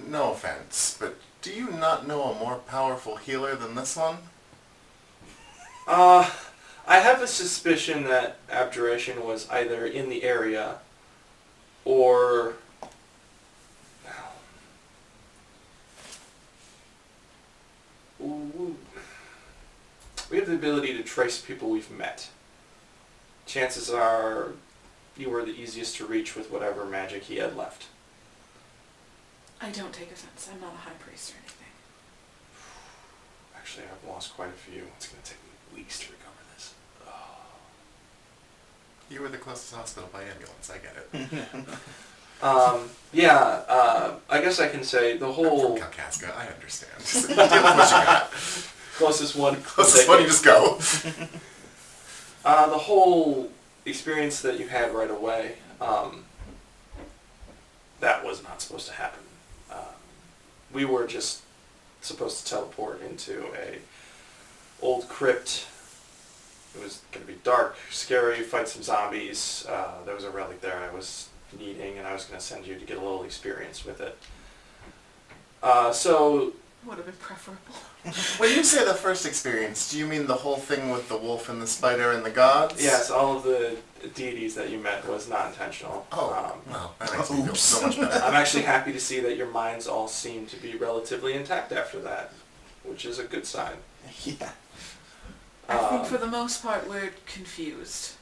Speaker 4: No offense, but do you not know a more powerful healer than this one?
Speaker 1: I have a suspicion that Abjuration was either in the area or... We have the ability to trace people we've met. Chances are you were the easiest to reach with whatever magic he had left.
Speaker 2: I don't take offense. I'm not a high priest or anything.
Speaker 1: Actually, I've lost quite a few. It's going to take me weeks to recover this.
Speaker 4: You were the closest hospital by ambulance, I get it.
Speaker 1: I guess I can say the whole...
Speaker 4: I'm from Kalkaska, I understand. Just deal with what you got.
Speaker 1: Closest one.
Speaker 4: Closest one, you just go.
Speaker 1: The whole experience that you had right away, that was not supposed to happen. We were just supposed to teleport into a old crypt. It was going to be dark, scary, fight some zombies. There was a relic there I was needing, and I was going to send you to get a little experience with it. So...
Speaker 2: Would have been preferable.
Speaker 4: When you say the first experience, do you mean the whole thing with the wolf and the spider and the gods?
Speaker 1: Yes, all of the deities that you met was not intentional.
Speaker 4: Oh, well, that makes me feel so much better.
Speaker 1: I'm actually happy to see that your minds all seem to be relatively intact after that, which is a good sign.
Speaker 3: Yeah.
Speaker 2: I think for the most part we're confused.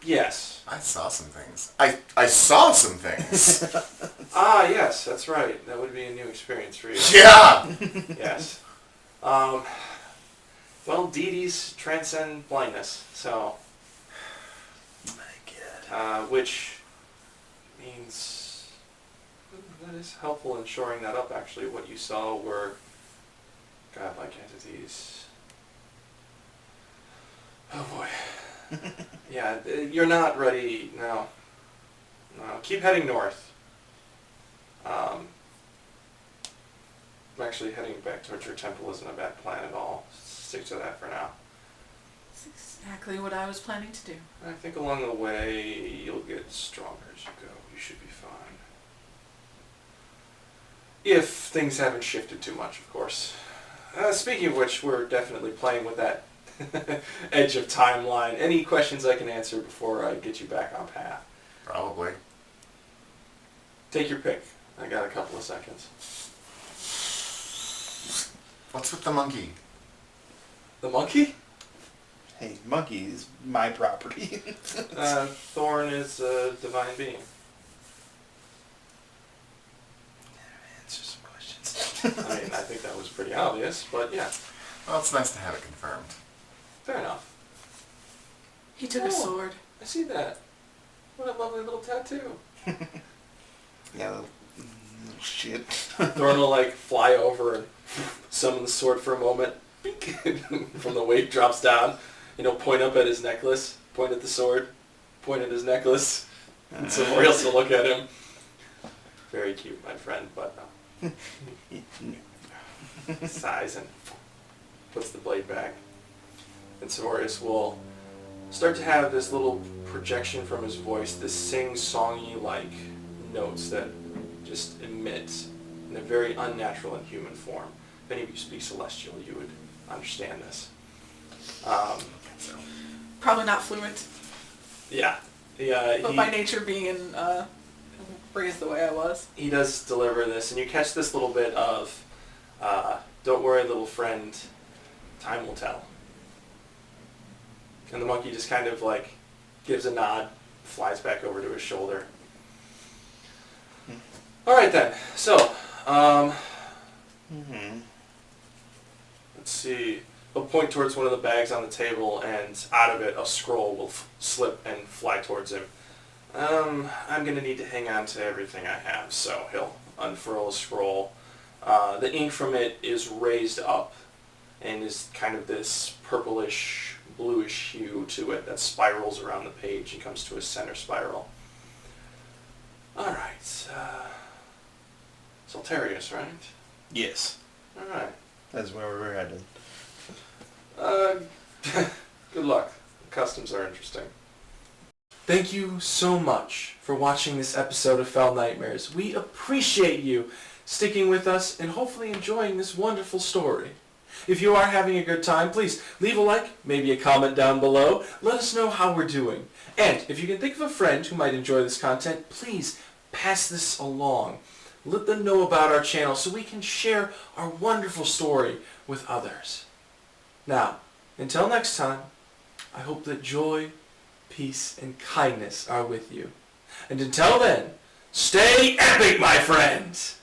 Speaker 1: Yes.
Speaker 4: I saw some things. I saw some things.
Speaker 1: Yes, that's right. That would be a new experience for you.
Speaker 4: Yeah!
Speaker 1: Yes. Well, deities transcend blindness, so...
Speaker 3: My God.
Speaker 1: Which means... That is helpful in shoring that up, actually. What you saw were godlike entities. Oh boy. Yeah, you're not ready. No. Keep heading north. I'm actually heading back towards your temple isn't a bad plan at all. Stick to that for now.
Speaker 2: That's exactly what I was planning to do.
Speaker 1: I think along the way you'll get stronger as you go. You should be fine. If things haven't shifted too much, of course. Speaking of which, we're definitely playing with that edge of timeline. Any questions I can answer before I get you back on path?
Speaker 4: Probably.
Speaker 1: Take your pick. I got a couple of seconds.
Speaker 4: What's with the monkey?
Speaker 1: The monkey?
Speaker 3: Hey, monkey is my property.
Speaker 1: Thorn is a divine being.
Speaker 3: Answer some questions.
Speaker 1: I mean, I think that was pretty obvious, but yeah.
Speaker 4: Well, it's nice to have it confirmed.
Speaker 1: Fair enough.
Speaker 2: He took a sword.
Speaker 1: I see that. What a lovely little tattoo.
Speaker 3: Yeah, little shit.
Speaker 1: Thorn will like fly over and summon the sword for a moment. From the weight drops down. Point up at his necklace. Point at the sword. Point at his necklace. And somebody else will look at him. Very cute, my friend, but sighs and puts the blade back. And Samorius will start to have this little projection from his voice, this sing-songy like notes that just emit in a very unnatural and human form. If any of you speak Celestial, you would understand this.
Speaker 2: Probably not fluent,
Speaker 1: Yeah.
Speaker 2: but by nature being raised the way I was.
Speaker 1: He does deliver this, and you catch this little bit of, don't worry, little friend, time will tell. And the monkey just kind of like gives a nod, flies back over to his shoulder. All right then. So, let's see. He'll point towards one of the bags on the table, and out of it, a scroll will slip and fly towards him. I'm gonna need to hang on to everything I have, so he'll unfurl a scroll. The ink from it is raised up, and is kind of this purplish, bluish hue to it that spirals around the page and comes to a center spiral. Alright, Soltarius, right?
Speaker 3: Yes.
Speaker 1: Alright.
Speaker 3: That's where we're headed.
Speaker 1: Good luck. The customs are interesting. Thank you so much for watching this episode of Fell Nightmares. We appreciate you sticking with us and hopefully enjoying this wonderful story. If you are having a good time, please leave a like, maybe a comment down below. Let us know how we're doing. And if you can think of a friend who might enjoy this content, please pass this along. Let them know about our channel so we can share our wonderful story with others. Now, until next time, I hope that joy, peace, and kindness are with you. And until then, stay epic, my friends!